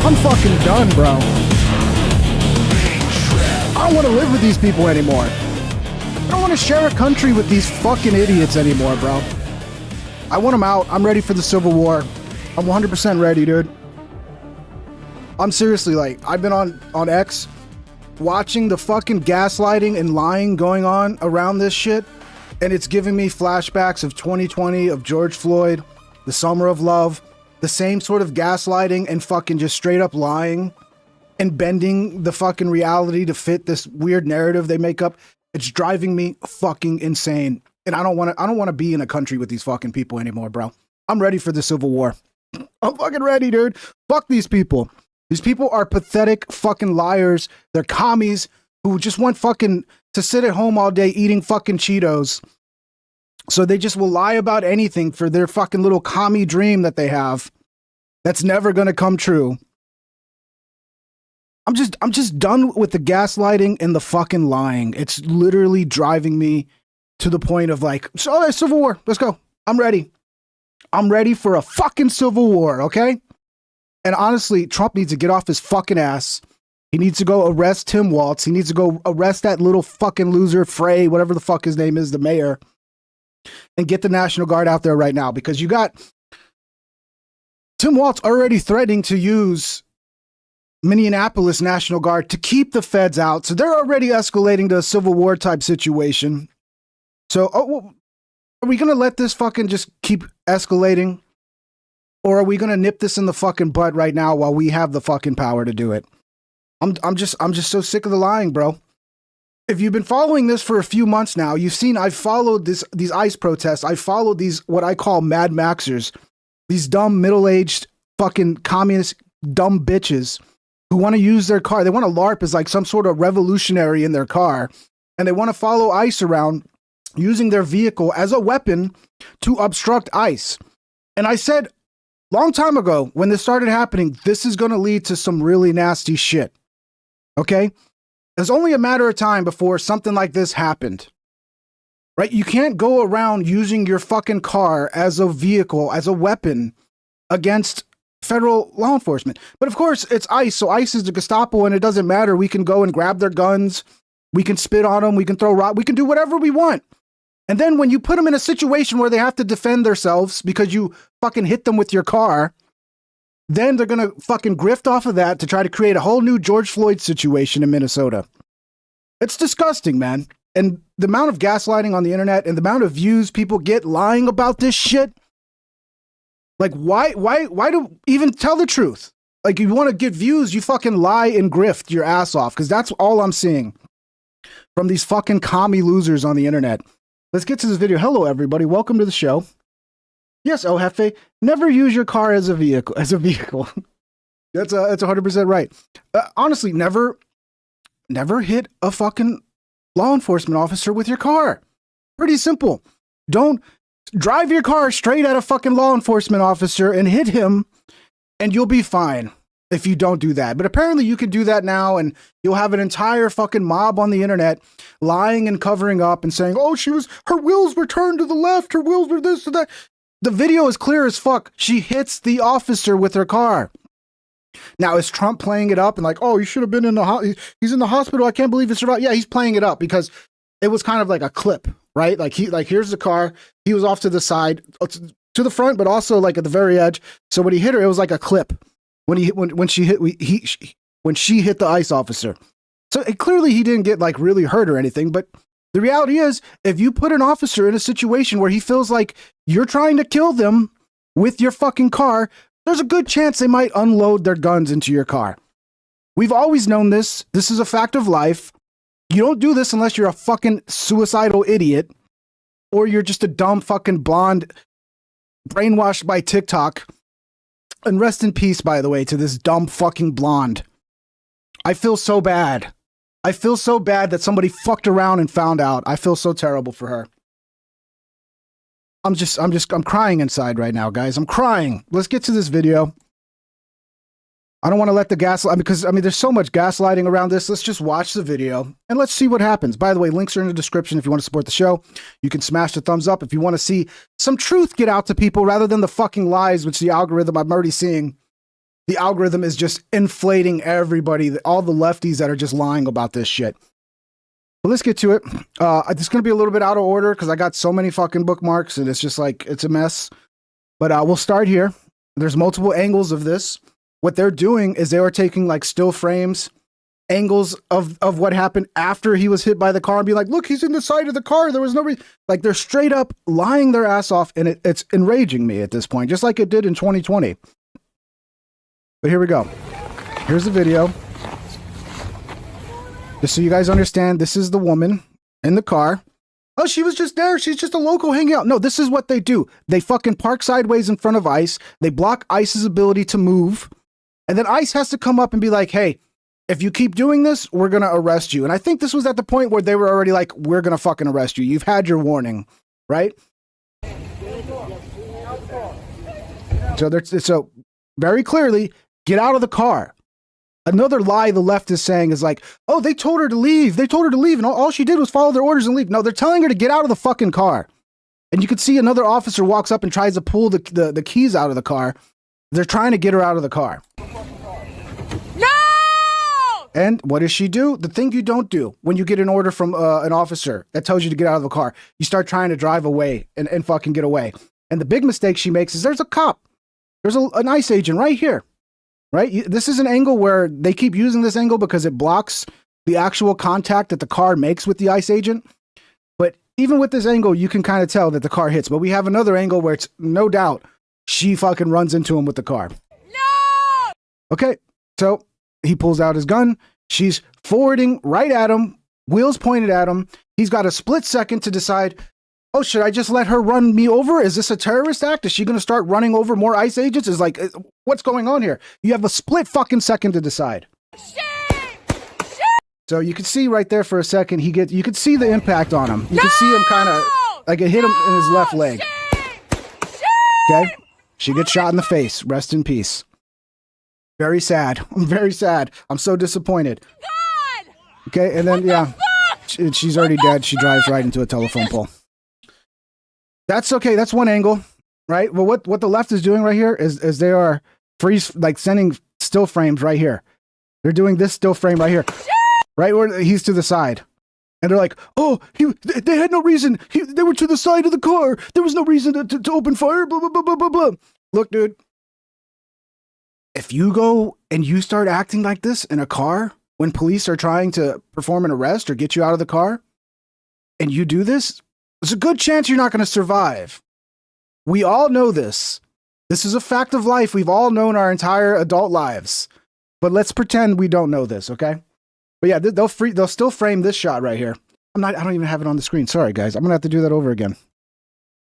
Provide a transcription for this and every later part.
I'm fucking done, bro. I don't want to live with these people anymore. I don't want to share a country with these fucking idiots anymore, bro. I want them out. I'm ready for the Civil War. I'm 100% ready, dude. I'm seriously, like, I've been on X watching the fucking gaslighting and lying going on around this shit, and it's giving me flashbacks of 2020, of George Floyd, the Summer of Love, the same sort of gaslighting and fucking just straight up lying and bending the fucking reality to fit this weird narrative they make up. It's driving me fucking insane. And I don't want to be in a country with these fucking people anymore, bro. I'm ready for the Civil War. I'm fucking ready, dude. Fuck these people. These people are pathetic fucking liars. They're commies who just want fucking to sit at home all day eating fucking Cheetos. So they just will lie about anything for their fucking little commie dream that they have. That's never going to come true. I'm just done with the gaslighting and the fucking lying. It's literally driving me to the point of like, so Civil War, let's go. I'm ready. I'm ready for a fucking Civil War, okay? And honestly, Trump needs to get off his fucking ass. He needs to go arrest Tim Walz. He needs to go arrest that little fucking loser, Frey, whatever the fuck his name is, the mayor, and get the National Guard out there right now, because you got Tim Walz already threatening to use Minneapolis National Guard to keep the feds out. So they're already escalating to a Civil War type situation. So are we going to let this fucking just keep escalating? Or are we going to nip this in the fucking butt right now while we have the fucking power to do it? I'm just so sick of the lying, bro. If you've been following this for a few months now, you've seen I've followed these ICE protests. I followed these, what I call Mad Maxers, these dumb middle-aged fucking communist dumb bitches who want to use their car. They want to LARP as like some sort of revolutionary in their car. And they want to follow ICE around using their vehicle as a weapon to obstruct ICE. And I said long time ago when this started happening, this is going to lead to some really nasty shit. Okay? It's only a matter of time before something like this happened. Right? You can't go around using your fucking car as a vehicle, as a weapon against federal law enforcement. But of course, it's ICE. So ICE is the Gestapo, and it doesn't matter. We can go and grab their guns. We can spit on them. We can throw rock. We can do whatever we want. And then when you put them in a situation where they have to defend themselves because you fucking hit them with your car, then they're going to fucking grift off of that to try to create a whole new George Floyd situation in Minnesota. It's disgusting, man. And the amount of gaslighting on the internet and the amount of views people get lying about this shit. Like, why do even tell the truth? Like, you want to get views, you fucking lie and grift your ass off, because that's all I'm seeing from these fucking commie losers on the internet. Let's get to this video. Hello, everybody. Welcome to the show. Yes, oh, Hefe, never use your car as a vehicle. That's 100% right. Honestly, never hit a fucking law enforcement officer with your car. Pretty simple. Don't drive your car straight at a fucking law enforcement officer and hit him, and you'll be fine if you don't do that. But apparently you can do that now, and you'll have an entire fucking mob on the internet lying and covering up and saying, oh, her wheels were turned to the left, her wheels were this or that. The video is clear as fuck. She hits the officer with her car. Now, is Trump playing it up and like, oh, you should have been he's in the hospital, I can't believe he survived. Yeah, he's playing it up because it was kind of like a clip, right? Like here's the car. He was off to the side, to the front, but also like at the very edge. So when he hit her, it was like a clip when she hit the ICE officer. So clearly he didn't get like really hurt or anything. But the reality is, if you put an officer in a situation where he feels like you're trying to kill them with your fucking car, there's a good chance they might unload their guns into your car. We've always known this. This is a fact of life. You don't do this unless you're a fucking suicidal idiot or you're just a dumb fucking blonde brainwashed by TikTok. And rest in peace, by the way, to this dumb fucking blonde. I feel so bad. I feel so bad that somebody fucked around and found out. I feel so terrible for her. I'm crying inside right now, guys. I'm crying. Let's get to this video. I don't want to let the gaslight, because I mean, there's so much gaslighting around this. Let's just watch the video and let's see what happens. By the way, links are in the description if you want to support the show. You can smash the thumbs up if you want to see some truth get out to people rather than the fucking lies, which the algorithm I'm already seeing the algorithm is just inflating everybody, all the lefties that are just lying about this shit. But let's get to it. It's going to be a little bit out of order because I got so many fucking bookmarks and it's just like, it's a mess. But we'll start here. There's multiple angles of this. What they're doing is they are taking like still frames, angles of what happened after he was hit by the car and be like, look, he's in the side of the car. There was no reason. Like they're straight up lying their ass off. And it's enraging me at this point, just like it did in 2020. But here we go. Here's the video. Just so you guys understand, this is the woman in the car. Oh, she was just there. She's just a local hanging out. No, this is what they do. They fucking park sideways in front of ICE. They block ICE's ability to move. And then ICE has to come up and be like, hey, if you keep doing this, we're going to arrest you. And I think this was at the point where they were already like, we're going to fucking arrest you. You've had your warning, right? So very clearly, get out of the car. Another lie the left is saying is like, oh, they told her to leave. They told her to leave. And all she did was follow their orders and leave. No, they're telling her to get out of the fucking car. And you can see another officer walks up and tries to pull the keys out of the car. They're trying to get her out of the car. No! And what does she do? The thing you don't do when you get an order from an officer that tells you to get out of the car. You start trying to drive away and fucking get away. And the big mistake she makes is there's a cop. There's an ICE agent right here. Right? This is an angle where they keep using this angle because it blocks the actual contact that the car makes with the ICE agent. But even with this angle, you can kind of tell that the car hits. But we have another angle where it's no doubt she fucking runs into him with the car. No! Okay, so he pulls out his gun. She's forwarding right at him, wheels pointed at him. He's got a split second to decide, oh, should I just let her run me over? Is this a terrorist act? Is she going to start running over more ICE agents? Is like, what's going on here? You have a split fucking second to decide. So you can see right there for a second, you could see the impact on him. You can see him kind of, like it hit him in his left leg. Okay? She gets shot in the face. Rest in peace. Very sad. I'm very sad. I'm so disappointed. God! Okay, and then, yeah, she's already dead. She drives right into a telephone pole. That's okay. That's one angle, right? Well, what the left is doing right here is they are sending still frames right here. They're doing this still frame right here, right where he's to the side. And they're like, oh, they had no reason. They were to the side of the car. There was no reason to open fire, blah, blah, blah, blah, blah, blah. Look, dude, if you go and you start acting like this in a car when police are trying to perform an arrest or get you out of the car, and you do this, there's a good chance you're not going to survive. We all know this. This is a fact of life. We've all known our entire adult lives. But let's pretend we don't know this, okay? But yeah, they'll still frame this shot right here. I don't even have it on the screen. Sorry, guys. I'm going to have to do that over again.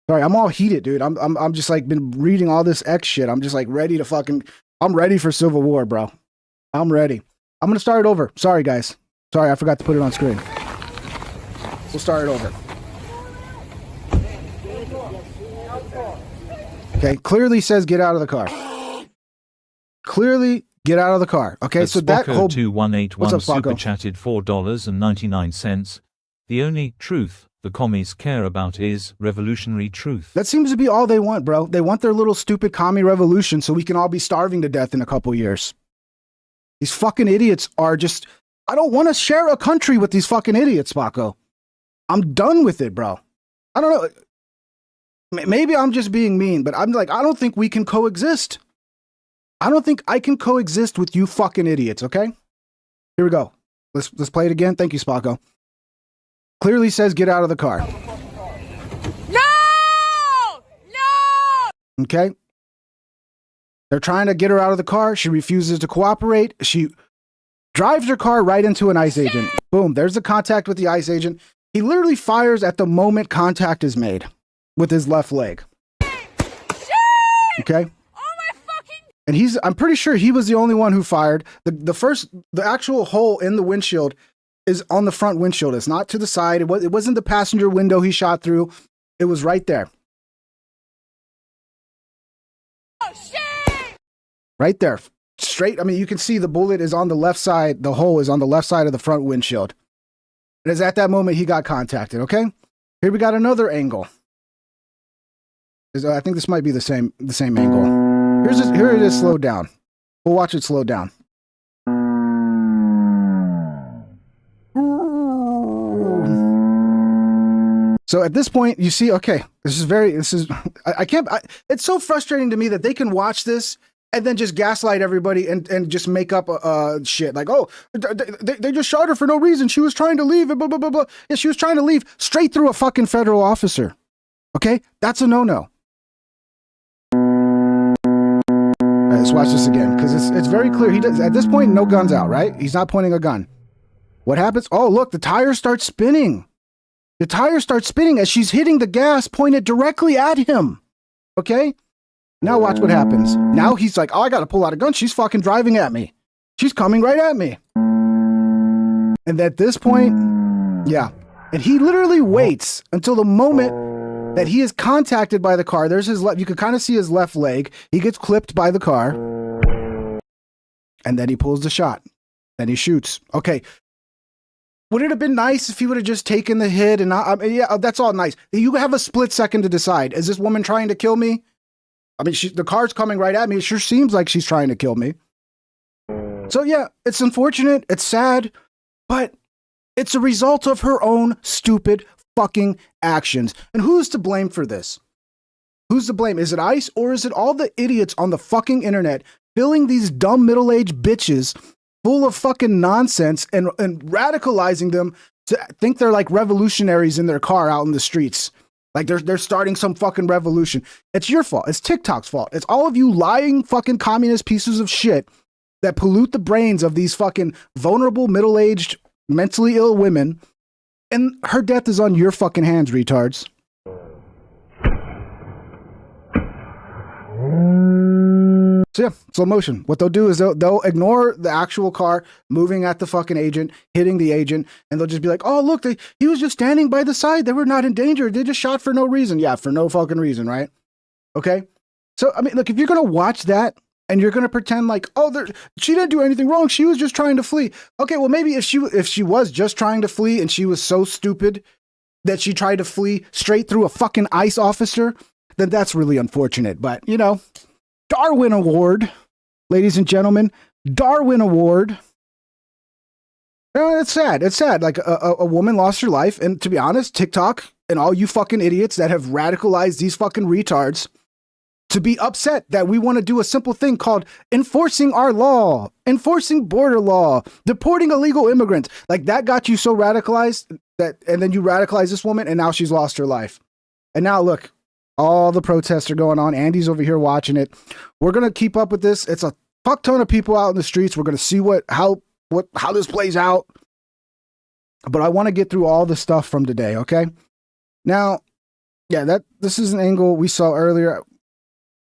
Sorry, I'm all heated, dude. I'm just like been reading all this X shit. I'm just like ready to I'm ready for Civil War, bro. I'm ready. I'm going to start it over. Sorry, guys. Sorry, I forgot to put it on screen. We'll start it over. Okay, clearly says get out of the car. Clearly get out of the car. Okay, so that whole 2181 super chatted $4.99. The only truth the commies care about is revolutionary truth. That seems to be all they want, bro. They want their little stupid commie revolution so we can all be starving to death in a couple years. These fucking idiots are just, I don't want to share a country with these fucking idiots, Paco. I'm done with it, bro. I don't know. Maybe I'm just being mean, but I'm like, I don't think we can coexist. I don't think I can coexist with you fucking idiots, okay? Here we go. Let's play it again. Thank you, Spacco. Clearly says get out of the car. No! No! Okay? They're trying to get her out of the car. She refuses to cooperate. She drives her car right into an ICE agent. Boom, there's the contact with the ICE agent. He literally fires at the moment contact is made with his left leg. Okay? And I'm pretty sure he was the only one who fired. The actual hole in the windshield is on the front windshield. It's not to the side. It wasn't the passenger window he shot through. It was right there. Oh, shit! Right there. Straight. I mean, you can see the bullet is on the left side. The hole is on the left side of the front windshield. And it's at that moment he got contacted, okay? Here we got another angle. I think this might be the same angle. Here it is slowed down. We'll watch it slow down. So at this point, you see, okay, it's so frustrating to me that they can watch this and then just gaslight everybody and just make up shit like, oh, they just shot her for no reason. She was trying to leave, blah, blah, blah, blah. Yeah, she was trying to leave straight through a fucking federal officer. Okay? That's a no-no. All right, let's watch this again, because it's very clear. He does, at this point, no guns out, right? He's not pointing a gun. What happens? Oh, look, the tire starts spinning. The tire starts spinning as she's hitting the gas pointed directly at him. Okay? Now watch what happens. Now he's like, oh, I got to pull out a gun. She's fucking driving at me. She's coming right at me. And at this point, yeah. And he literally waits until the moment that he is contacted by the car. There's his left. You can kind of see his left leg. He gets clipped by the car. And then he pulls the shot. Then he shoots. Okay. Would it have been nice if he would have just taken the hit and not, yeah, that's all nice. You have a split second to decide. Is this woman trying to kill me? I mean, the car's coming right at me. It sure seems like she's trying to kill me. So yeah, it's unfortunate. It's sad, but it's a result of her own stupid fucking actions. And who's to blame for this? Who's to blame? Is it ICE or is it all the idiots on the fucking internet filling these dumb middle-aged bitches full of fucking nonsense and radicalizing them to think they're like revolutionaries in their car out in the streets? Like they're starting some fucking revolution. It's your fault. It's TikTok's fault. It's all of you lying fucking communist pieces of shit that pollute the brains of these fucking vulnerable, middle-aged, mentally ill women. And her death is on your fucking hands, retards. So yeah, slow motion. What they'll do is they'll ignore the actual car moving at the fucking agent, hitting the agent, and they'll just be like, oh, look, he was just standing by the side. They were not in danger. They just shot for no reason. Yeah, for no fucking reason, right? Okay? So, I mean, look, if you're going to watch that and you're going to pretend like, oh, she didn't do anything wrong. She was just trying to flee. Okay, well, maybe if she was just trying to flee and she was so stupid that she tried to flee straight through a fucking ICE officer, then that's really unfortunate. But, you know, Darwin Award, ladies and gentlemen, Darwin Award. It's sad. It's sad. Like a woman lost her life. And to be honest, TikTok and all you fucking idiots that have radicalized these fucking retards to be upset that we want to do a simple thing called enforcing our law, enforcing border law, deporting illegal immigrants. Like that got you so radicalized and then you radicalize this woman and now she's lost her life. And now look, all the protests are going on. Andy's over here watching it. We're going to keep up with this. It's a fuck ton of people out in the streets. We're going to see how this plays out. But I want to get through all the stuff from today, okay? Now, yeah, this is an angle we saw earlier.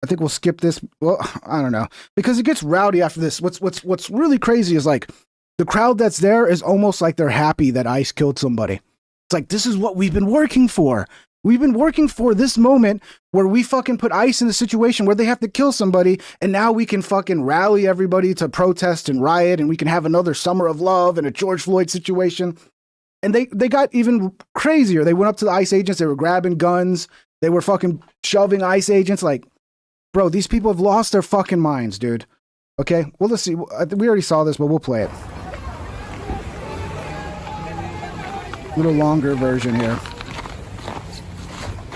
I think we'll skip this. Well, I don't know. Because it gets rowdy after this. What's really crazy is like the crowd that's there is almost like they're happy that ICE killed somebody. It's like, this is what we've been working for. We've been working for this moment where we fucking put ICE in a situation where they have to kill somebody, and now we can fucking rally everybody to protest and riot, and we can have another summer of love and a George Floyd situation. And they got even crazier. They went up to the ICE agents. They were grabbing guns. They were fucking shoving ICE agents. Like, bro, these people have lost their fucking minds, dude. Okay, well, let's see. We already saw this, but we'll play it. A little longer version here.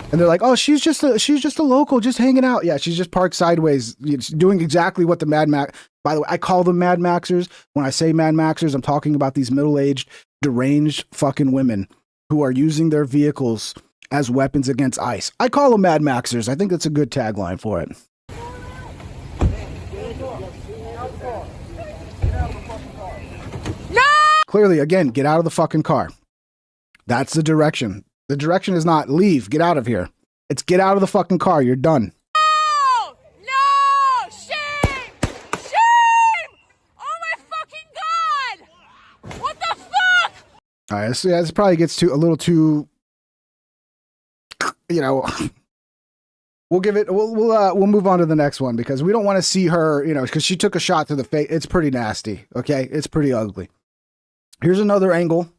And they're like, oh, she's just a local, just hanging out. Yeah, she's just parked sideways, doing exactly what the Mad Max. By the way, I call them Mad Maxers. When I say Mad Maxers, I'm talking about these middle-aged, deranged fucking women who are using their vehicles as weapons against ICE. I call them Mad Maxers. I think that's a good tagline for it. No! Clearly, again, get out of the fucking car. That's the direction. The direction is not leave, get out of here. It's get out of the fucking car. You're done. No! No! Shame! Shame! Oh my fucking God! What the fuck? All right, so yeah, this probably gets a little too, you know. We'll give it. We'll move on to the next one because we don't want to see her, you know, because she took a shot to the face. It's pretty nasty. Okay, it's pretty ugly. Here's another angle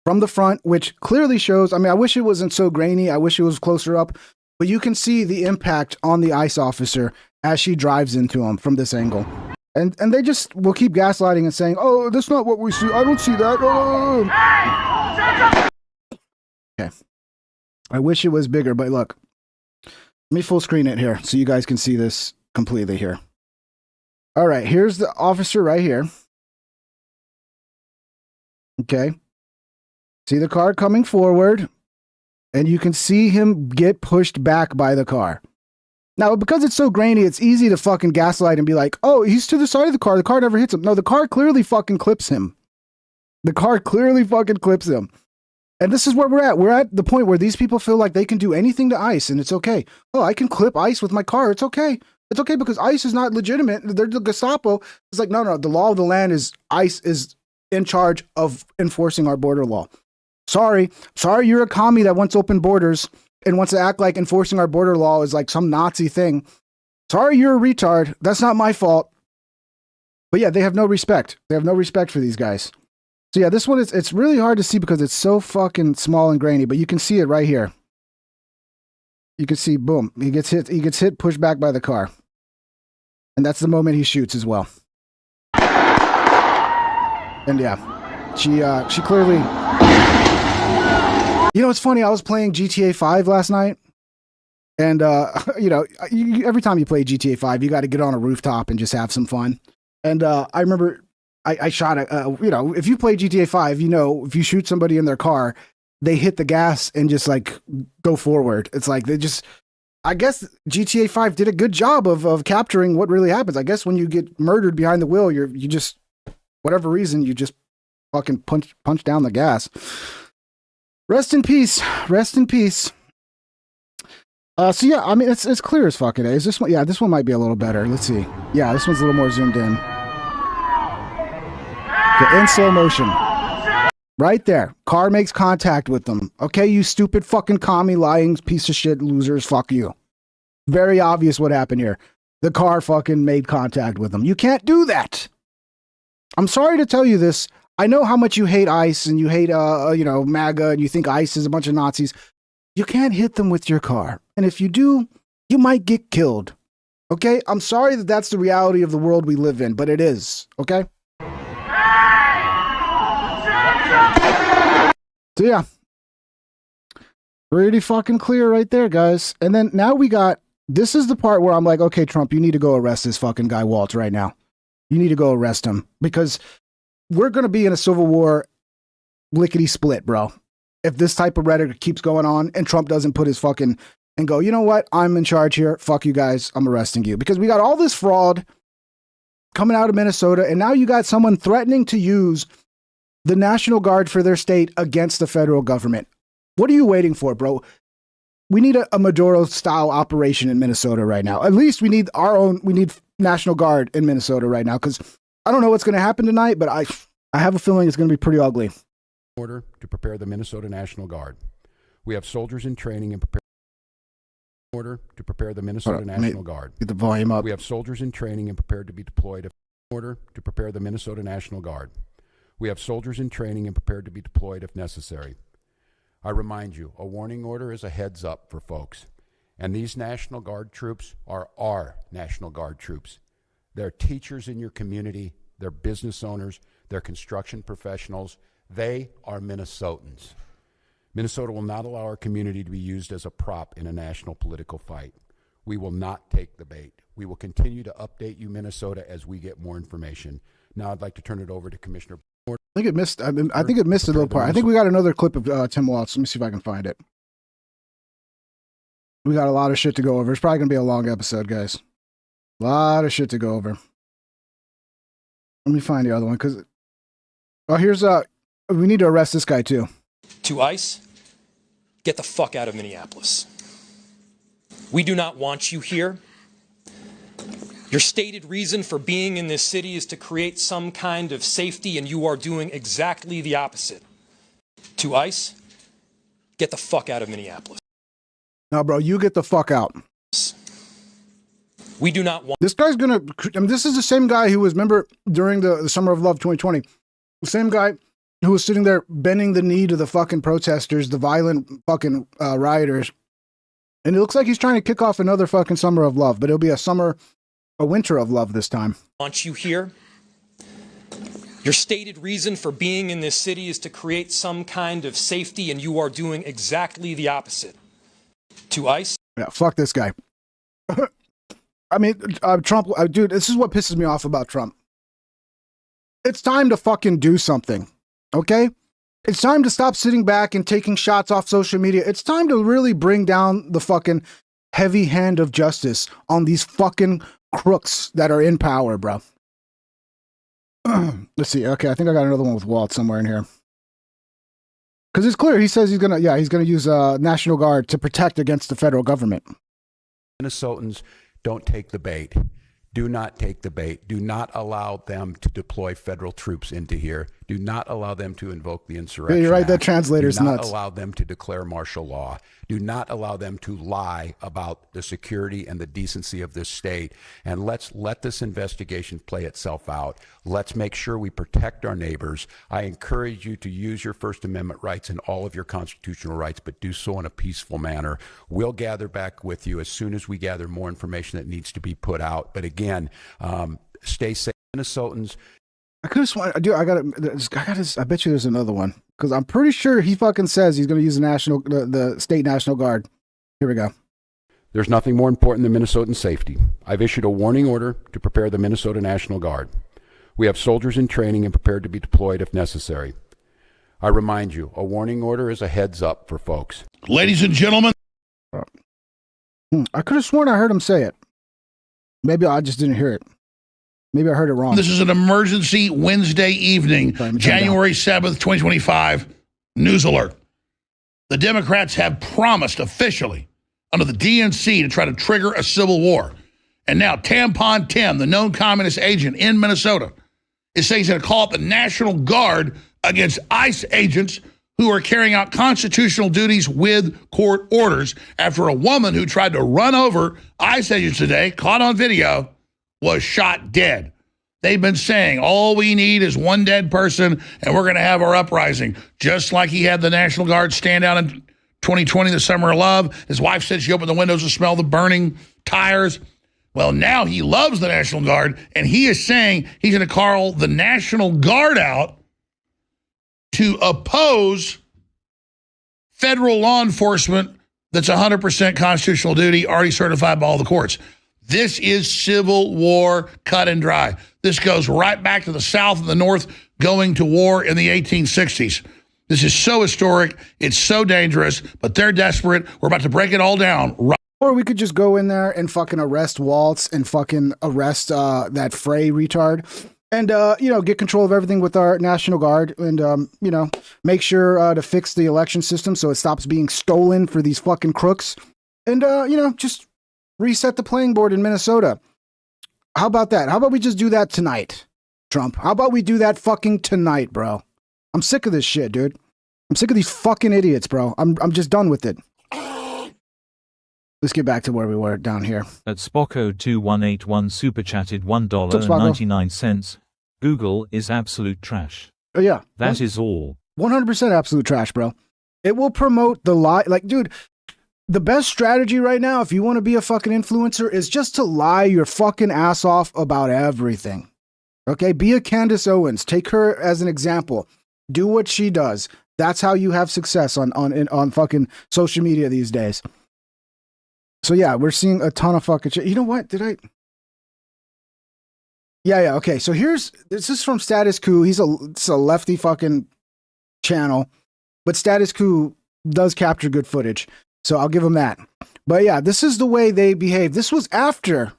from the front, which clearly shows, I mean, I wish it wasn't so grainy. I wish it was closer up, but you can see the impact on the ICE officer as she drives into him from this angle. And they just will keep gaslighting and saying, "Oh, that's not what we see. I don't see that." Oh. Okay. I wish it was bigger, but look. Let me full screen it here so you guys can see this completely here. All right, here's the officer right here. Okay. See the car coming forward, and you can see him get pushed back by the car. Now, because it's so grainy, it's easy to fucking gaslight and be like, oh, he's to the side of the car never hits him. No, the car clearly fucking clips him. The car clearly fucking clips him. And this is where we're at. We're at the point where these people feel like they can do anything to ICE and it's okay. Oh, I can clip ICE with my car. It's okay. It's okay because ICE is not legitimate. They're the Gestapo. It's like, no, the law of the land is ICE is in charge of enforcing our border law. Sorry, you're a commie that wants open borders and wants to act like enforcing our border law is like some Nazi thing. Sorry, you're a retard. That's not my fault. But yeah, they have no respect. They have no respect for these guys. So yeah, this one it's really hard to see because it's so fucking small and grainy, but you can see it right here. You can see, boom, he gets hit, pushed back by the car. And that's the moment he shoots as well. And yeah, she clearly... You know, it's funny. I was playing GTA 5 last night, and you know, every time you play GTA 5, you got to get on a rooftop and just have some fun. And I remember I shot you know, if you play GTA 5, you know, if you shoot somebody in their car, they hit the gas and just like go forward. It's like they just. I guess GTA 5 did a good job of capturing what really happens. I guess when you get murdered behind the wheel, you just, whatever reason, you just fucking punch down the gas. Rest in peace. Rest in peace. So yeah, I mean, it's clear as fucking is. This one, yeah, this one might be a little better. Let's see. Yeah, this one's a little more zoomed in. Okay, in slow motion. Right there. Car makes contact with them. Okay, you stupid fucking commie, lying piece of shit losers. Fuck you. Very obvious what happened here. The car fucking made contact with them. You can't do that. I'm sorry to tell you this. I know how much you hate ICE and you hate, you know, MAGA and you think ICE is a bunch of Nazis. You can't hit them with your car. And if you do, you might get killed. Okay? I'm sorry that that's the reality of the world we live in, but it is. Okay? So yeah. Pretty fucking clear right there, guys. And then now we got, this is the part where I'm like, okay, Trump, you need to go arrest this fucking guy Waltz right now. You need to go arrest him because we're going to be in a civil war lickety split, bro. If this type of rhetoric keeps going on and Trump doesn't put his fucking and go, you know what? I'm in charge here. Fuck you guys. I'm arresting you because we got all this fraud coming out of Minnesota. And now you got someone threatening to use the National Guard for their state against the federal government. What are you waiting for, bro? We need a Maduro style operation in Minnesota right now. At least we need we need National Guard in Minnesota right now. Cause I don't know what's going to happen tonight, but I have a feeling it's going to be pretty ugly. Order to prepare the Minnesota National Guard. We have soldiers in training and prepare. Order to prepare the Minnesota National Guard. Get the volume up. We have soldiers in training and prepared to be deployed. Order to prepare the Minnesota National Guard. We have soldiers in training and prepared to be deployed if necessary. I remind you, a warning order is a heads up for folks. And these National Guard troops are our National Guard troops. They're teachers in your community, they're business owners, they're construction professionals. They are Minnesotans. Minnesota will not allow our community to be used as a prop in a national political fight. We will not take the bait. We will continue to update you, Minnesota, as we get more information. Now I'd like to turn it over to Commissioner. I think it missed. I think it missed a little part. I think we got another clip of Tim Waltz. Let me see if I can find it. We got a lot of shit to go over. It's probably gonna be a long episode, guys. A lot of shit to go over. Let me find the other one because. Oh, here's we need to arrest this guy too. To ICE, get the fuck out of Minneapolis. We do not want you here. Your stated reason for being in this city is to create some kind of safety, and you are doing exactly the opposite. To ICE, get the fuck out of Minneapolis. No, bro, you get the fuck out. We do not want... This guy's gonna... I mean, this is the same guy who was, remember, during the Summer of Love 2020, the same guy who was sitting there bending the knee to the fucking protesters, the violent fucking rioters. And it looks like he's trying to kick off another fucking Summer of Love, but it'll be a Summer a winter of love this time. Want you here. Your stated reason for being in this city is to create some kind of safety, and you are doing exactly the opposite. To ICE. Yeah, fuck this guy. I mean, Trump, dude, this is what pisses me off about Trump. It's time to fucking do something, okay? It's time to stop sitting back and taking shots off social media. It's time to really bring down the fucking heavy hand of justice on these fucking crooks that are in power, bro. Let's see. Okay, I think I got another one with Walt somewhere in here. Because it's clear he says he's gonna use National Guard to protect against the federal government. Minnesotans, don't take the bait. Do not take the bait. Do not allow them to deploy federal troops into here. Do not allow them to invoke the Insurrection Yeah, you're right. Act. That translator's nuts. Do not nuts. allow them to declare martial law. Do not allow them to lie about the security and the decency of this state. And let's let this investigation play itself out. Let's make sure we protect our neighbors. I encourage you to use your First Amendment rights and all of your constitutional rights, but do so in a peaceful manner. We'll gather back with you as soon as we gather more information that needs to be put out. But again, stay safe, Minnesotans. I could have sworn, dude. I bet you there's another one because I'm pretty sure he fucking says he's going to use the state National Guard. Here we go. There's nothing more important than Minnesotan safety. I've issued a warning order to prepare the Minnesota National Guard. We have soldiers in training and prepared to be deployed if necessary. I remind you, a warning order is a heads up for folks. Ladies and gentlemen. I could have sworn I heard him say it. Maybe I just didn't hear it. Maybe I heard it wrong. This is an emergency Wednesday evening, January 7th, 2025. News alert. The Democrats have promised officially under the DNC to try to trigger a civil war. And now Tampon Tim, the known communist agent in Minnesota, is saying he's going to call up the National Guard against ICE agents who are carrying out constitutional duties with court orders after a woman who tried to run over ICE agents today, caught on video, was shot dead. They've been saying all we need is one dead person and we're going to have our uprising. Just like he had the National Guard stand out in 2020, the summer of love. His wife said she opened the windows to smell the burning tires. Well, now he loves the National Guard and he is saying he's going to call the National Guard out to oppose federal law enforcement that's 100% constitutional duty, already certified by all the courts. This is civil war cut and dry. This goes right back to the South and the North going to war in the 1860s. This is so historic. It's so dangerous, but they're desperate. We're about to break it all down. Or we could just go in there and fucking arrest Waltz and fucking arrest that Frey retard and, get control of everything with our National Guard and, make sure to fix the election system so it stops being stolen for these fucking crooks. And, just reset the playing board in Minnesota. How about that? How about we just do that tonight, Trump? How about we do that fucking tonight, bro? I'm sick of this shit, dude. I'm sick of these fucking idiots, bro. I'm just done with it. Let's get back to where we were down here. At Spocko2181 super chatted $1.99. Google is absolute trash. Oh, yeah. That is all. 100% absolute trash, bro. It will promote the lie. Like, dude, the best strategy right now, if you want to be a fucking influencer, is just to lie your fucking ass off about everything. Okay? Be a Candace Owens. Take her as an example. Do what she does. That's how you have success on fucking social media these days. So yeah, we're seeing a ton of fucking shit. You know what? Yeah, okay. So this is from Status Coup. It's a lefty fucking channel, but Status Coup does capture good footage. So I'll give them that. But yeah, this is the way they behave. This was after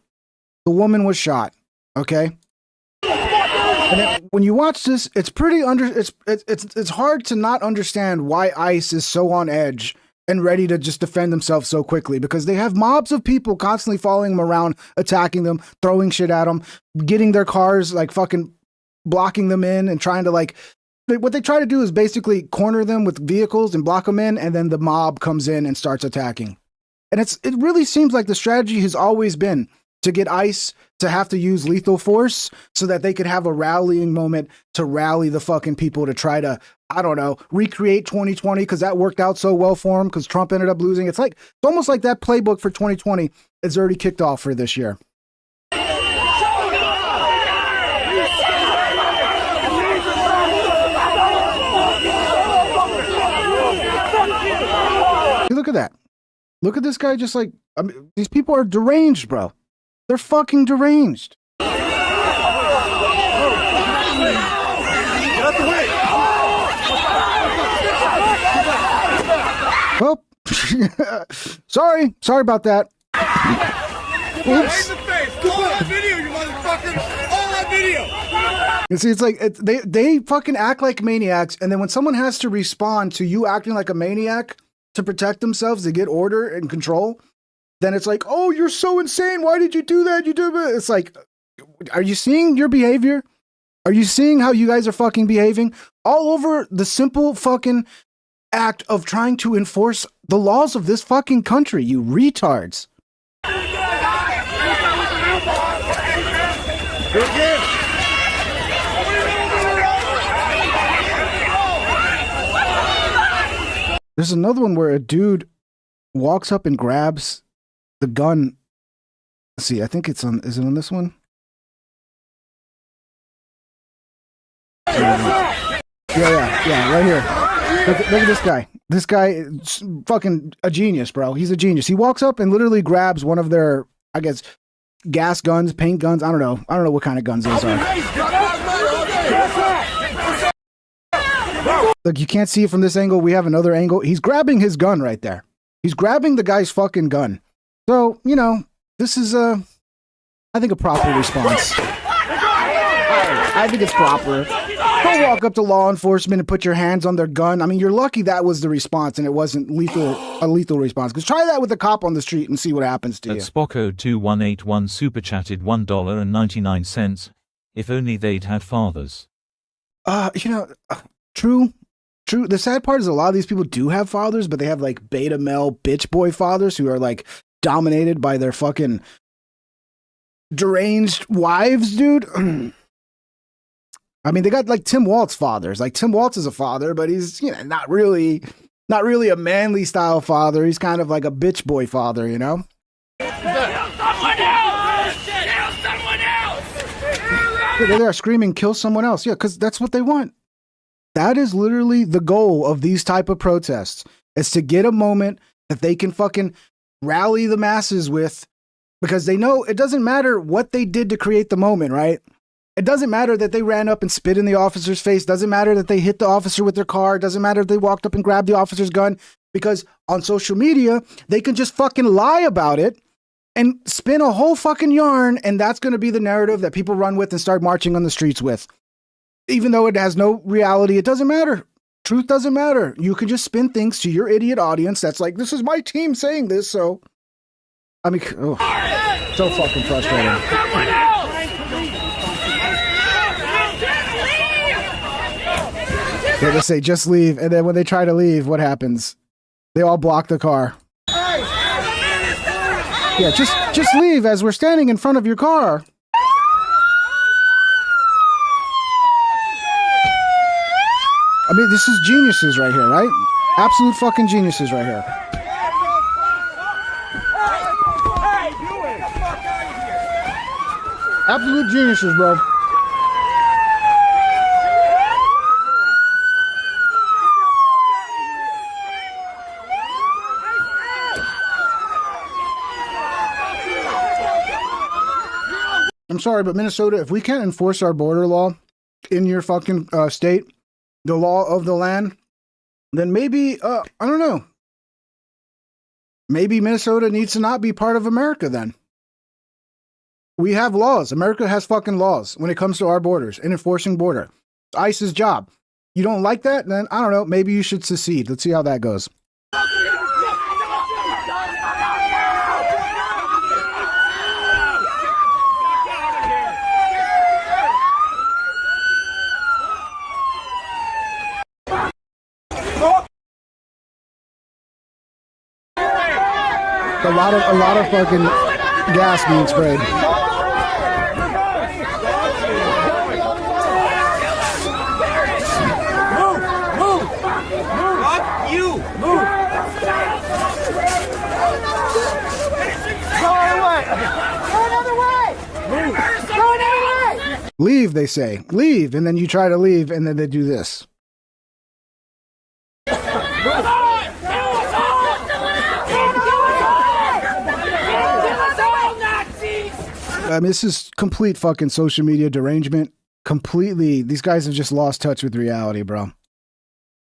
the woman was shot. Okay. And when you watch this, it's it's hard to not understand why ICE is so on edge and ready to just defend themselves so quickly, because they have mobs of people constantly following them around, attacking them, throwing shit at them, getting their cars, like fucking blocking them in and trying to what they try to do is basically corner them with vehicles and block them in. And then the mob comes in and starts attacking. And it really seems like the strategy has always been to get ICE to have to use lethal force so that they could have a rallying moment to rally the fucking people to try to, I don't know, recreate 2020 because that worked out so well for them because Trump ended up losing. It's almost like that playbook for 2020 is already kicked off for this year. look at that. Look at this guy just like, I mean, these people are deranged, bro. They're fucking deranged. Get out the way! Well, sorry about that. Oops. All on video, you motherfucker! All on video! You see, it's like they fucking act like maniacs, and then when someone has to respond to you acting like a maniac to protect themselves, to get order and control, then it's like, oh, you're so insane. Why did you do that? You do it. It's like, are you seeing your behavior? Are you seeing how you guys are fucking behaving? All over the simple fucking act of trying to enforce the laws of this fucking country, you retards. There's another one where a dude walks up and grabs the gun. Let's see, I think it's on, is it on this one? Yeah, right here. Look at this guy. This guy is fucking a genius, bro. He's a genius. He walks up and literally grabs one of their, I guess, gas guns, paint guns. I don't know what kind of guns those are. Look, you can't see it from this angle. We have another angle. He's grabbing his gun right there. He's grabbing the guy's fucking gun. So, you know, this is I think a proper response. I think it's proper. Don't walk up to law enforcement and put your hands on their gun. I mean, you're lucky that was the response and it wasn't a lethal response. Because try that with a cop on the street and see what happens to you. Spocko2181 super chatted $1.99. If only they'd had fathers. You know, true. The sad part is a lot of these people do have fathers, but they have like beta male bitch boy fathers who are like dominated by their fucking deranged wives, dude. I mean, they got like Tim Waltz fathers. Like Tim Waltz is a father, but he's, you know, not really a manly style father. He's kind of like a bitch boy father, you know? They're there screaming, kill someone else. Yeah, because that's what they want. That is literally the goal of these type of protests, is to get a moment that they can fucking rally the masses with, because they know it doesn't matter what they did to create the moment, right? It doesn't matter that they ran up and spit in the officer's face. Doesn't matter that they hit the officer with their car. Doesn't matter if they walked up and grabbed the officer's gun, because on social media, they can just fucking lie about it and spin a whole fucking yarn. And that's going to be the narrative that people run with and start marching on the streets with. Even though it has no reality, it doesn't matter. Truth doesn't matter. You can just spin things to your idiot audience. That's like, this is my team saying this. So, I mean, oh, so fucking frustrating. Yeah, they say, just leave. And then when they try to leave, what happens? They all block the car. Yeah, just leave as we're standing in front of your car. I mean, this is geniuses right here, right? Absolute fucking geniuses right here. Absolute geniuses, bro. I'm sorry, but Minnesota, if we can't enforce our border law in your fucking state, the law of the land, then maybe, I don't know. Maybe Minnesota needs to not be part of America then. We have laws. America has fucking laws when it comes to our borders and enforcing border. It's ICE's job. You don't like that? Then, I don't know, maybe you should secede. Let's see how that goes. A lot of fucking gas being sprayed. Move! Fuck you! Move! Go away! Go another way! Move! Go another way! Leave, they say. Leave, and then you try to leave, and then they do this. I mean, this is complete fucking social media derangement. Completely, these guys have just lost touch with reality, bro.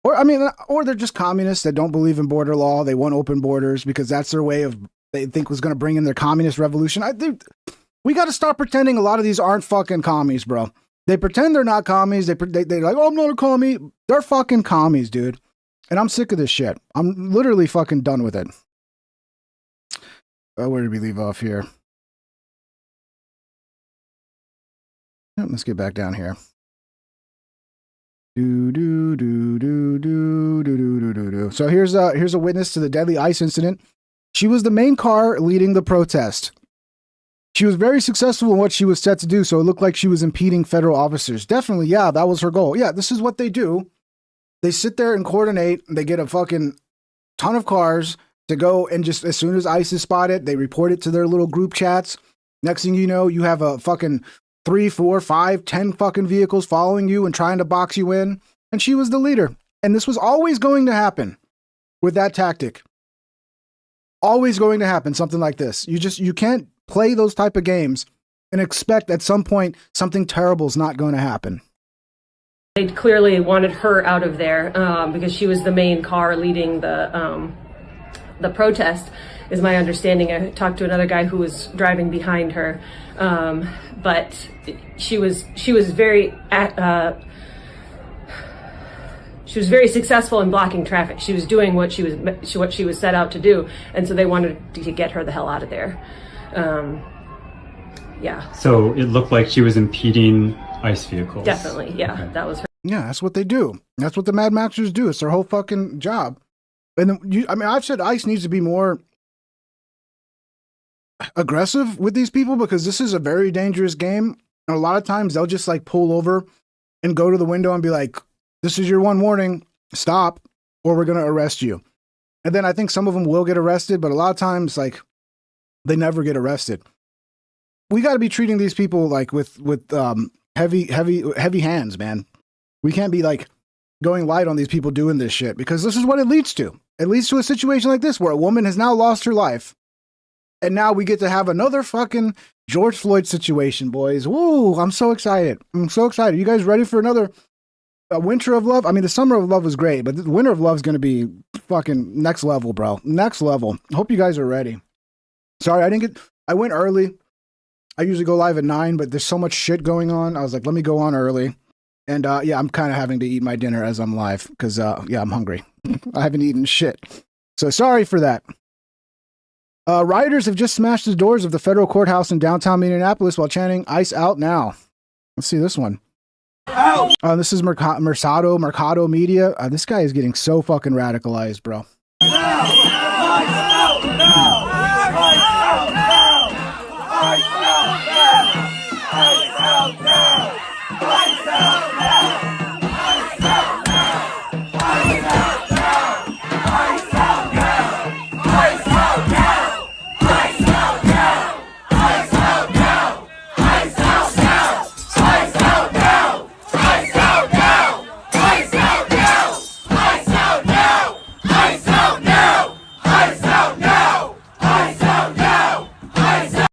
Or, I mean, or they're just communists that don't believe in border law. They want open borders because that's their way of, they think was going to bring in their communist revolution. I think we got to stop pretending a lot of these aren't fucking commies, bro. They pretend they're not commies. They're like, oh, I'm not a commie. They're fucking commies, dude. And I'm sick of this shit. I'm literally fucking done with it. Where did we leave off here? Let's get back down here. So here's a witness to the deadly ICE incident. She was the main car leading the protest. She was very successful in what she was set to do, so it looked like she was impeding federal officers. Definitely, yeah, that was her goal. Yeah, this is what they do. They sit there and coordinate. They get a fucking ton of cars to go, and just as soon as ICE is spotted, they report it to their little group chats. Next thing you know, you have a fucking 3, 4, 5, 10 fucking vehicles following you and trying to box you in. And she was the leader. And this was always going to happen with that tactic. Always going to happen, something like this. You can't play those type of games and expect at some point something terrible is not going to happen. They clearly wanted her out of there because she was the main car leading the protest, is my understanding. I talked to another guy who was driving behind her, but she was very successful in blocking traffic. She was doing what she was set out to do, and so they wanted to get her the hell out of there. Yeah. So it looked like she was impeding ICE vehicles. Definitely, yeah. Okay. That was her. Yeah, that's what they do. That's what the Mad Maxers do. It's their whole fucking job. And I've said ICE needs to be more aggressive with these people because this is a very dangerous game. And a lot of times they'll just like pull over and go to the window and be like, this is your one warning, stop, or we're going to arrest you. And then I think some of them will get arrested, but a lot of times like they never get arrested. We got to be treating these people like with heavy hands, man. We can't be like going light on these people doing this shit because this is what it leads to. It leads to a situation like this where a woman has now lost her life. And now we get to have another fucking George Floyd situation, boys. Woo, I'm so excited. I'm so excited. You guys ready for another winter of love? I mean, the summer of love was great, but the winter of love is going to be fucking next level, bro. Next level. Hope you guys are ready. Sorry, I went early. I usually go live at 9, but there's so much shit going on. I was like, let me go on early. And yeah, I'm kind of having to eat my dinner as I'm live because, yeah, I'm hungry. I haven't eaten shit. So sorry for that. Rioters have just smashed the doors of the federal courthouse in downtown Minneapolis while chanting ICE out now. Let's see this one. This is Mercado Media. This guy is getting so fucking radicalized, bro.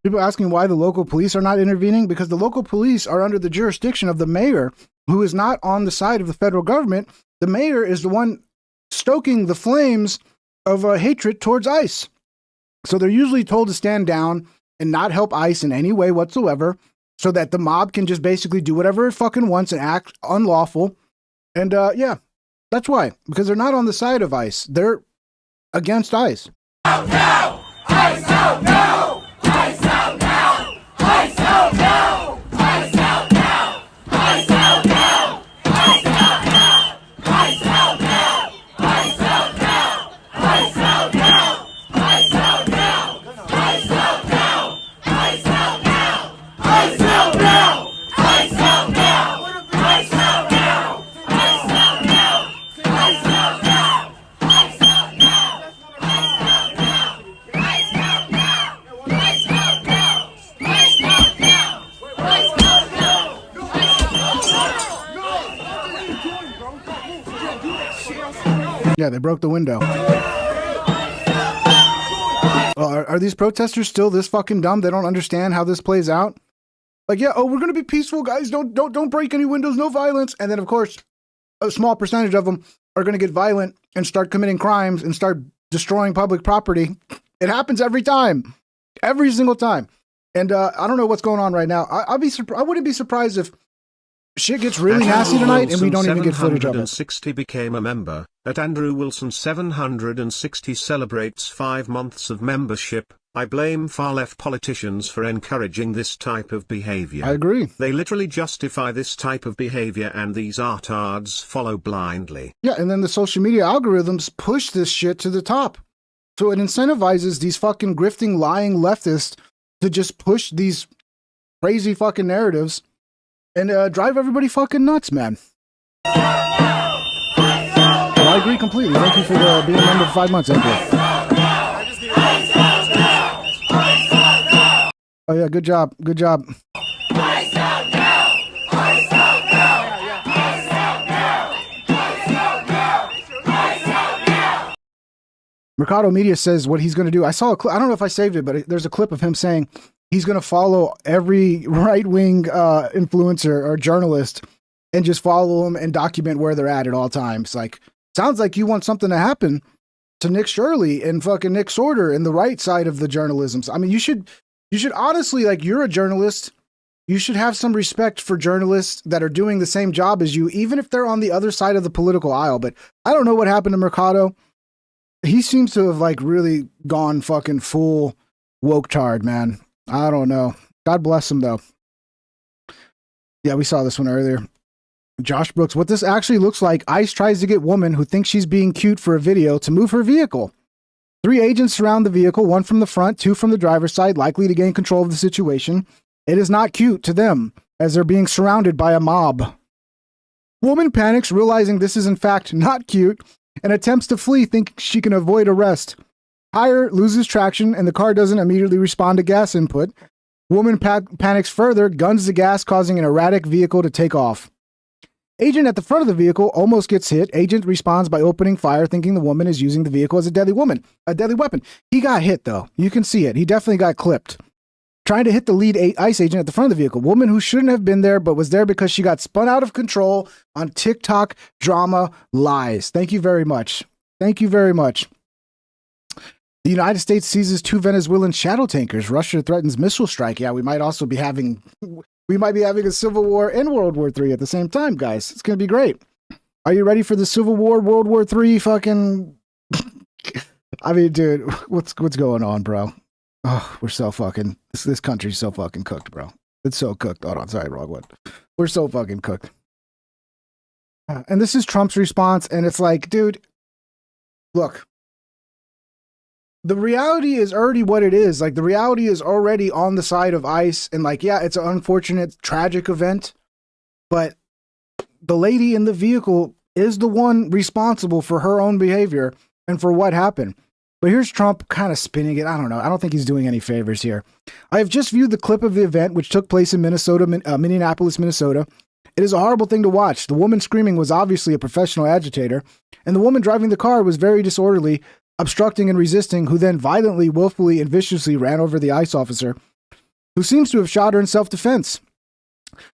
People asking why the local police are not intervening because the local police are under the jurisdiction of the mayor, who is not on the side of the federal government. The mayor is the one stoking the flames of hatred towards ICE. So they're usually told to stand down and not help ICE in any way whatsoever so that the mob can just basically do whatever it fucking wants and act unlawful. And yeah, that's why. Because they're not on the side of ICE. They're against ICE. Out now! ICE out now! ICE out now! ICE out now! ICE out now! ICE out now! ICE out now! ICE out now! ICE out now! ICE out now! ICE out now! ICE out now! ICE out now! ICE out now! ICE out now! ICE out now! ICE out now! ICE out now! ICE out now! Yeah, they broke the window. Are these protesters still this fucking dumb? They don't understand how this plays out? Like, yeah, oh, we're gonna be peaceful, guys. Don't break any windows, no violence. And then, of course, a small percentage of them are gonna get violent and start committing crimes and start destroying public property. It happens every time, every single time. And I don't know what's going on right now. I wouldn't be surprised if shit gets really nasty tonight and we don't even get footage of it. 760 became a member. At Andrew Wilson 760 celebrates 5 months of membership. I blame far-left politicians for encouraging this type of behavior. I agree. They literally justify this type of behavior and these artards follow blindly. Yeah, and then the social media algorithms push this shit to the top. So it incentivizes these fucking grifting, lying leftists to just push these crazy fucking narratives and drive everybody fucking nuts, man. Well, I agree completely. Thank you for being a member for 5 months, Andrew. Oh yeah, good job. Good job. Mercado Media says what he's going to do. I saw a clip. I don't know if I saved it, but there's a clip of him saying he's going to follow every right-wing influencer or journalist and just follow them and document where they're at all times. Like, sounds like you want something to happen to Nick Shirley and fucking Nick Sorter and the right side of the journalism. I mean, you should honestly, like, you're a journalist. You should have some respect for journalists that are doing the same job as you, even if they're on the other side of the political aisle. But I don't know what happened to Mercado. He seems to have like really gone fucking full woke tard, man. I don't know. God bless him though. Yeah, we saw this one earlier. Josh Brooks, what this actually looks like, ICE tries to get woman who thinks she's being cute for a video to move her vehicle. 3 agents surround the vehicle, 1 from the front, 2 from the driver's side, likely to gain control of the situation. It is not cute to them as they're being surrounded by a mob. Woman panics, realizing this is in fact not cute, and attempts to flee, thinking she can avoid arrest. Tire loses traction, and the car doesn't immediately respond to gas input. Woman panics further, guns the gas, causing an erratic vehicle to take off. Agent at the front of the vehicle almost gets hit. Agent responds by opening fire, thinking the woman is using the vehicle as a deadly weapon. He got hit, though. You can see it. He definitely got clipped. Trying to hit the lead ICE agent at the front of the vehicle. Woman who shouldn't have been there, but was there because she got spun out of control on TikTok drama lies. Thank you very much. Thank you very much. The United States seizes 2 Venezuelan shadow tankers. Russia threatens missile strike. Yeah, we might be having a civil war and World War III at the same time, guys. It's going to be great. Are you ready for the Civil War, World War III fucking... I mean, dude, what's going on, bro? Oh, we're so fucking... This country's so fucking cooked, bro. It's so cooked. Hold on, sorry, wrong one. We're so fucking cooked. And this is Trump's response, and it's like, dude, look. The reality is already what it is. Like, the reality is already on the side of ICE, and like, yeah, it's an unfortunate, tragic event, but the lady in the vehicle is the one responsible for her own behavior and for what happened. But here's Trump kind of spinning it. I don't know. I don't think he's doing any favors here. I have just viewed the clip of the event, which took place in Minneapolis, Minnesota. It is a horrible thing to watch. The woman screaming was obviously a professional agitator, and the woman driving the car was very disorderly, obstructing and resisting, who then violently, willfully, and viciously ran over the ICE officer, who seems to have shot her in self-defense.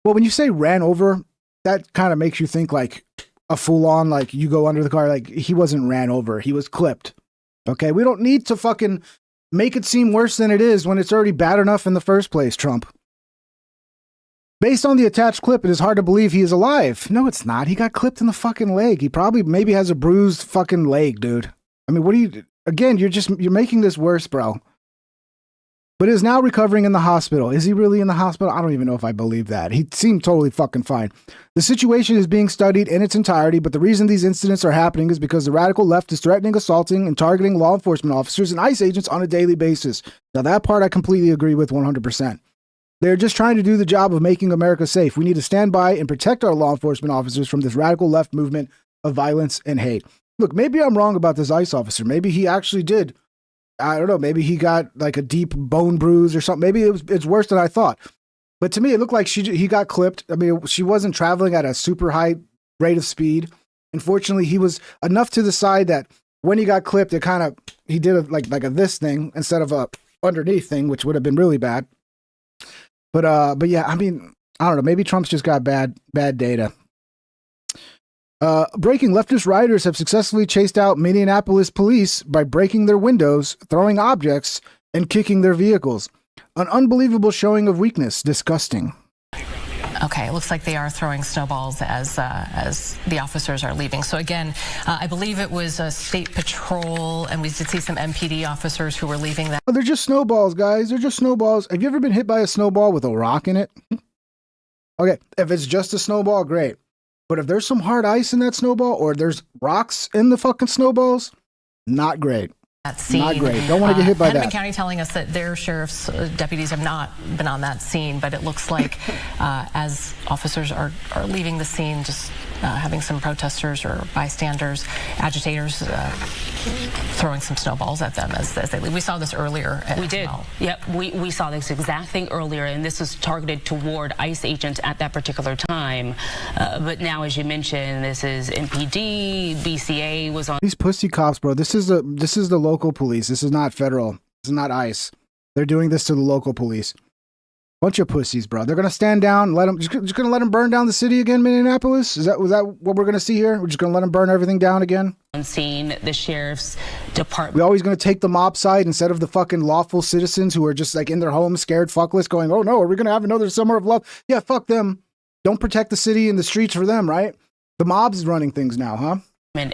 Well, when you say ran over, that kind of makes you think like a full-on, like you go under the car, like he wasn't ran over, he was clipped. Okay, we don't need to fucking make it seem worse than it is when it's already bad enough in the first place, Trump. Based on the attached clip, it is hard to believe he is alive. No, it's not. He got clipped in the fucking leg. He probably maybe has a bruised fucking leg, dude. I mean, what do you... Again, you're making this worse, bro. But is now recovering in the hospital. Is he really in the hospital? I don't even know if I believe that. He seemed totally fucking fine. The situation is being studied in its entirety, but the reason these incidents are happening is because the radical left is threatening, assaulting, and targeting law enforcement officers and ICE agents on a daily basis. Now, that part I completely agree with 100%. They're just trying to do the job of making America safe. We need to stand by and protect our law enforcement officers from this radical left movement of violence and hate. Look, maybe I'm wrong about this ICE officer. Maybe he actually did. I don't know. Maybe he got like a deep bone bruise or something. Maybe it's worse than I thought. But to me, it looked like he got clipped. I mean, she wasn't traveling at a super high rate of speed. Unfortunately, he was enough to the side that when he got clipped, he did like a this thing instead of a underneath thing, which would have been really bad. But yeah, I mean, I don't know. Maybe Trump's just got bad data. Breaking: leftist rioters have successfully chased out Minneapolis police by breaking their windows, throwing objects, and kicking their vehicles. An unbelievable showing of weakness. Disgusting. Okay, it looks like they are throwing snowballs as the officers are leaving. So again, I believe it was a state patrol, and we did see some MPD officers who were leaving that. Oh, they're just snowballs, guys. They're just snowballs. Have you ever been hit by a snowball with a rock in it? Okay, if it's just a snowball, great. But if there's some hard ice in that snowball, or there's rocks in the fucking snowballs, not great. That scene. Not great. Don't want to get hit by Hennepin that. County telling us that their sheriff's deputies have not been on that scene, but it looks like as officers are leaving the scene, just having some protesters or bystanders, agitators throwing some snowballs at them as they leave. We saw this earlier. We did. Well. Yep, we saw this exact thing earlier, and this was targeted toward ICE agents at that particular time. But now, as you mentioned, this is MPD, BCA was on. These pussy cops, bro. This is the local police. This is not federal. This is not ICE. They're doing this to the local police. Bunch of pussies, bro. They're gonna stand down, and let them. Just gonna let them burn down the city again, Minneapolis. Was that what we're gonna see here? We're just gonna let them burn everything down again. On scene, the sheriff's department. We're always gonna take the mob side instead of the fucking lawful citizens who are just like in their homes, scared fuckless, going, "Oh no, are we gonna have another summer of love?" Yeah, fuck them. Don't protect the city and the streets for them, right? The mob's running things now, huh?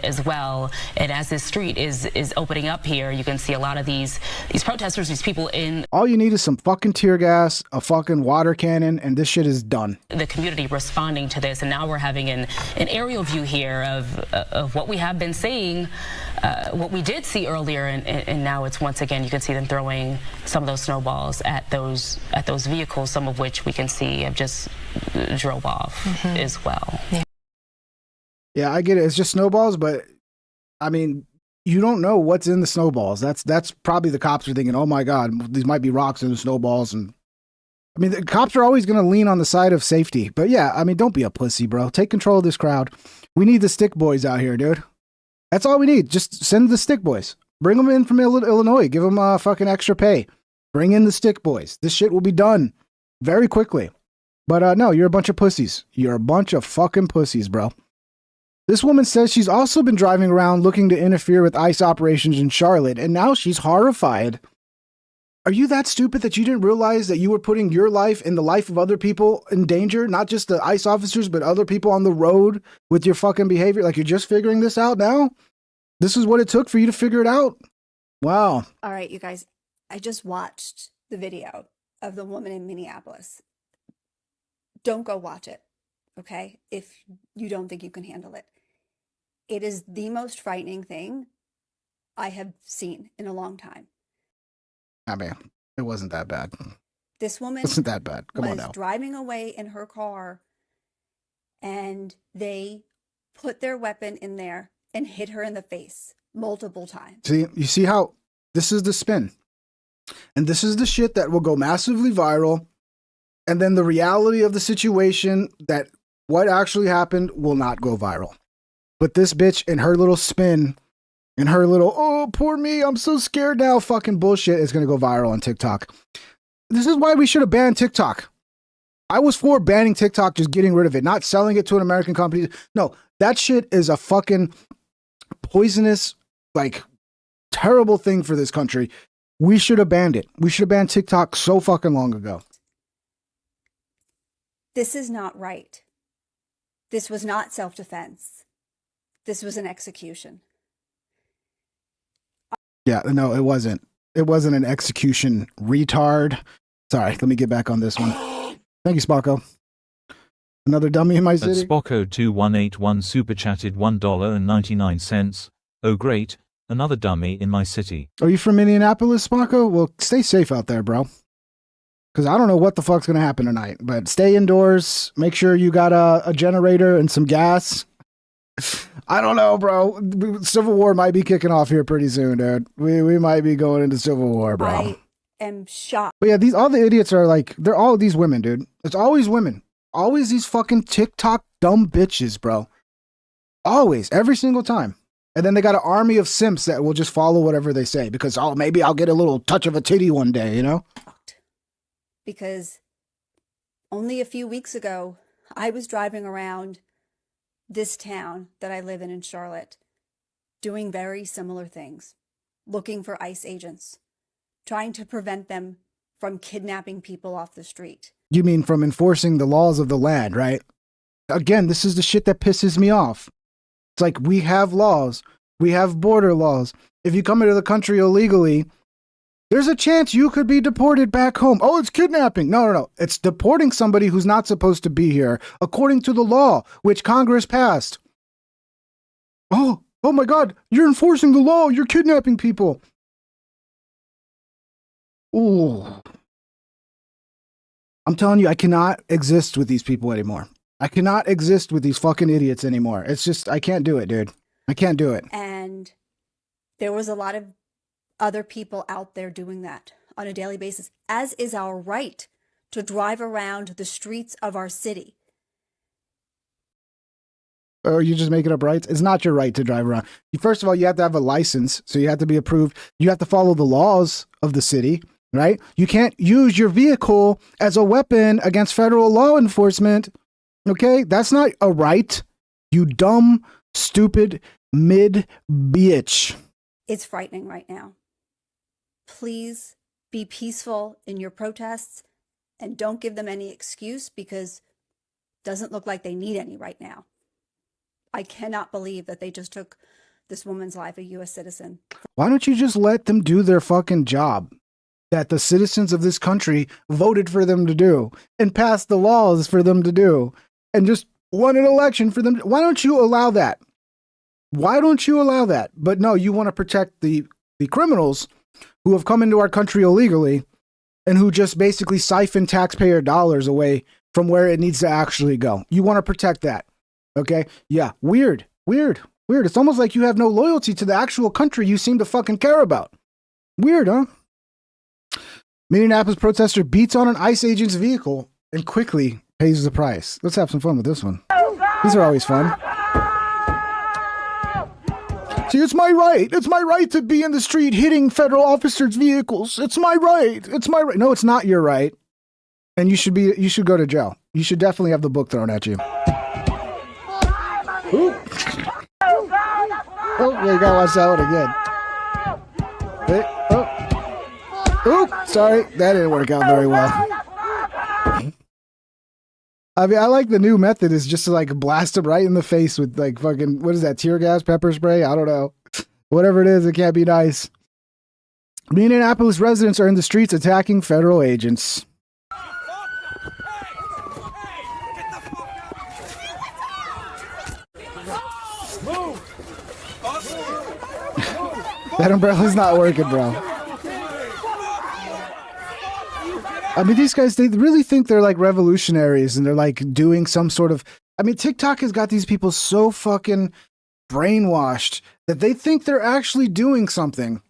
As well, and as this street is opening up here, you can see a lot of these protesters, these people in. All you need is some fucking tear gas, a fucking water cannon, and this shit is done. The community responding to this, and now we're having an aerial view here of what we have been seeing, what we did see earlier, and now it's once again you can see them throwing some of those snowballs at those vehicles, some of which we can see have just drove off as well. Yeah. Yeah, I get it. It's just snowballs, but I mean, you don't know what's in the snowballs. That's probably the cops are thinking, oh my God, these might be rocks in the snowballs. And I mean, the cops are always going to lean on the side of safety. But yeah, I mean, don't be a pussy, bro. Take control of this crowd. We need the stick boys out here, dude. That's all we need. Just send the stick boys. Bring them in from Illinois. Give them fucking extra pay. Bring in the stick boys. This shit will be done very quickly. But no, you're a bunch of pussies. You're a bunch of fucking pussies, bro. This woman says she's also been driving around looking to interfere with ICE operations in Charlotte, and now she's horrified. Are you that stupid that you didn't realize that you were putting your life and the life of other people in danger? Not just the ICE officers, but other people on the road with your fucking behavior? Like, you're just figuring this out now? This is what it took for you to figure it out? Wow. All right, you guys, I just watched the video of the woman in Minneapolis. Don't go watch it, okay? If you don't think you can handle it. It is the most frightening thing I have seen in a long time. I mean, it wasn't that bad. This woman wasn't that bad. Come on now. Was driving away in her car, and they put their weapon in there and hit her in the face multiple times. See, you see how this is the spin. And this is the shit that will go massively viral. And then the reality of the situation, that what actually happened, will not go viral. But this bitch and her little spin and her little, oh, poor me, I'm so scared now, fucking bullshit is going to go viral on TikTok. This is why we should have banned TikTok. I was for banning TikTok, just getting rid of it, not selling it to an American company. No, that shit is a fucking poisonous, like, terrible thing for this country. We should have banned it. We should have banned TikTok so fucking long ago. This is not right. This was not self-defense. This was an execution. Yeah, no, it wasn't. It wasn't an execution, retard. Sorry, let me get back on this one. Thank you, Spocko. Another dummy in my city. Spocko2181 super chatted $1.99. Oh great, another dummy in my city. Are you from Minneapolis, Spocko? Well, stay safe out there, bro. Because I don't know what the fuck's going to happen tonight. But stay indoors. Make sure you got a generator and some gas. I don't know, bro. Civil War might be kicking off here pretty soon, dude. We might be going into Civil War, bro. I am shocked. But yeah, all the idiots are like, they're all these women, dude. It's always women. Always these fucking TikTok dumb bitches, bro. Always. Every single time. And then they got an army of simps that will just follow whatever they say. Because, oh, maybe I'll get a little touch of a titty one day, you know? Because Only a few weeks ago, I was driving around this town that I live in Charlotte, doing very similar things, looking for ICE agents, trying to prevent them from kidnapping people off the street. You mean from enforcing the laws of the land, right? Again, this is the shit that pisses me off. It's like, we have laws. We have border laws. If you come into the country illegally, there's a chance you could be deported back home. Oh, it's kidnapping. No. It's deporting somebody who's not supposed to be here, according to the law, which Congress passed. Oh my God, you're enforcing the law. You're kidnapping people. Ooh. I'm telling you, I cannot exist with these people anymore. I cannot exist with these fucking idiots anymore. It's just, I can't do it, dude. I can't do it. And there was a lot of other people out there doing that on a daily basis, as is our right to drive around the streets of our city. Or you just make it up rights? It's not your right to drive around. First of all, you have to have a license, so you have to be approved. You have to follow the laws of the city, right? You can't use your vehicle as a weapon against federal law enforcement. Okay? That's not a right. You dumb, stupid, mid bitch. It's frightening right now. Please be peaceful in your protests and don't give them any excuse, because it doesn't look like they need any right now. I cannot believe that they just took this woman's life, a U.S. citizen. Why don't you just let them do their fucking job that the citizens of this country voted for them to do and passed the laws for them to do and just won an election for them? Why don't you allow that? Why don't you allow that? But no, you want to protect the criminals who have come into our country illegally and who just basically siphon taxpayer dollars away from where it needs to actually go. You want to protect that. Okay? Yeah. Weird. It's almost like you have no loyalty to the actual country you seem to fucking care about. Weird, huh? Minneapolis protester beats on an ICE agent's vehicle and quickly pays the price. Let's have some fun with this one. These are always fun. See, it's my right. It's my right to be in the street hitting federal officers' vehicles. It's my right. It's my right. No, it's not your right. And you should go to jail. You should definitely have the book thrown at you. Ooh. Oh, yeah, you gotta watch that one again. Hey, oh. Ooh, sorry. That didn't work out very well. I mean, I like the new method is just to like blast him right in the face with like fucking, what is that, tear gas, pepper spray? I don't know. Whatever it is, it can't be nice. Minneapolis residents are in the streets attacking federal agents. That umbrella's not working, bro. I mean, these guys, they really think they're like revolutionaries and they're like doing some sort of, I mean, TikTok has got these people so fucking brainwashed that they think they're actually doing something.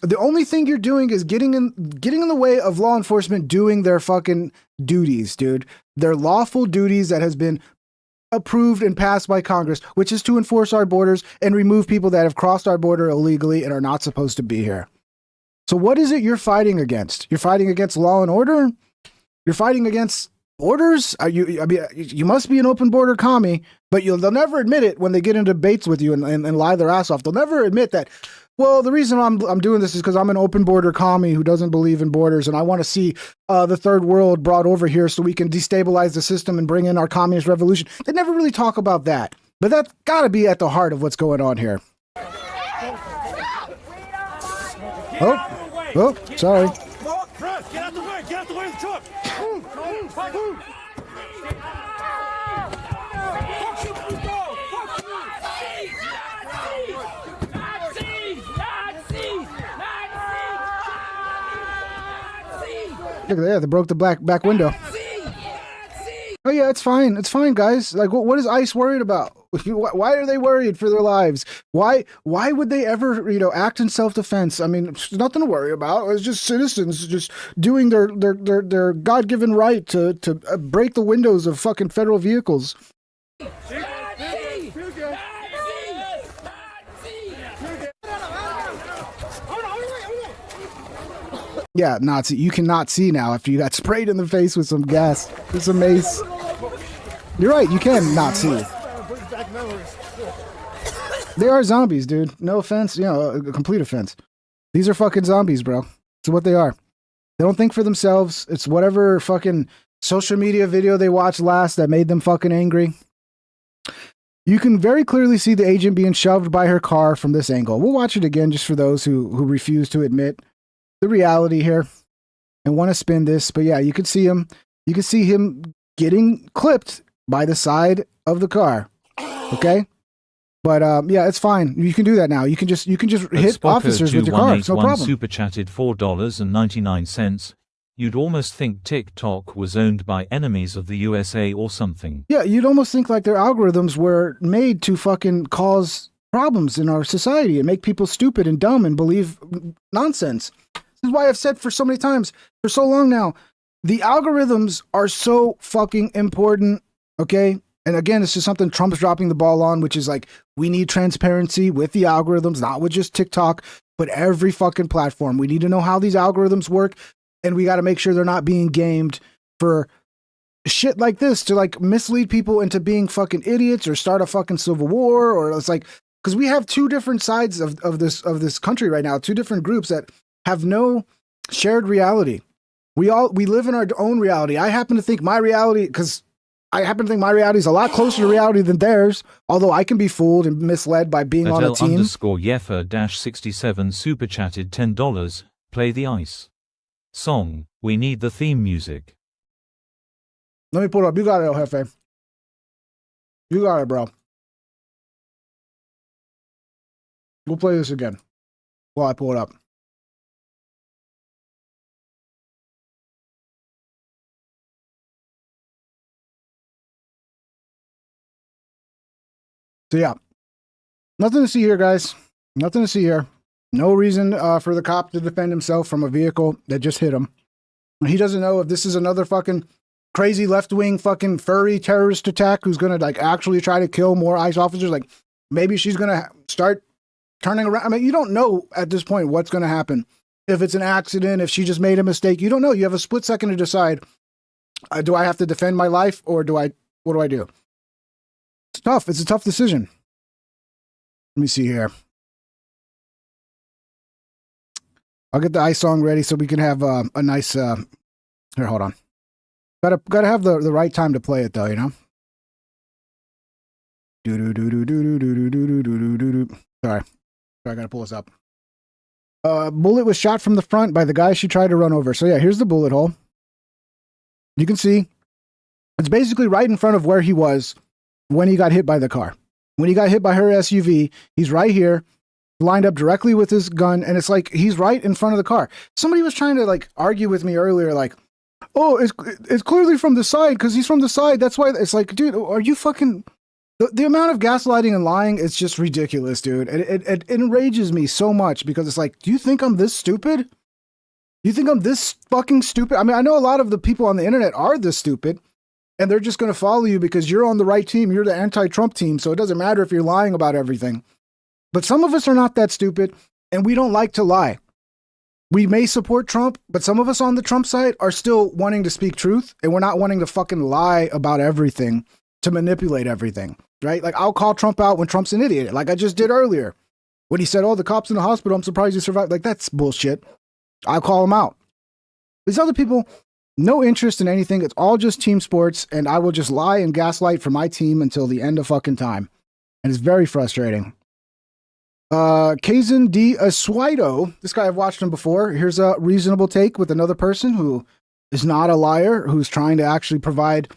The only thing you're doing is getting in the way of law enforcement doing their fucking duties, dude. Their lawful duties that has been approved and passed by Congress, which is to enforce our borders and remove people that have crossed our border illegally and are not supposed to be here. So what is it you're fighting against? You're fighting against law and order? You're fighting against borders? You must be an open border commie, but they'll never admit it when they get into debates with you and lie their ass off. They'll never admit that, well, the reason I'm doing this is because I'm an open border commie who doesn't believe in borders, and I want to see the third world brought over here so we can destabilize the system and bring in our communist revolution. They never really talk about that, but that's got to be at the heart of what's going on here. Oh, sorry. Press, get out the way! Get out the way of the truck! Look at that, they broke the back window. Oh yeah, it's fine. It's fine, guys. Like, what is ICE worried about? Why are they worried for their lives? Why would they ever, act in self-defense? I mean, it's nothing to worry about. It's just citizens just doing their God-given right to break the windows of fucking federal vehicles. Yeah, Nazi. You cannot see now after you got sprayed in the face with some gas. With some mace. You're right. You can not see. They are zombies, dude. No offense. You know, a complete offense. These are fucking zombies, bro. It's what they are. They don't think for themselves. It's whatever fucking social media video they watched last that made them fucking angry. You can very clearly see the agent being shoved by her car from this angle. We'll watch it again just for those who refuse to admit the reality here and want to spin this. But yeah, you can see him. You can see him getting clipped by the side of the car. Okay? But yeah, it's fine. You can do that now. You can just hit officers with your car. It's no problem. Super chatted $4.99. You'd almost think TikTok was owned by enemies of the USA or something. Yeah, you'd almost think like their algorithms were made to fucking cause problems in our society and make people stupid and dumb and believe nonsense. This is why I've said for so many times, for so long now, the algorithms are so fucking important, okay? And again, it's just something Trump's dropping the ball on, which is like, we need transparency with the algorithms, not with just TikTok, but every fucking platform. We need to know how these algorithms work, and we got to make sure they're not being gamed for shit like this to like mislead people into being fucking idiots or start a fucking civil war. Or it's like, because we have two different sides of this country right now, two different groups that have no shared reality. We live in our own reality. I happen to think my reality, because I happen to think my reality is a lot closer to reality than theirs, although I can be fooled and misled by being on a team. Adele_Yeffa-67 super chatted $10. Play the ice song. We need the theme music. Let me pull it up. You got it, El Jefe. You got it, bro. We'll play this again while I pull it up. So yeah, nothing to see here, guys. Nothing to see here. No reason for the cop to defend himself from a vehicle that just hit him. He doesn't know if this is another fucking crazy left-wing fucking furry terrorist attack who's going to like actually try to kill more ICE officers. Like maybe she's going to start turning around. I mean, you don't know at this point what's going to happen. If it's an accident, if she just made a mistake, you don't know. You have a split second to decide, do I have to defend my life or what do I do? It's tough. It's a tough decision. Let me see here. I'll get the ICE song ready so we can have a nice, here, hold on. Gotta have the right time to play it though, you know? Sorry, I gotta pull this up. Bullet was shot from the front by the guy she tried to run over. So yeah, here's the bullet hole. You can see it's basically right in front of where he was when he got hit by the car. When he got hit by her SUV, he's right here, lined up directly with his gun, and it's like he's right in front of the car. Somebody was trying to like argue with me earlier, like, oh, it's clearly from the side because he's from the side. That's why. It's like, dude, are you fucking... The amount of gaslighting and lying is just ridiculous, dude. It enrages me so much because it's like, do you think I'm this stupid? You think I'm this fucking stupid? I mean, I know a lot of the people on the internet are this stupid, and they're just going to follow you because you're on the right team. You're the anti-Trump team, so it doesn't matter if you're lying about everything. But some of us are not that stupid, and we don't like to lie. We may support Trump, but some of us on the Trump side are still wanting to speak truth, and we're not wanting to fucking lie about everything to manipulate everything, right? Like, I'll call Trump out when Trump's an idiot, like I just did earlier. When he said, oh, the cop's in the hospital, I'm surprised he survived. Like, that's bullshit. I'll call him out. These other people, no interest in anything. It's all just team sports, and I will just lie and gaslight for my team until the end of fucking time. And it's very frustrating. Kazan D. Asuido, this guy, I've watched him before. Here's a reasonable take with another person who is not a liar, who's trying to actually provide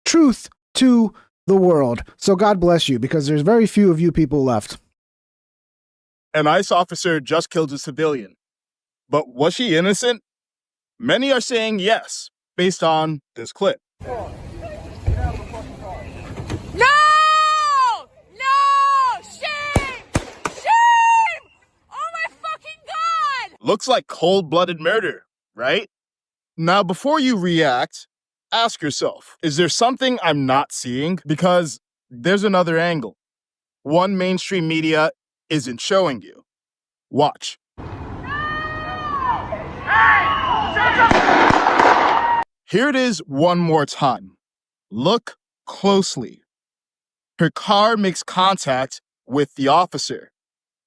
truth to the world. So God bless you, because there's very few of you people left. An ICE officer just killed a civilian. But was she innocent? Many are saying yes, based on this clip. No! No! Shame! Shame! Oh my fucking God! Looks like cold-blooded murder, right? Now, before you react, ask yourself, is there something I'm not seeing? Because there's another angle. One mainstream media isn't showing you. Watch. No! Here it is one more time. Look closely. Her car makes contact with the officer.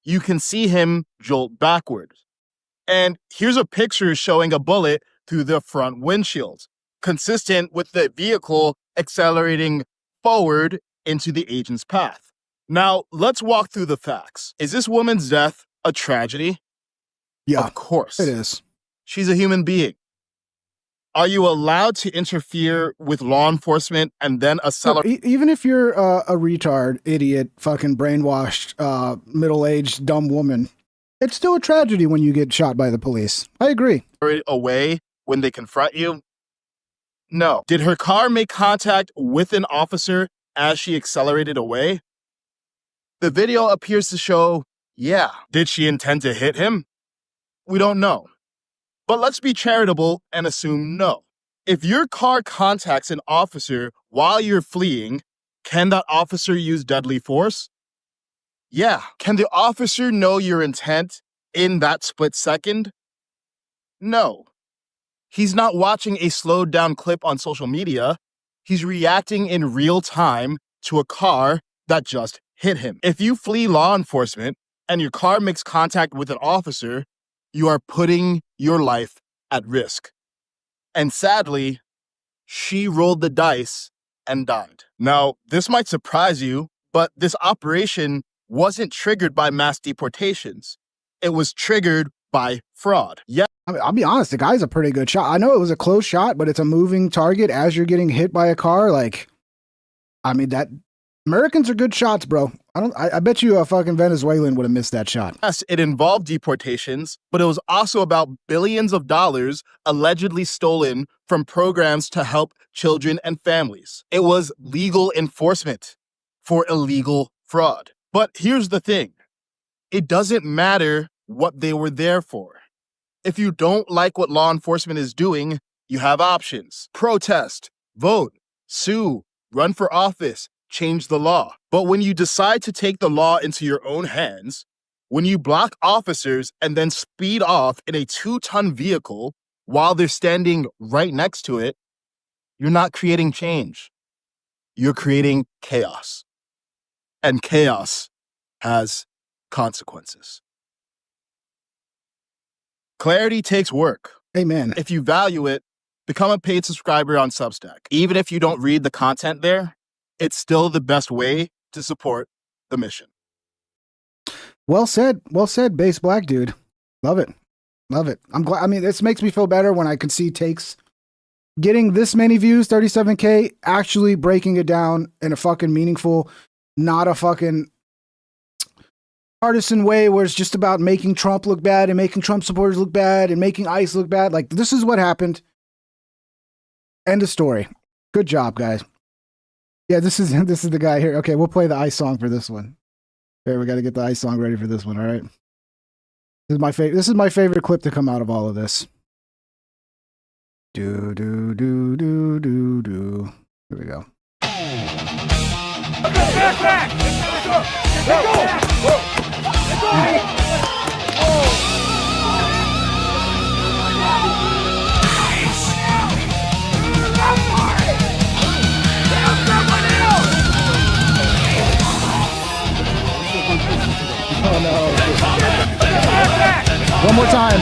You can see him jolt backwards. And here's a picture showing a bullet through the front windshield, consistent with the vehicle accelerating forward into the agent's path. Now, let's walk through the facts. Is this woman's death a tragedy? Yeah, of course. It is. She's a human being. Are you allowed to interfere with law enforcement and then accelerate? Even if you're a retard, idiot, fucking brainwashed, middle-aged, dumb woman, it's still a tragedy when you get shot by the police. I agree. Away when they confront you? No. Did her car make contact with an officer as she accelerated away? The video appears to show, yeah. Did she intend to hit him? We don't know. But let's be charitable and assume no. If your car contacts an officer while you're fleeing, can that officer use deadly force? Yeah. Can the officer know your intent in that split second? No. He's not watching a slowed down clip on social media. He's reacting in real time to a car that just hit him. If you flee law enforcement and your car makes contact with an officer, you are putting your life at risk. And sadly, she rolled the dice and died. Now, this might surprise you, but this operation wasn't triggered by mass deportations. It was triggered by fraud. Yeah. I mean, I'll be honest, the guy's a pretty good shot. I know it was a close shot, but it's a moving target as you're getting hit by a car. Like, I mean, that Americans are good shots, bro. I bet you a fucking Venezuelan would have missed that shot. Yes, it involved deportations, but it was also about billions of dollars allegedly stolen from programs to help children and families. It was legal enforcement for illegal fraud. But here's the thing. It doesn't matter what they were there for. If you don't like what law enforcement is doing, you have options. Protest, vote, sue, run for office, change the law. But when you decide to take the law into your own hands, when you block officers and then speed off in a 2-ton vehicle while they're standing right next to it, you're not creating change. You're creating chaos. And chaos has consequences. Clarity takes work. Amen. If you value it, become a paid subscriber on Substack. Even if you don't read the content there, it's still the best way to support the mission. Well said, base black dude. Love it. Love it. I'm glad. I mean, this makes me feel better when I can see takes getting this many views, 37K, actually breaking it down in a fucking meaningful, not a fucking partisan way where it's just about making Trump look bad and making Trump supporters look bad and making ICE look bad. Like, this is what happened. End of story. Good job, guys. Yeah, this is the guy here. Okay, we'll play the ICE song for this one. Okay, we got to get the ICE song ready for this one, all right? This is my favorite clip to come out of all of this. Do do do do do do. Here we go. Back! Let go! Oh no. One more time.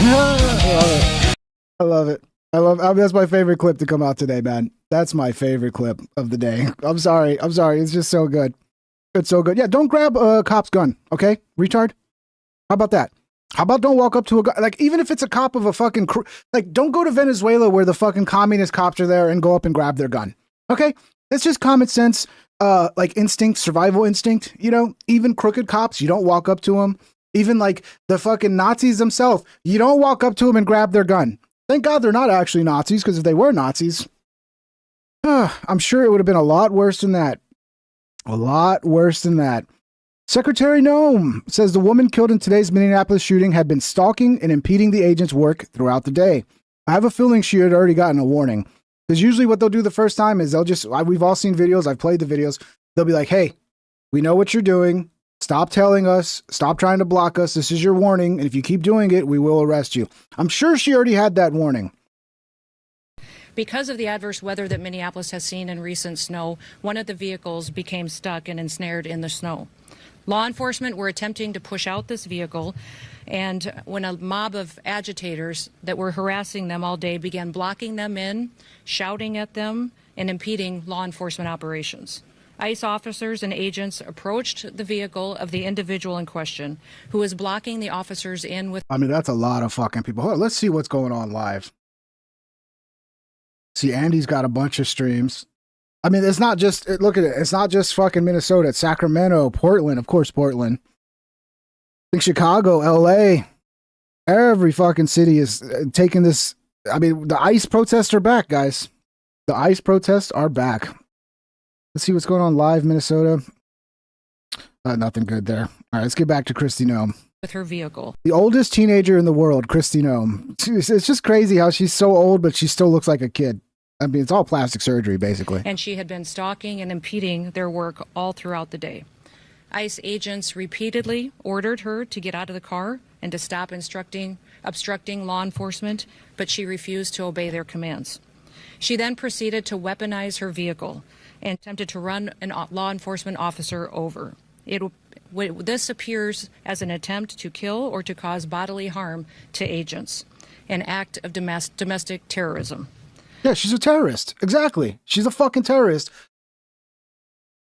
You're I love it. That's my favorite clip to come out today, man. That's my favorite clip of the day. I'm sorry. It's just so good. It's so good. Yeah, don't grab a cop's gun, okay? Retard? How about that? How about don't walk up to a guy, like, even if it's a cop of a fucking, like, don't go to Venezuela where the fucking communist cops are there and go up and grab their gun, okay? It's just common sense, like, instinct, survival instinct, you know? Even crooked cops, you don't walk up to them. Even, like, the fucking Nazis themselves, you don't walk up to them and grab their gun. Thank God they're not actually Nazis, because if they were Nazis, I'm sure it would have been a lot worse than that. A lot worse than that. Secretary Noem says the woman killed in today's Minneapolis shooting had been stalking and impeding the agent's work throughout the day. I have a feeling she had already gotten a warning. Because usually what they'll do the first time is they'll just, we've all seen videos, I've played the videos, they'll be like, hey, We know what you're doing. Stop telling us. Stop trying to block us. This is your warning. And if you keep doing it, we will arrest you. I'm sure she already had that warning. Because of the adverse weather that Minneapolis has seen in recent snow, one of the vehicles became stuck and ensnared in the snow. Law enforcement were attempting to push out this vehicle, and when a mob of agitators that were harassing them all day began blocking them in, shouting at them, and impeding law enforcement operations. ICE officers and agents approached the vehicle of the individual in question, who was blocking the officers in with... I mean, that's a lot of fucking people. Hold on, let's see what's going on live. See, Andy's got a bunch of streams. I mean, it's not just, look at it. It's not just fucking Minnesota. It's Sacramento, Portland, of course, Portland. I think Chicago, LA, every fucking city is taking this. I mean, the ICE protests are back, guys. The ICE protests are back. Let's see what's going on live, Minnesota. Nothing good there. All right, let's get back to Kristi Noem. With her vehicle. The oldest teenager in the world, Kristi Noem. It's just crazy how she's so old, but she still looks like a kid. I mean, it's all plastic surgery, basically. And she had been stalking and impeding their work all throughout the day. ICE agents repeatedly ordered her to get out of the car and to stop obstructing law enforcement, but she refused to obey their commands. She then proceeded to weaponize her vehicle and attempted to run a law enforcement officer over. This appears as an attempt to kill or to cause bodily harm to agents, an act of domestic terrorism. Yeah, she's a terrorist. Exactly. She's a fucking terrorist.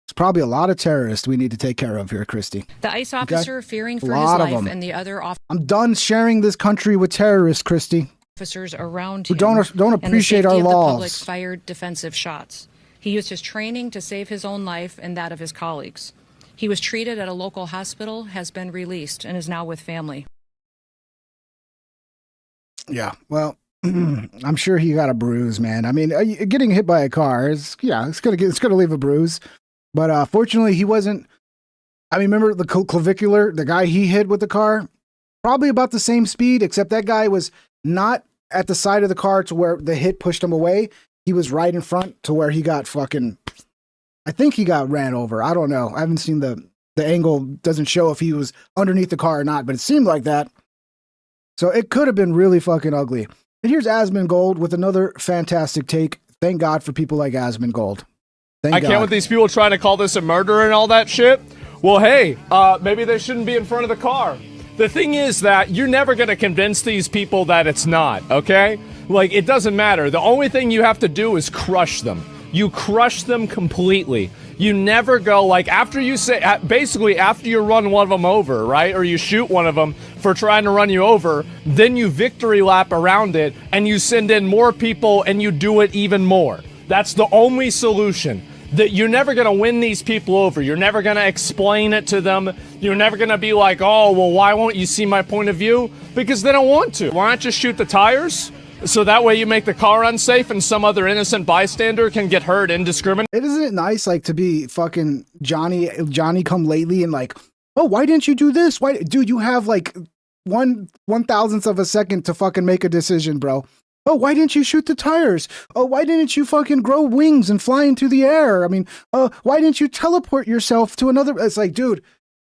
There's probably a lot of terrorists we need to take care of here, Kristi. The ICE officer, okay? fearing for his life, and the other I'm done sharing this country with terrorists, Kristi. Officers around who him don't appreciate our and the laws. public fired defensive shots. He used his training to save his own life and that of his colleagues. He was treated at a local hospital, has been released, and is now with family. Yeah, well, I'm sure he got a bruise, man. I mean, getting hit by a car is, it's gonna leave a bruise. But fortunately, he wasn't. I mean, remember the clavicular, the guy he hit with the car, probably about the same speed, except that guy was not at the side of the car to where the hit pushed him away. He was right in front to where he got fucking. I think he got ran over. I don't know. I haven't seen the angle. Doesn't show if he was underneath the car or not, but it seemed like that. So it could have been really fucking ugly. And here's Asmongold with another fantastic take. Thank God for people like Asmongold. Thank God. I can't with these people trying to call this a murder and all that shit. Well, hey, maybe they shouldn't be in front of the car. The thing is that you're never going to convince these people that it's not, okay? Like, it doesn't matter. The only thing you have to do is crush them. You crush them completely. You never go, like, after you say, basically after you run one of them over, right? Or you shoot one of them for trying to run you over, then you victory lap around it and you send in more people and you do it even more. That's the only solution. That you're never going to win these people over. You're never going to explain it to them. You're never going to be like, oh, well, why won't you see my point of view? Because they don't want to. Why not just shoot the tires? So that way you make the car unsafe and some other innocent bystander can get hurt indiscriminately. Isn't it nice, like, to be fucking Johnny come lately and like, oh, why didn't you do this? Why, dude, you have like 1/1000th of a second to fucking make a decision, bro. Oh, why didn't you shoot the tires? Oh, why didn't you fucking grow wings and fly into the air? I mean, why didn't you teleport yourself to another? It's like, dude,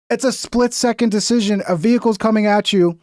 it's a split-second decision. A vehicle's coming at you.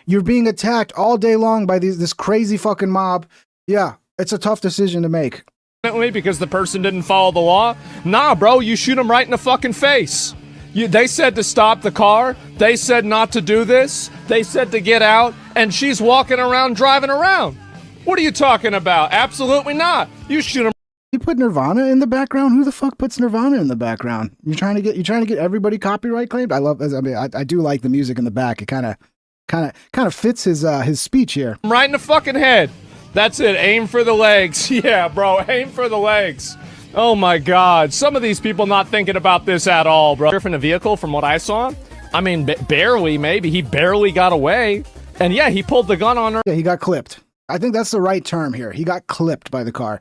You're being attacked all day long by this crazy fucking mob. Yeah, it's a tough decision to make. Because the person didn't follow the law? Nah, bro, you shoot them right in the fucking face. They said to stop the car. They said not to do this. They said to get out. And she's walking around, driving around. What are you talking about? Absolutely not. You shoot them. You put Nirvana in the background? Who the fuck puts Nirvana in the background? You're trying to get everybody copyright claimed? I do like the music in the back. It kind of fits his speech here. Right in the fucking head. That's it. Aim for the legs. Yeah, bro. Aim for the legs. Oh my God. Some of these people not thinking about this at all, bro. In a vehicle from what I saw. I mean, barely, maybe. He barely got away. And yeah, he pulled the gun on her. Yeah, he got clipped. I think that's the right term here. He got clipped by the car.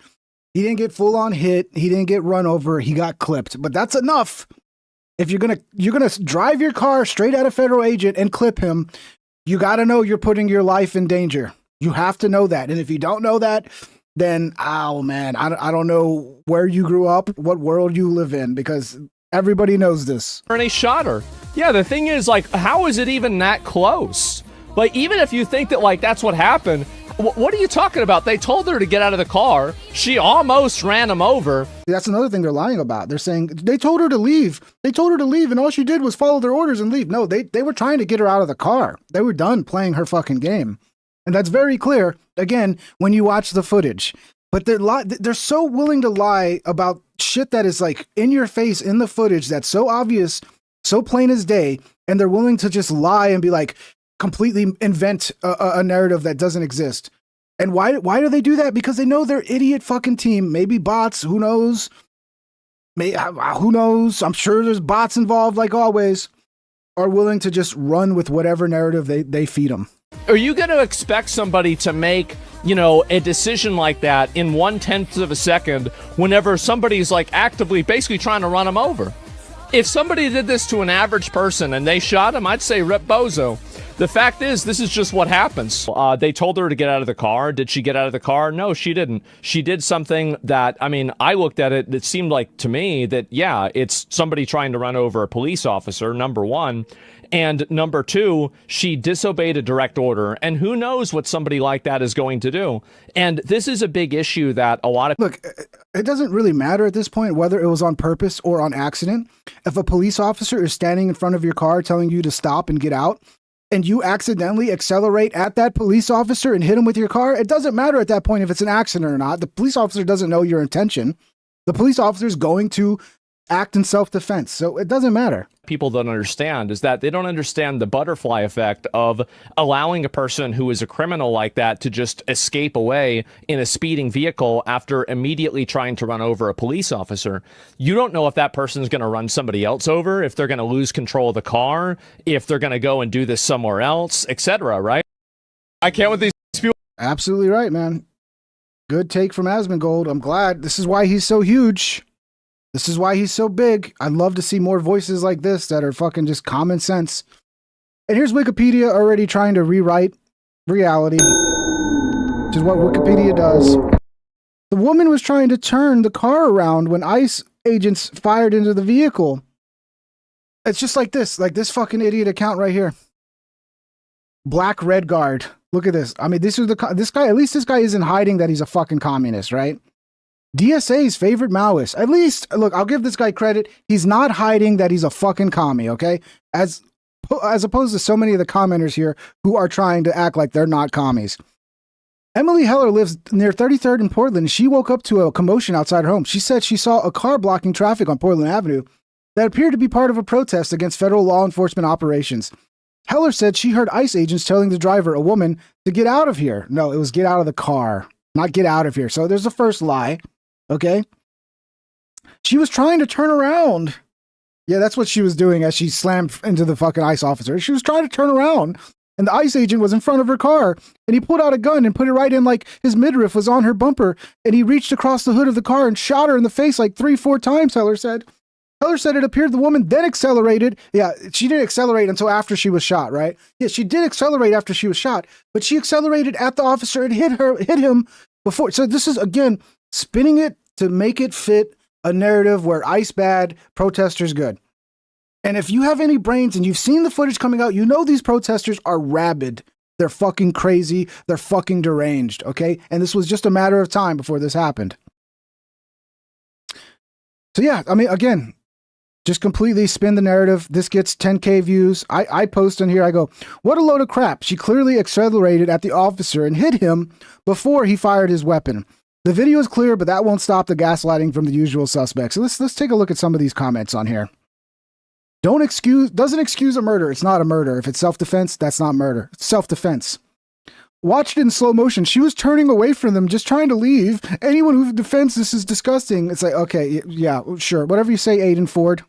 He didn't get full on hit. He didn't get run over. He got clipped. But that's enough. If you're gonna drive your car straight at a federal agent and clip him, you got to know you're putting your life in danger. You have to know that. And if you don't know that, then, oh man, I don't know where you grew up, what world you live in, because Everybody knows this. And he shot her. Yeah, the thing is, like, how is it even that close? Like, even if you think that, like, that's what happened, what are you talking about? They told her to get out of the car. She almost ran him over. That's another thing they're lying about. They're saying they told her to leave. They told her to leave, and all she did was follow their orders and leave. No, they were trying to get her out of the car. They were done playing her fucking game. And that's very clear, again, when you watch the footage. But they're so willing to lie about shit that is, like, in your face in the footage that's so obvious, so plain as day, and they're willing to just lie and be like, completely invent a narrative that doesn't exist. And why do they do that? Because they know their idiot fucking team, maybe bots, who knows? Who knows? I'm sure there's bots involved, like always, are willing to just run with whatever narrative they feed them. Are you going to expect somebody to make, a decision like that in 1/10 of a second whenever somebody's, like, actively basically trying to run them over? If somebody did this to an average person and they shot him, I'd say rip bozo. The fact is, this is just what happens. They told her to get out of the car. Did she get out of the car? No, she didn't. She did something that, I looked at it, it seemed like to me that, yeah, it's somebody trying to run over a police officer, number one. And number two, she disobeyed a direct order. And who knows what somebody like that is going to do. And this is a big issue that a lot of... Look, it doesn't really matter at this point whether it was on purpose or on accident. If a police officer is standing in front of your car telling you to stop and get out, and you accidentally accelerate at that police officer and hit him with your car, it doesn't matter at that point if it's an accident or not. The police officer doesn't know your intention. The police officer is going to act in self-defense, so it doesn't matter. People don't understand is that they don't understand the butterfly effect of allowing a person who is a criminal like that to just escape away in a speeding vehicle after immediately trying to run over a police officer. You don't know if that person is going to run somebody else over, if they're going to lose control of the car, if they're going to go and do this somewhere else, etc., right? I can't with these people. Absolutely right, man. Good take from Asmongold. I'm glad. This is why he's so huge. This is why he's so big. I'd love to see more voices like this that are fucking just common sense. And here's Wikipedia already trying to rewrite reality, which is what Wikipedia does. The woman was trying to turn the car around when ICE agents fired into the vehicle. It's just like this fucking idiot account right here. Black Red Guard. Look at this. This guy, at least this guy isn't hiding that he's a fucking communist, right? DSA's favorite Maoist. At least, look, I'll give this guy credit. He's not hiding that he's a fucking commie, okay? As opposed to so many of the commenters here who are trying to act like they're not commies. Emily Heller lives near 33rd in Portland. She woke up to a commotion outside her home. She said she saw a car blocking traffic on Portland Avenue that appeared to be part of a protest against federal law enforcement operations. Heller said she heard ICE agents telling the driver, a woman, to get out of here. No, it was get out of the car, not get out of here. So there's the first lie. Okay. She was trying to turn around. Yeah, that's what she was doing as she slammed into the fucking ICE officer. She was trying to turn around, and the ICE agent was in front of her car, and he pulled out a gun and put it right in, like his midriff was on her bumper, and he reached across the hood of the car and shot her in the face like 3-4 times, Heller said. Heller said it appeared the woman then accelerated. Yeah, she didn't accelerate until after she was shot, right? Yeah, she did accelerate after she was shot, but she accelerated at the officer and hit him before. So this is, again, spinning it to make it fit a narrative where ICE bad, protesters good. And if you have any brains and you've seen the footage coming out, you know these protesters are rabid. They're fucking crazy. They're fucking deranged, okay? And this was just a matter of time before this happened. So yeah, again, just completely spin the narrative. This gets 10K views. I post in here, I go, what a load of crap. She clearly accelerated at the officer and hit him before he fired his weapon. The video is clear, but that won't stop the gaslighting from the usual suspects. So let's take a look at some of these comments on here. Doesn't excuse a murder. It's not a murder. If it's self-defense, that's not murder. It's self-defense. Watched it in slow motion. She was turning away from them, just trying to leave. Anyone who defends this is disgusting. It's like, okay, yeah, sure. Whatever you say, Aiden Ford.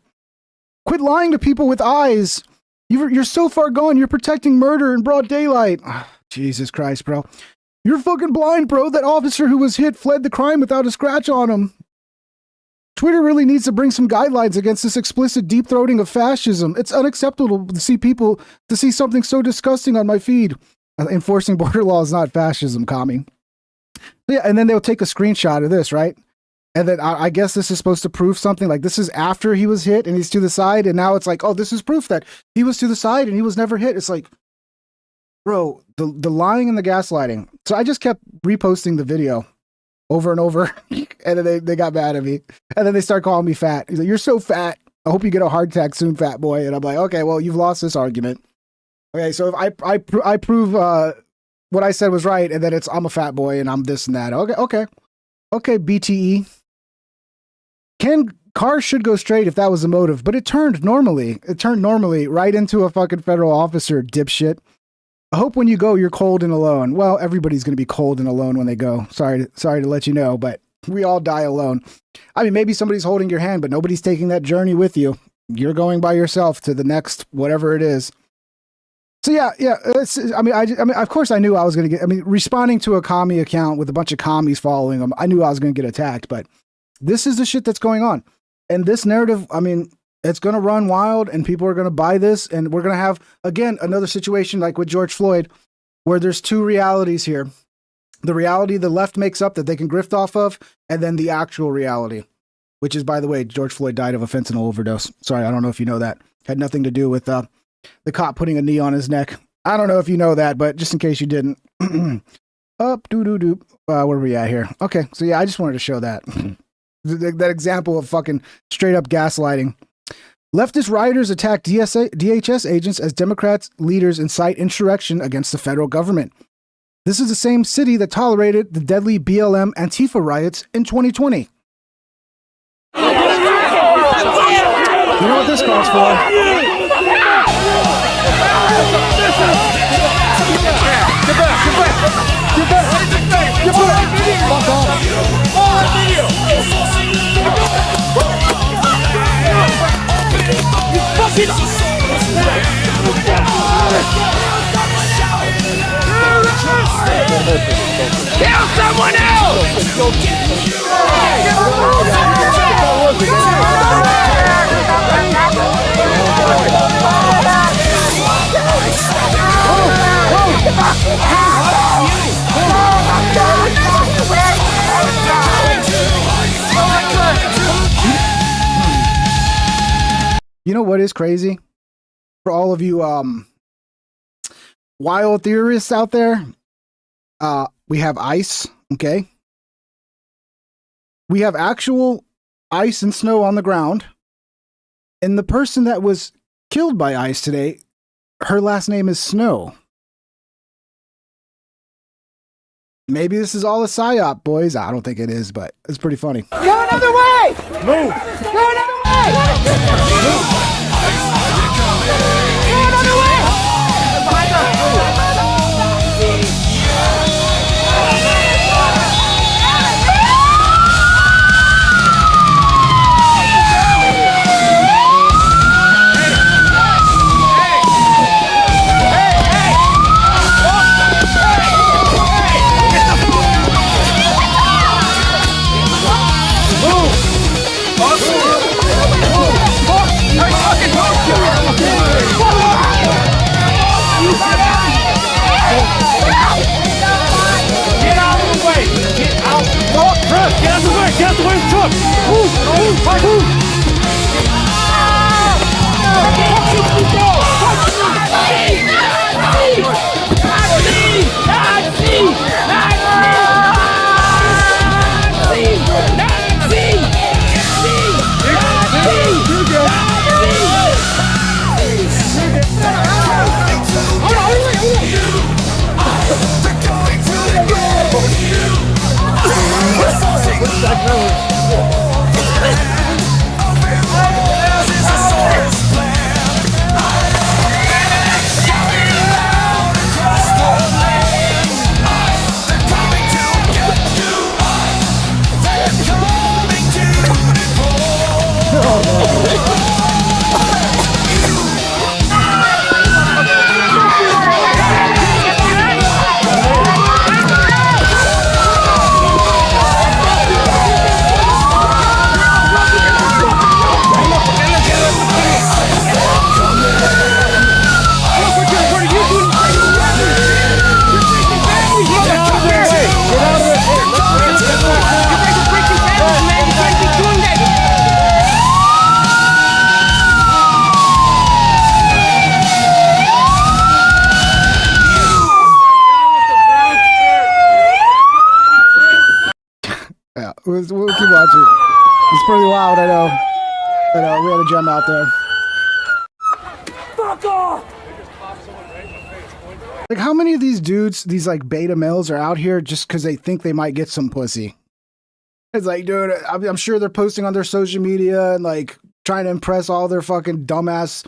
Quit lying to people with eyes. You're so far gone. You're protecting murder in broad daylight. Oh, Jesus Christ, bro. You're fucking blind, bro. That officer who was hit fled the crime without a scratch on him. Twitter really needs to bring some guidelines against this explicit deep-throating of fascism. It's unacceptable to see something so disgusting on my feed. Enforcing border law is not fascism, commie. Yeah, and then they'll take a screenshot of this, right? And then I guess this is supposed to prove something. Like this is after he was hit and he's to the side. And now it's like, oh, this is proof that he was to the side and he was never hit. It's like, bro, the lying and the gaslighting. So I just kept reposting the video over and over. And then they got mad at me. And then they start calling me fat. He's like, you're so fat. I hope you get a heart attack soon, fat boy. And I'm like, okay, well, you've lost this argument. Okay, so if I prove what I said was right, and then it's I'm a fat boy and I'm this and that. Okay, BTE. Cars should go straight if that was the motive, but it turned normally. It turned normally right into a fucking federal officer, dipshit. I hope when you go, you're cold and alone. Well, everybody's going to be cold and alone when they go. Sorry to let you know, but we all die alone. I mean, maybe somebody's holding your hand, but nobody's taking that journey with you. You're going by yourself to the next whatever it is. So yeah. I mean, of course I knew I was going to get, responding to a commie account with a bunch of commies following them, I knew I was going to get attacked, but this is the shit that's going on. And this narrative, I mean, it's going to run wild and people are going to buy this. And we're going to have, again, another situation like with George Floyd, where there's two realities here. The reality the left makes up that they can grift off of, and then the actual reality, which is, by the way, George Floyd died of a fentanyl overdose. Sorry, I don't know if you know that. Had nothing to do with the cop putting a knee on his neck. I don't know if you know that, but just in case you didn't. Up, doo-doo-doo. Where are we at here? Okay, so yeah, I just wanted to show that. That example of fucking straight up gaslighting. Leftist rioters attack DHS agents as Democrats leaders incite insurrection against the federal government. This is the same city that tolerated the deadly BLM Antifa riots in 2020. You know what this calls for? Get back! Fuck off! Kill someone else! You know what is crazy? For all of you wild theorists out there, we have ice, okay? We have actual ice and snow on the ground. And the person that was killed by ice today, her last name is Snow. Maybe this is all a psyop, boys. I don't think it is, but it's pretty funny. Go another way! Move! Go another way! Move! Go another way! Get out the way of the truck! Move! Move! Move! We'll keep watching. It's pretty wild, I know. But we had a gem out there. Fuck off! Like, how many of these dudes, these like beta males, are out here just because they think they might get some pussy? It's like, dude, I'm sure they're posting on their social media and like trying to impress all their fucking dumbass,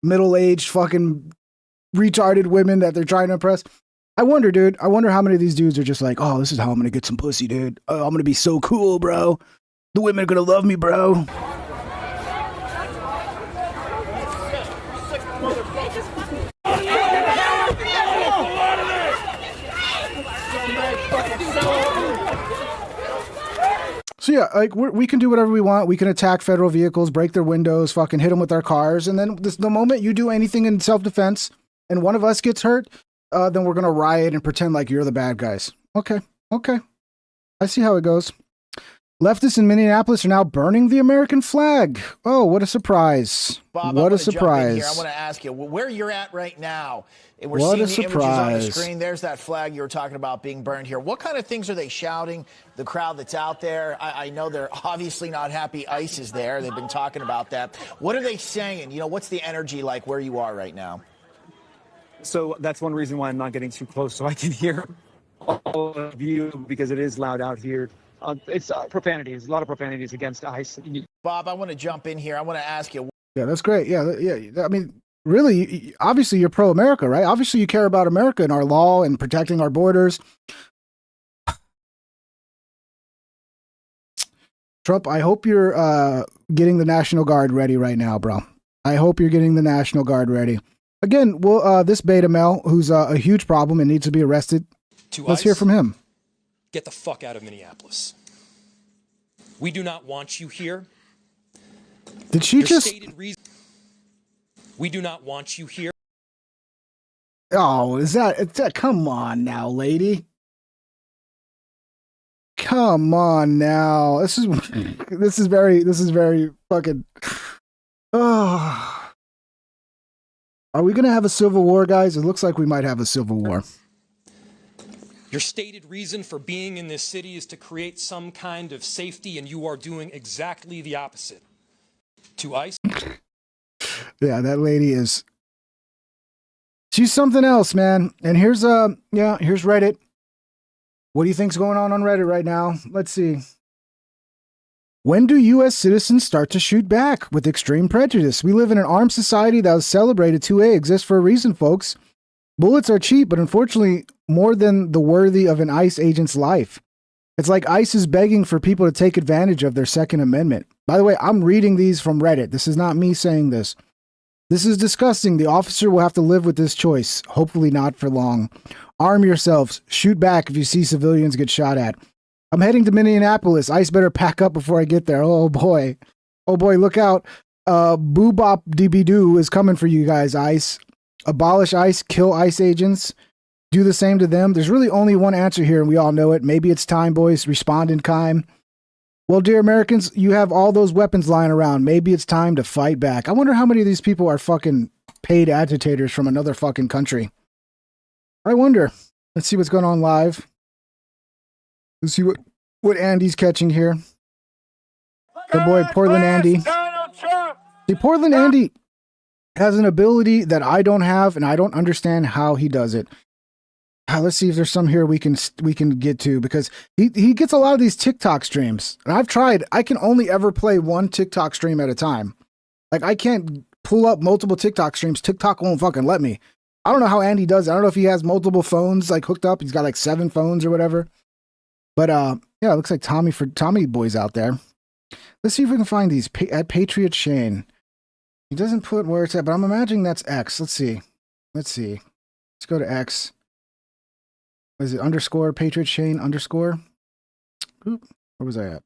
middle-aged, fucking retarded women that they're trying to impress. I wonder, dude. I wonder how many of these dudes are just like, oh, this is how I'm gonna get some pussy, dude. Oh, I'm gonna be so cool, bro. The women are gonna love me, bro. So yeah, like we can do whatever we want. We can attack federal vehicles, break their windows, fucking hit them with our cars, and then the moment you do anything in self-defense and one of us gets hurt, then we're gonna riot and pretend like you're the bad guys. Okay, I see how it goes. Leftists in Minneapolis are now burning the American flag. Oh, what a surprise! Bob, what a surprise! I want to ask you where you're at right now. And we're what seeing a the surprise. images on the screen. There's that flag you were talking about being burned here. What kind of things are they shouting? The crowd that's out there. I know they're obviously not happy ICE is there. They've been talking about that. What are they saying? You know, what's the energy like where you are right now? So that's one reason why I'm not getting too close, so I can hear all of you, because it is loud out here. It's profanities, a lot of profanities against ICE. Bob, I want to jump in here. I want to ask you. Yeah, that's great. Yeah. I mean, really, obviously you're pro-America, right? Obviously you care about America and our law and protecting our borders. Trump, I hope you're getting the National Guard ready right now, bro. I hope you're getting the National Guard ready. Again, well, this beta male, who's a huge problem and needs to be arrested, let's hear from him. Get the fuck out of Minneapolis. We do not want you here. Did she just... We do not want you here. Oh, is that... Come on now, lady. Come on now. This is very fucking... Oh. Are we going to have a civil war, guys? It looks like we might have a civil war. Your stated reason for being in this city is to create some kind of safety, and you are doing exactly the opposite. To ICE. Yeah, that lady is... She's something else, man. And here's Reddit. What do you think's going on Reddit right now? Let's see. When do U.S. citizens start to shoot back with extreme prejudice? We live in an armed society that was celebrated. 2A exists for a reason, folks. Bullets are cheap, but unfortunately more than the worthy of an ICE agent's life. It's like ICE is begging for people to take advantage of their Second Amendment. By the way, I'm reading these from Reddit. This is not me saying this. This is disgusting. The officer will have to live with this choice. Hopefully not for long. Arm yourselves. Shoot back if you see civilians get shot at. I'm heading to Minneapolis. ICE better pack up before I get there. Oh boy. Oh boy, look out. Boobop DB-doo is coming for you guys, ICE. Abolish ICE, kill ICE agents, do the same to them. There's really only one answer here, and we all know it. Maybe it's time, boys. Respond in kind. Well, dear Americans, you have all those weapons lying around. Maybe it's time to fight back. I wonder how many of these people are fucking paid agitators from another fucking country. I wonder. Let's see what's going on live. Let's see what Andy's catching here. Good boy, Portland Andy. See, Portland Andy has an ability that I don't have, and I don't understand how he does it. Let's see if there's some here we can get to, because he gets a lot of these TikTok streams, and I've tried. I can only ever play one TikTok stream at a time. Like, I can't pull up multiple TikTok streams. TikTok won't fucking let me. I don't know how Andy does it. I don't know if he has multiple phones like hooked up. He's got like 7 phones or whatever. But yeah, it looks like Tommy boy's out there. Let's see if we can find these at Patriot Shane. He doesn't put where it's at, but I'm imagining that's X. Let's see. Let's go to X. What is it? Underscore Patriot Shane underscore. Oop, where was I at?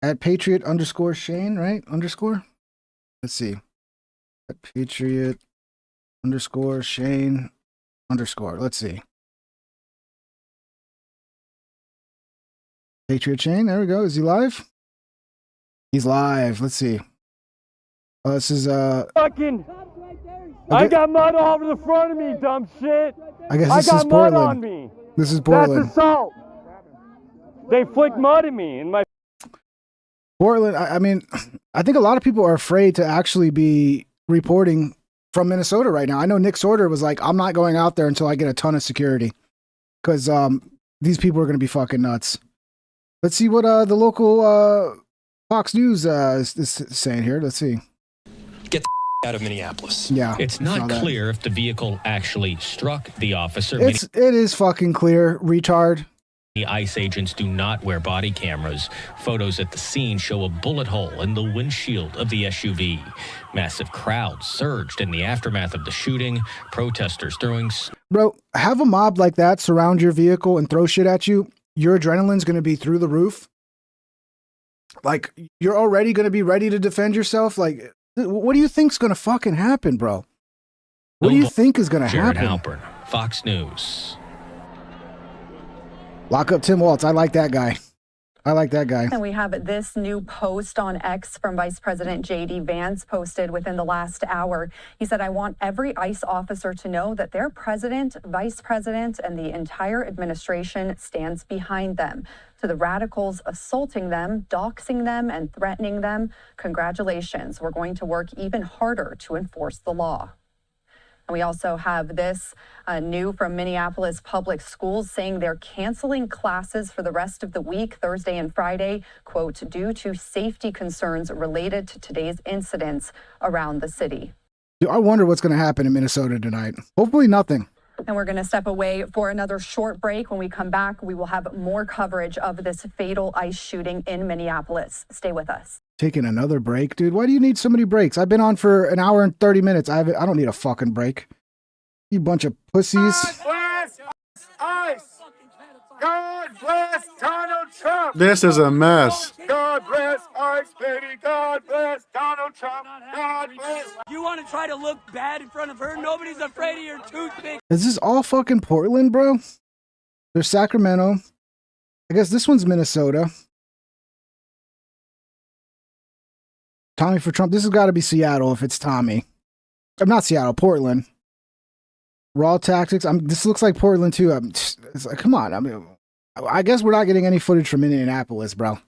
At Patriot underscore Shane, right? Underscore. Let's see. At Patriot underscore Shane underscore. Let's see. Patriot Shane. There we go. Is he live? He's live. Let's see. Oh, this is fucking. I got mud all over the front of me, dumb shit. I guess this is Portland. Mud on me. This is Portland. That's assault. They flicked mud at me in my Portland, I mean, I think a lot of people are afraid to actually be reporting from Minnesota right now. I know Nick Sorter was like, I'm not going out there until I get a ton of security because these people are going to be fucking nuts. Let's see what the local Fox News is saying here. Let's see. Get the out of Minneapolis. Yeah. It's not clear if the vehicle actually struck the officer. It is fucking clear, retard. The ICE agents do not wear body cameras. Photos at the scene show a bullet hole in the windshield of the SUV. Massive crowds surged in the aftermath of the shooting. Protesters throwing... Bro, have a mob like that surround your vehicle and throw shit at you. Your adrenaline's going to be through the roof. Like, you're already going to be ready to defend yourself. Like, what do you think's going to fucking happen, bro? What do you think is going to happen? Jared Halpern, Fox News. Lock up Tim Waltz. I like that guy. I like that guy. And we have this new post on X from Vice President J.D. Vance posted within the last hour. He said, I want every ICE officer to know that their president, vice president, and the entire administration stands behind them. To the radicals assaulting them, doxing them, and threatening them, congratulations. We're going to work even harder to enforce the law. And we also have this new from Minneapolis Public Schools saying they're canceling classes for the rest of the week, Thursday and Friday, quote, due to safety concerns related to today's incidents around the city. Dude, I wonder what's going to happen in Minnesota tonight. Hopefully nothing. And we're going to step away for another short break. When we come back, we will have more coverage of this fatal ICE shooting in Minneapolis. Stay with us. Taking another break, dude. Why do you need so many breaks? I've been on for an hour and 30 minutes. I don't need a fucking break. You bunch of pussies. God bless ICE. God bless Donald Trump. This is a mess. God bless ICE, baby. God bless Donald Trump. God bless. You want to try to look bad in front of her? Nobody's afraid of your toothpick. Is this all fucking Portland, bro? There's Sacramento. I guess this one's Minnesota. Tommy for Trump. This has got to be Seattle if it's Tommy. I'm not Seattle, Portland. Raw tactics. This looks like Portland too. It's like, come on. I mean, I guess we're not getting any footage from Indianapolis, bro.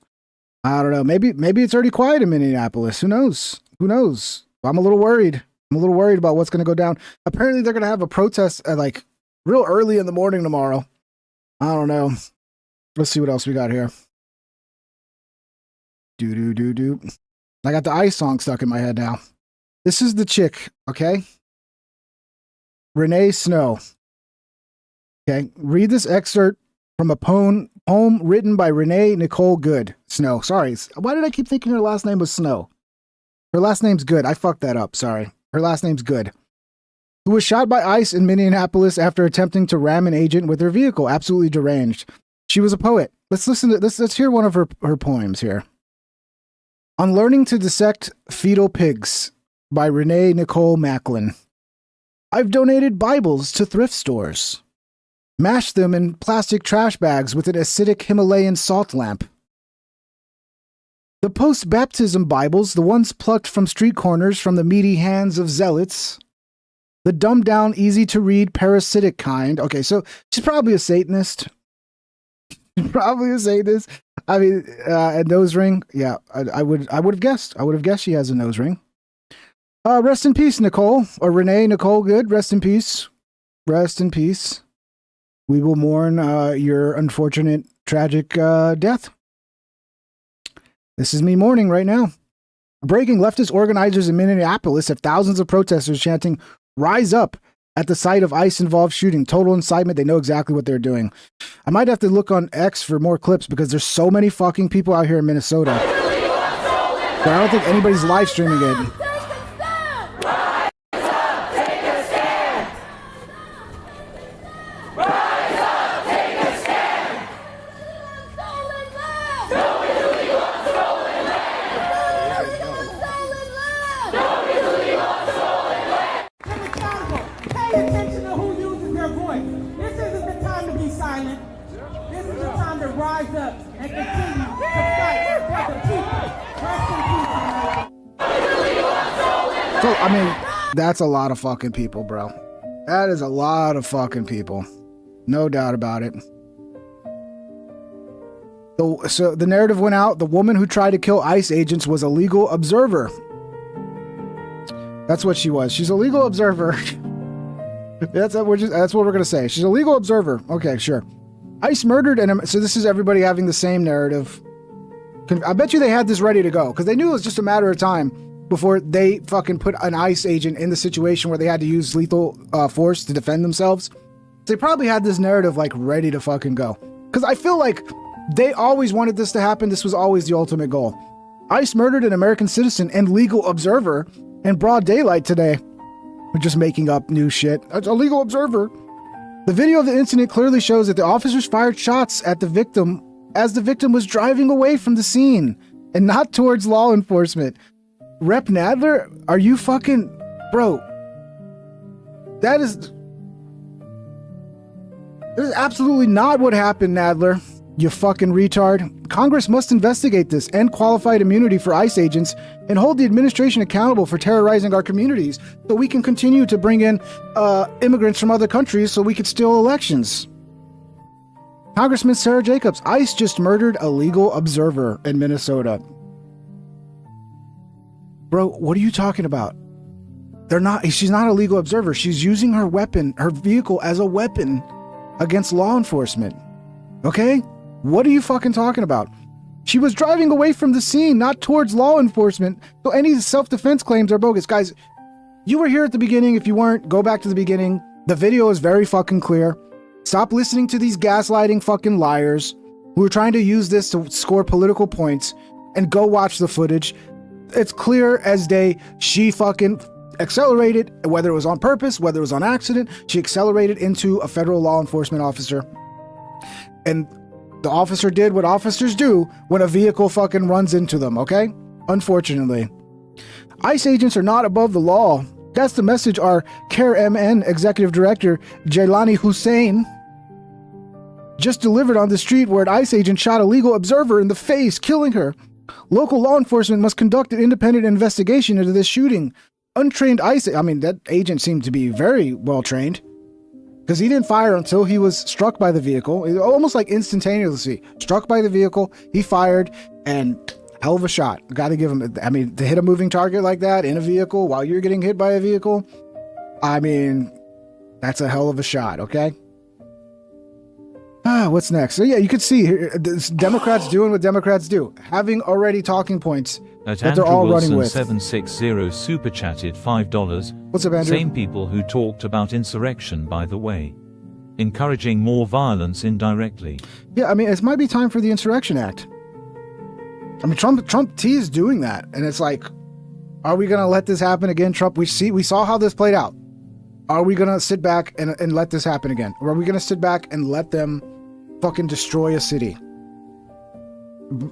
I don't know. Maybe it's already quiet in Minneapolis. Who knows? Who knows? I'm a little worried. I'm a little worried about what's going to go down. Apparently, they're going to have a protest at like real early in the morning tomorrow. I don't know. Let's see what else we got here. Do. I got the ICE song stuck in my head now. This is the chick, okay? Renee Snow. Okay, read this excerpt from a poem written by Renee Nicole Good. Snow. Sorry, why did I keep thinking her last name was Snow? Her last name's Good. I fucked that up, sorry. Her last name's Good. Who was shot by ICE in Minneapolis after attempting to ram an agent with her vehicle. Absolutely deranged. She was a poet. Let's listen to this. Let's hear one of her poems here. On Learning to Dissect Fetal Pigs by Renee Nicole Macklin. I've donated Bibles to thrift stores. Mashed them in plastic trash bags with an acidic Himalayan salt lamp. The post-baptism Bibles, the ones plucked from street corners from the meaty hands of zealots. The dumbed-down, easy-to-read, parasitic kind. Okay, so she's probably a Satanist. Probably a Satanist. I mean, a nose ring. Yeah, I would have guessed. I would have guessed she has a nose ring. Rest in peace, Nicole, or Renee Nicole Good. Rest in peace. Rest in peace. We will mourn your unfortunate, tragic death. This is me mourning right now. Breaking, leftist organizers in Minneapolis have thousands of protesters chanting, "Rise up," at the site of ICE-involved shooting. Total incitement. They know exactly what they're doing. I might have to look on X for more clips because there's so many fucking people out here in Minnesota. But I don't think anybody's live streaming it. Rise up and continue to fight for the people. Rest in peace. So, I mean, that's a lot of fucking people, bro. That is a lot of fucking people. No doubt about it. So the narrative went out. The woman who tried to kill ICE agents was a legal observer. That's what she was. She's a legal observer. That's what we're gonna say. She's a legal observer. Okay, sure. ICE murdered, and so this is everybody having the same narrative. I bet you they had this ready to go because they knew it was just a matter of time before they fucking put an ICE agent in the situation where they had to use lethal force to defend themselves. They probably had this narrative like ready to fucking go. Because I feel like they always wanted this to happen. This was always the ultimate goal. ICE murdered an American citizen and legal observer in broad daylight today. We're just making up new shit. It's a legal observer. The video of the incident clearly shows that the officers fired shots at the victim as the victim was driving away from the scene and not towards law enforcement. Rep Nadler, are you fucking... Bro, that is absolutely not what happened, Nadler. You fucking retard. Congress must investigate this, end qualified immunity for ICE agents, and hold the administration accountable for terrorizing our communities so we can continue to bring in immigrants from other countries so we could steal elections. Congressman Sarah Jacobs, ICE just murdered a legal observer in Minnesota. Bro, what are you talking about? She's not a legal observer. She's using her weapon, her vehicle as a weapon against law enforcement. Okay? What are you fucking talking about? She was driving away from the scene, not towards law enforcement. So any self-defense claims are bogus. Guys, you were here at the beginning. If you weren't, go back to the beginning. The video is very fucking clear. Stop listening to these gaslighting fucking liars who are trying to use this to score political points and go watch the footage. It's clear as day. She fucking accelerated, whether it was on purpose, whether it was on accident. She accelerated into a federal law enforcement officer. And the officer did what officers do when a vehicle fucking runs into them, okay? Unfortunately. ICE agents are not above the law. That's the message our CARE-MN Executive Director, Jailani Hussein, just delivered on the street where an ICE agent shot a legal observer in the face, killing her. Local law enforcement must conduct an independent investigation into this shooting. Untrained ICE... that agent seemed to be very well trained. Because he didn't fire until he was struck by the vehicle. Almost like instantaneously. Struck by the vehicle, he fired, and hell of a shot. Got to give him... to hit a moving target like that in a vehicle while you're getting hit by a vehicle, that's a hell of a shot, okay? What's next? So yeah, you could see here, Democrats doing what Democrats do. Having already talking points that they're all running with. 760 super chatted $5. What's up, Andrew? Same people who talked about insurrection, by the way. Encouraging more violence indirectly. Yeah, it might be time for the Insurrection Act. Trump teased doing that, and it's like, are we gonna let this happen again, Trump? We saw how this played out. Are we gonna sit back and let this happen again? Or are we gonna sit back and let them fucking destroy a city?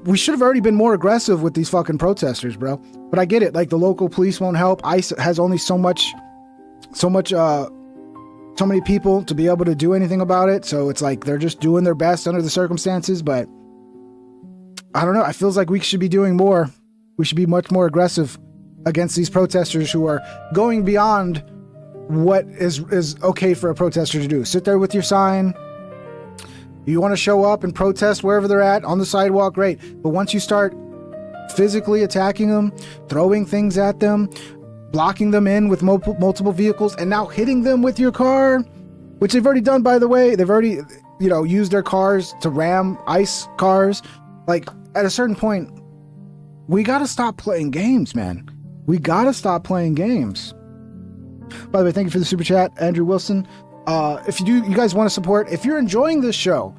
We should have already been more aggressive with these fucking protesters, bro. But I get it. Like, the local police won't help. ICE has only so many people to be able to do anything about it. So it's like they're just doing their best under the circumstances. But I don't know. It feels like we should be doing more. We should be much more aggressive against these protesters who are going beyond what is okay for a protester to do. Sit there with your sign. You want to show up and protest wherever they're at on the sidewalk, great. But once you start physically attacking them, throwing things at them, blocking them in with multiple vehicles, and now hitting them with your car, which they've already done, by the way. They've already, used their cars to ram ICE cars. Like, at a certain point, we got to stop playing games, man. We got to stop playing games. By the way, thank you for the super chat, Andrew Wilson. If you guys want to support, if you're enjoying this show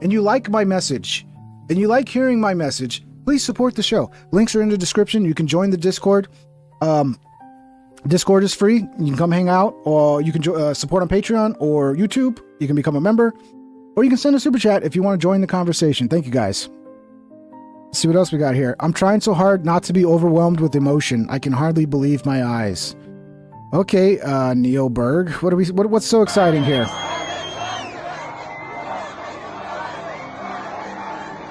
and you like my message and you like hearing my message, please support the show. Links are in the description. You can join the Discord. Discord is free. You can come hang out, or you can support on Patreon or YouTube. You can become a member, or you can send a super chat if you want to join the conversation. Thank you, guys. Let's see what else we got here. I'm trying so hard not to be overwhelmed with emotion. I can hardly believe my eyes. Okay, Neil Berg. What's so exciting here?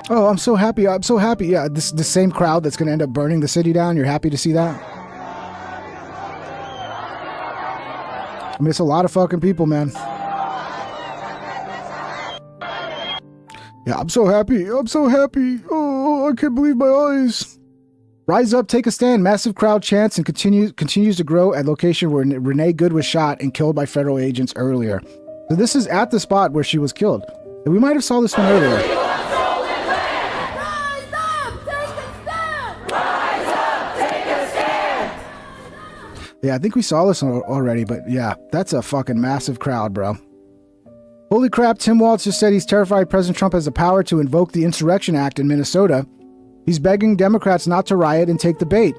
Oh, I'm so happy. I'm so happy. Yeah, the same crowd that's going to end up burning the city down. You're happy to see that? It's a lot of fucking people, man. Yeah, I'm so happy. I'm so happy. Oh, I can't believe my eyes. Rise up, take a stand. Massive crowd chants and continues to grow at location where Renee Good was shot and killed by federal agents earlier. So this is at the spot where she was killed. And we might have saw this one earlier. Yeah, I think we saw this already, but yeah, that's a fucking massive crowd, bro. Holy crap, Tim Walz just said he's terrified President Trump has the power to invoke the Insurrection Act in Minnesota. He's begging Democrats not to riot and take the bait.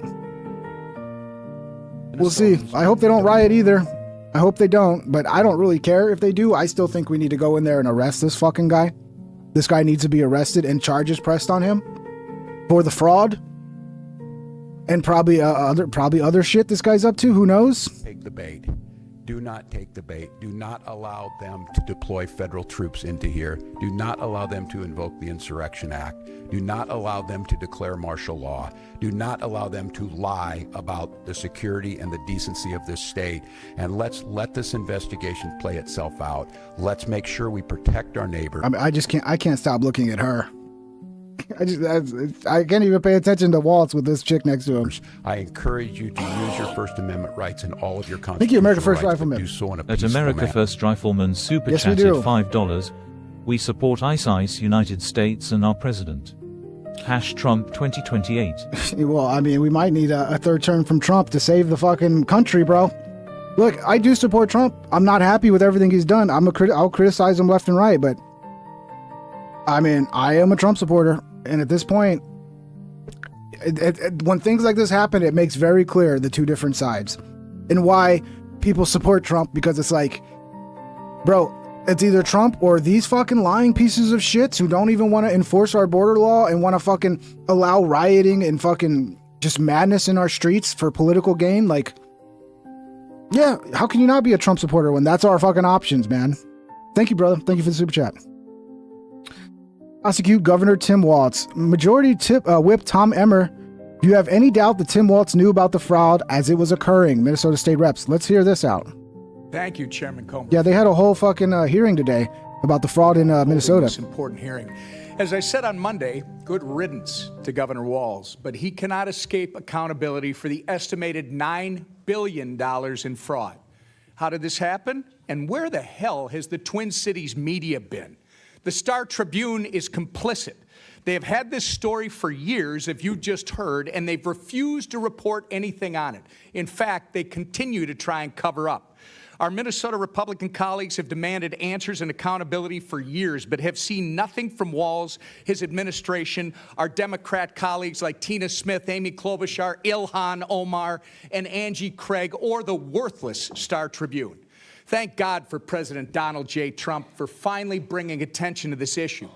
We'll see. I hope they don't riot either. I hope they don't, but I don't really care if they do. I still think we need to go in there and arrest this fucking guy. This guy needs to be arrested and charges pressed on him for the fraud and probably other shit this guy's up to. Who knows? Take the bait. Do not take the bait. Do not allow them to deploy federal troops into here. Do not allow them to invoke the Insurrection Act. Do not allow them to declare martial law. Do not allow them to lie about the security and the decency of this state. And let's let this investigation play itself out. Let's make sure we protect our neighbor. I mean, I can't stop looking at her. I can't even pay attention to Waltz with this chick next to him. I encourage you to use your First Amendment rights and all of your constitutional Thank you, America First rights, Rifleman. Do so in a At peaceful America manner. First Rifleman super Yes, we chatted do. $5. We support ICE, United States, and our president. #Trump 2028. Well, I mean, we might need a third term from Trump to save the fucking country, bro. Look, I do support Trump. I'm not happy with everything he's done. I'll criticize him left and right, but I mean, I am a Trump supporter. And at this point, when things like this happen, it makes very clear the two different sides and why people support Trump, because it's like, bro, it's either Trump or these fucking lying pieces of shits who don't even want to enforce our border law and want to fucking allow rioting and fucking just madness in our streets for political gain. Like, yeah, how can you not be a Trump supporter when that's our fucking options, man? Thank you, brother. Thank you for the super chat. Prosecute Governor Tim Walz. Majority Whip Tom Emmer. Do you have any doubt that Tim Walz knew about the fraud as it was occurring? Minnesota State Reps. Let's hear this out. Thank you, Chairman Comer. Yeah, they had a whole fucking hearing today about the fraud in Minnesota. This important hearing. As I said on Monday, good riddance to Governor Walz, but he cannot escape accountability for the estimated $9 billion in fraud. How did this happen? And where the hell has the Twin Cities media been? The Star Tribune is complicit. They have had this story for years, if you just heard, and they've refused to report anything on it. In fact, they continue to try and cover up. Our Minnesota Republican colleagues have demanded answers and accountability for years, but have seen nothing from Walz, his administration, our Democrat colleagues like Tina Smith, Amy Klobuchar, Ilhan Omar, and Angie Craig, or the worthless Star Tribune. Thank God for President Donald J. Trump for finally bringing attention to this issue.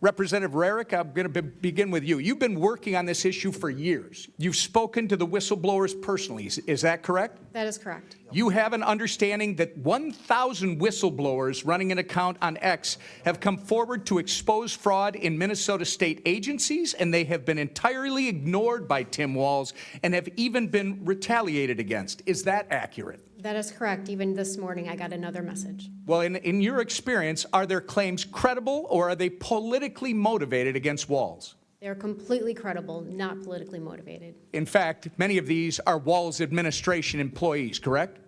Representative Rarick, I'm going to begin with you. You've been working on this issue for years. You've spoken to the whistleblowers personally. Is that correct? That is correct. You have an understanding that 1,000 whistleblowers running an account on X have come forward to expose fraud in Minnesota state agencies, and they have been entirely ignored by Tim Walz and have even been retaliated against. Is that accurate? That is correct. Even this morning, I got another message. Well, in your experience, are their claims credible or are they politically motivated against Walz? They're completely credible, not politically motivated. In fact, many of these are Walz administration employees, correct?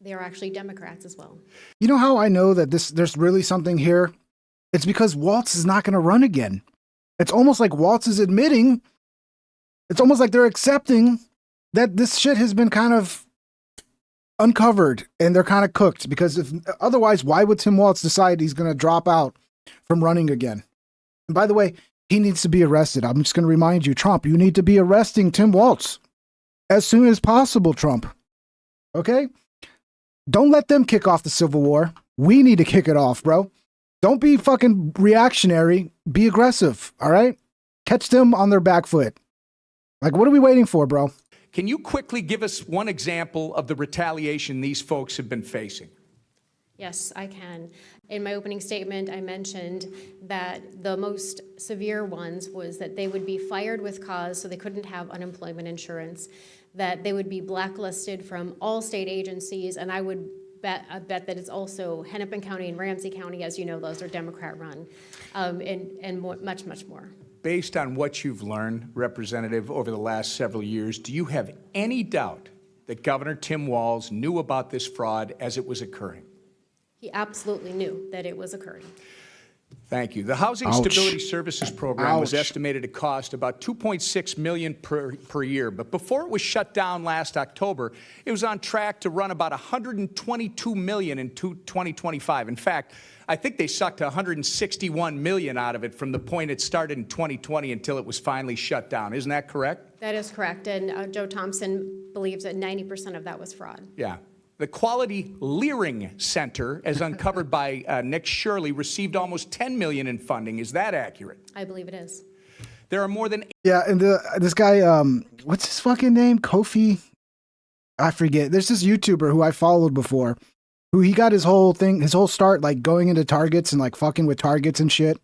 They are actually Democrats as well. You know how I know that there's really something here? It's because Waltz is not going to run again. It's almost like Waltz is admitting, it's almost like they're accepting that this shit has been kind of uncovered and they're kind of cooked, because if otherwise, why would Tim Walz decide he's going to drop out from running again? And by the way, he needs to be arrested. I'm just going to remind you, Trump, you need to be arresting Tim Walz as soon as possible, Trump. Okay? Don't let them kick off the Civil War. We need to kick it off, bro. Don't be fucking reactionary. Be aggressive, all right? Catch them on their back foot. Like, what are we waiting for, bro? Can you quickly give us one example of the retaliation these folks have been facing? Yes, I can. In my opening statement, I mentioned that the most severe ones was that they would be fired with cause, so they couldn't have unemployment insurance, that they would be blacklisted from all state agencies, and I would bet that it's also Hennepin County and Ramsey County, as you know, those are Democrat run, and much, much more. Based on what you've learned, Representative, over the last several years, do you have any doubt that Governor Tim Walz knew about this fraud as it was occurring? He absolutely knew that it was occurring. Thank you. The Housing Stability Services Program was estimated to cost about $2.6 million per year, but before it was shut down last October, it was on track to run about $122 million in 2025. In fact, I think they sucked $161 million out of it from the point it started in 2020 until it was finally shut down. Isn't that correct? That is correct, and Joe Thompson believes that 90% of that was fraud. Yeah. The Quality Leering Center, as uncovered by Nick Shirley, received almost $10 million in funding. Is that accurate? I believe it is. There are more than... Yeah, and this guy, what's his fucking name? Kofi? I forget. There's this YouTuber who I followed before, who he got his whole start, like, going into Targets and, like, fucking with Targets and shit.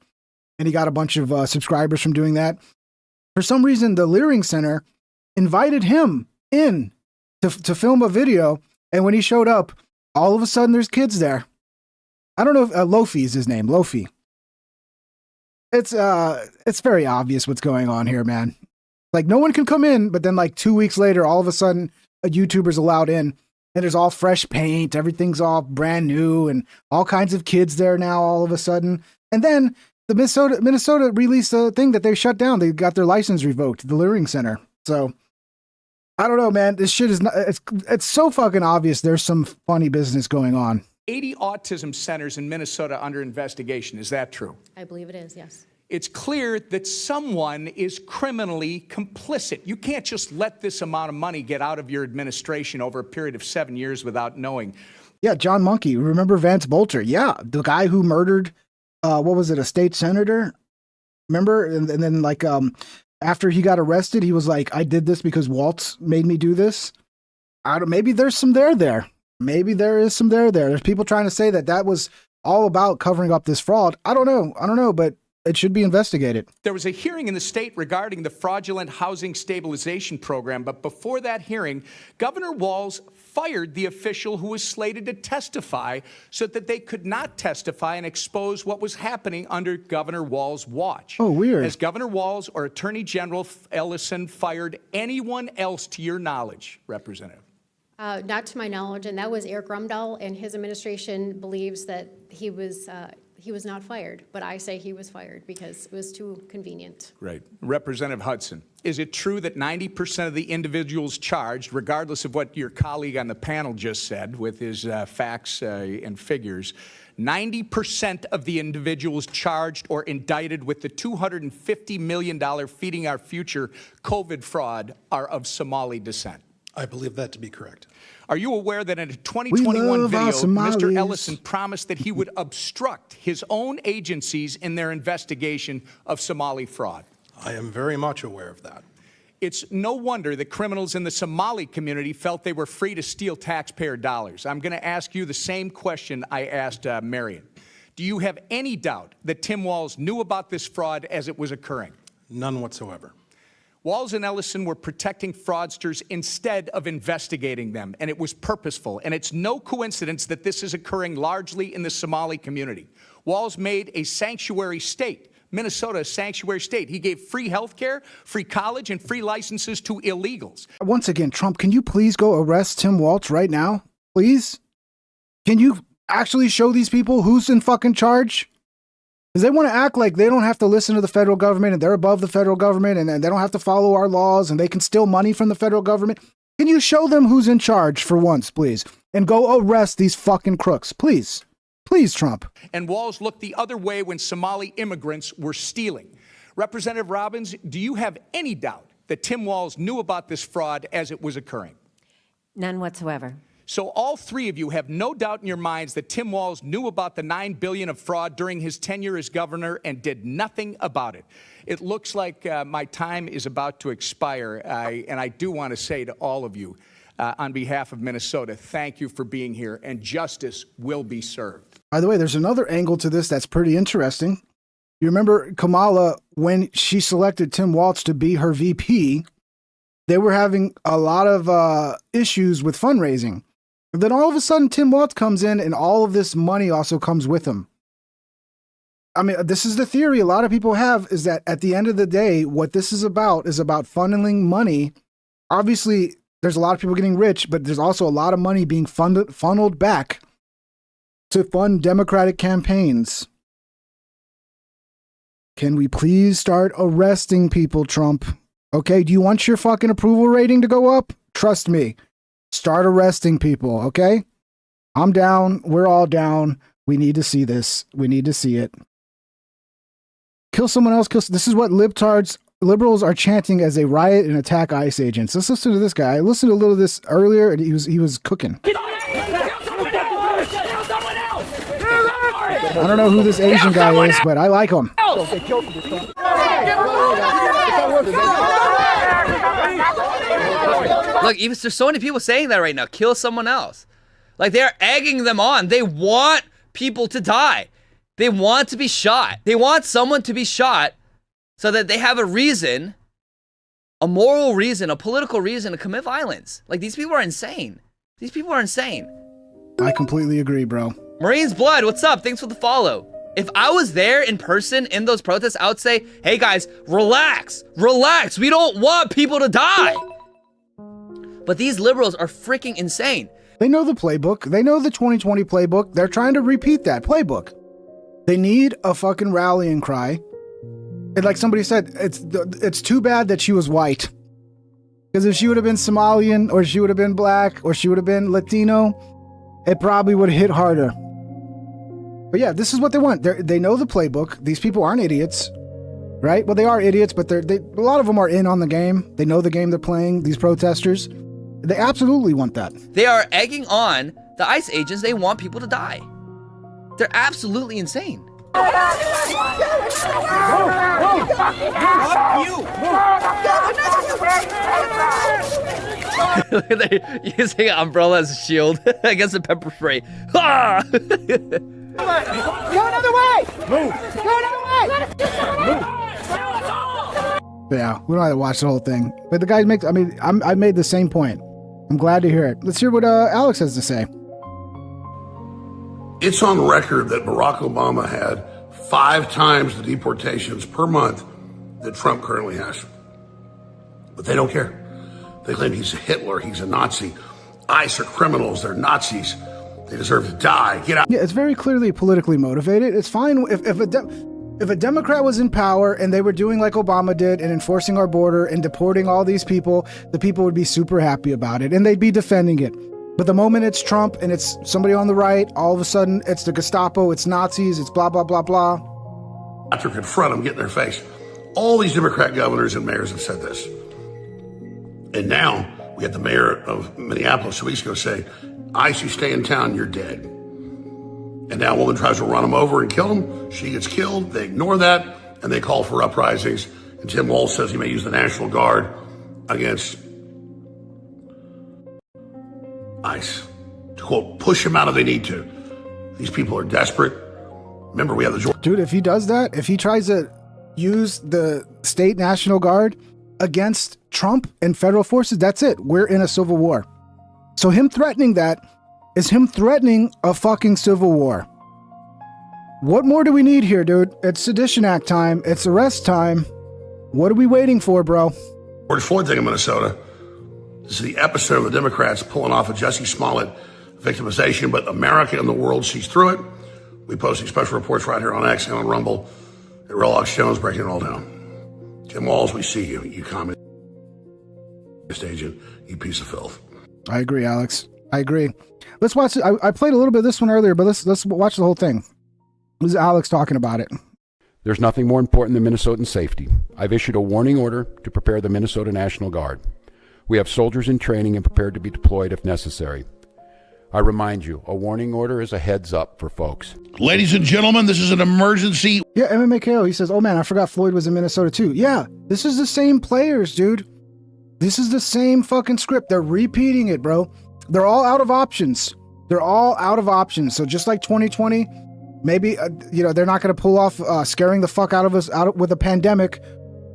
And he got a bunch of subscribers from doing that. For some reason, the Leering Center invited him in to film a video. And when he showed up, all of a sudden there's kids there. I don't know if Lofi is his name, Lofi. It's very obvious what's going on here, man. Like, no one can come in, but then like 2 weeks later, all of a sudden a YouTuber's allowed in and there's all fresh paint. Everything's all brand new and all kinds of kids there now all of a sudden. And then the Minnesota released a thing that they shut down. They got their license revoked, the Leering Center. So I don't know, man. This shit is not, it's so fucking obvious there's some funny business going on. 80 autism centers in Minnesota under investigation. Is that true? I believe it is, yes. It's clear that someone is criminally complicit. You can't just let this amount of money get out of your administration over a period of 7 years without knowing. Yeah, John Monkey. Remember Vance Bolter? Yeah, the guy who murdered, what was it, a state senator? Remember? And then like, after he got arrested, he was like, I did this because Waltz made me do this. Maybe there's some there. Maybe there is some there. There's people trying to say that was all about covering up this fraud. I don't know, but it should be investigated. There was a hearing in the state regarding the fraudulent housing stabilization program, but before that hearing, Governor Walz fired the official who was slated to testify so that they could not testify and expose what was happening under Governor Walz's watch. Oh, weird. Has Governor Walz or Attorney General Ellison fired anyone else to your knowledge, Representative? Not to my knowledge, and that was Eric Rumdahl, and his administration believes that he was not fired, but I say he was fired because it was too convenient. Great. Representative Hudson, is it true that 90% of the individuals charged, regardless of what your colleague on the panel just said with his facts and figures, 90% of the individuals charged or indicted with the $250 million Feeding Our Future COVID fraud are of Somali descent? I believe that to be correct. Are you aware that in a 2021 video, Mr. Ellison promised that he would obstruct his own agencies in their investigation of Somali fraud? I am very much aware of that. It's no wonder that criminals in the Somali community felt they were free to steal taxpayer dollars. I'm going to ask you the same question I asked Marion. Do you have any doubt that Tim Walz knew about this fraud as it was occurring? None whatsoever. Walz and Ellison were protecting fraudsters instead of investigating them, and it was purposeful. And it's no coincidence that this is occurring largely in the Somali community. Walz made a sanctuary state, Minnesota, a sanctuary state. He gave free health care, free college, and free licenses to illegals. Once again, Trump, can you please go arrest Tim Walz right now? Please? Can you actually show these people who's in fucking charge? Because they want to act like they don't have to listen to the federal government and they're above the federal government and they don't have to follow our laws and they can steal money from the federal government. Can you show them who's in charge for once, please? And go arrest these fucking crooks, please. Please, Trump. And Walz looked the other way when Somali immigrants were stealing. Representative Robbins, do you have any doubt that Tim Walz knew about this fraud as it was occurring? None whatsoever. So all three of you have no doubt in your minds that Tim Walz knew about the $9 billion of fraud during his tenure as governor and did nothing about it. It looks like my time is about to expire, and I do want to say to all of you, on behalf of Minnesota, thank you for being here, and justice will be served. By the way, there's another angle to this that's pretty interesting. You remember Kamala, when she selected Tim Walz to be her VP, they were having a lot of issues with fundraising. And then all of a sudden, Tim Walz comes in and all of this money also comes with him. I mean, this is the theory a lot of people have, is that at the end of the day, what this is about funneling money. Obviously, there's a lot of people getting rich, but there's also a lot of money being funneled back to fund Democratic campaigns. Can we please start arresting people, Trump? Okay, do you want your fucking approval rating to go up? Trust me. Start arresting people, okay? I'm down. We're all down. We need to see this. We need to see it. Kill someone else. This is what liberals are chanting as they riot and attack ICE agents. Let's listen to this guy. I listened to a little of this earlier, and he was cooking. I don't know who this Asian guy is, but I like him. Look, even there's so many people saying that right now. Kill someone else. Like, they're egging them on. They want people to die. They want to be shot. They want someone to be shot so that they have a reason, a moral reason, a political reason to commit violence. Like, these people are insane. These people are insane. I completely agree, bro. Marine's Blood, what's up? Thanks for the follow. If I was there in person in those protests, I would say, hey guys, relax, relax. We don't want people to die. But these liberals are freaking insane. They know the playbook. They know the 2020 playbook. They're trying to repeat that playbook. They need a fucking rallying cry. And like somebody said, it's too bad that she was white. Because if she would have been Somalian, or she would have been black, or she would have been Latino, it probably would have hit harder. But yeah, this is what they want. They know the playbook. These people aren't idiots, right? Well, they are idiots, but a lot of them are in on the game. They know the game they're playing, these protesters. They absolutely want that. They are egging on the ICE agents. They want people to die. They're absolutely insane. Using an umbrella as a shield against a pepper spray. Ah! Go another way! Move! Go another way! Yeah, we don't have to watch the whole thing. But the guy makes, I made the same point. I'm glad to hear it. Let's hear what Alex has to say. It's on record that Barack Obama had 5 times the deportations per month that Trump currently has. But they don't care. They claim he's a Hitler, he's a Nazi. ICE are criminals, they're Nazis. They deserve to die. Get out. Yeah, it's very clearly politically motivated. It's fine if a Democrat was in power and they were doing like Obama did and enforcing our border and deporting all these people, the people would be super happy about it and they'd be defending it. But the moment it's Trump and it's somebody on the right, all of a sudden it's the Gestapo, it's Nazis, it's blah, blah, blah, blah. To confront them, get in their face. All these Democrat governors and mayors have said this. And now we had the mayor of Minneapolis 2 weeks ago say, ICE, you stay in town, you're dead. And now a woman tries to run him over and kill him. She gets killed. They ignore that, and they call for uprisings. And Tim Walz says he may use the National Guard against ICE to, quote, push him out if they need to. These people are desperate. Remember, we have the... Dude, if he does that, if he tries to use the state National Guard against Trump and federal forces, that's it. We're in a civil war. So him threatening that is him threatening a fucking civil war. What more do we need here, dude? It's Sedition Act time. It's arrest time. What are we waiting for, bro? George Floyd thing in Minnesota. This is the epicenter of the Democrats pulling off a Jussie Smollett victimization, but America and the world sees through it. We posting special reports right here on X and on Rumble. At Relox Jones breaking it all down. Tim Walz, we see you, you communist agent, you piece of filth. I agree, Alex. I agree. Let's watch it. I played a little bit of this one earlier, but let's watch the whole thing. This is Alex talking about it. There's nothing more important than Minnesotan safety. I've issued a warning order to prepare the Minnesota National Guard. We have soldiers in training and prepared to be deployed if necessary. I remind you, a warning order is a heads up for folks. Ladies and gentlemen, this is an emergency. Yeah, MMA KO, he says, oh man, I forgot Floyd was in Minnesota too. Yeah, this is the same players, dude. This is the same fucking script. They're repeating it, bro. They're all out of options. They're all out of options. So just like 2020, maybe, they're not going to pull off scaring the fuck out of us with a pandemic,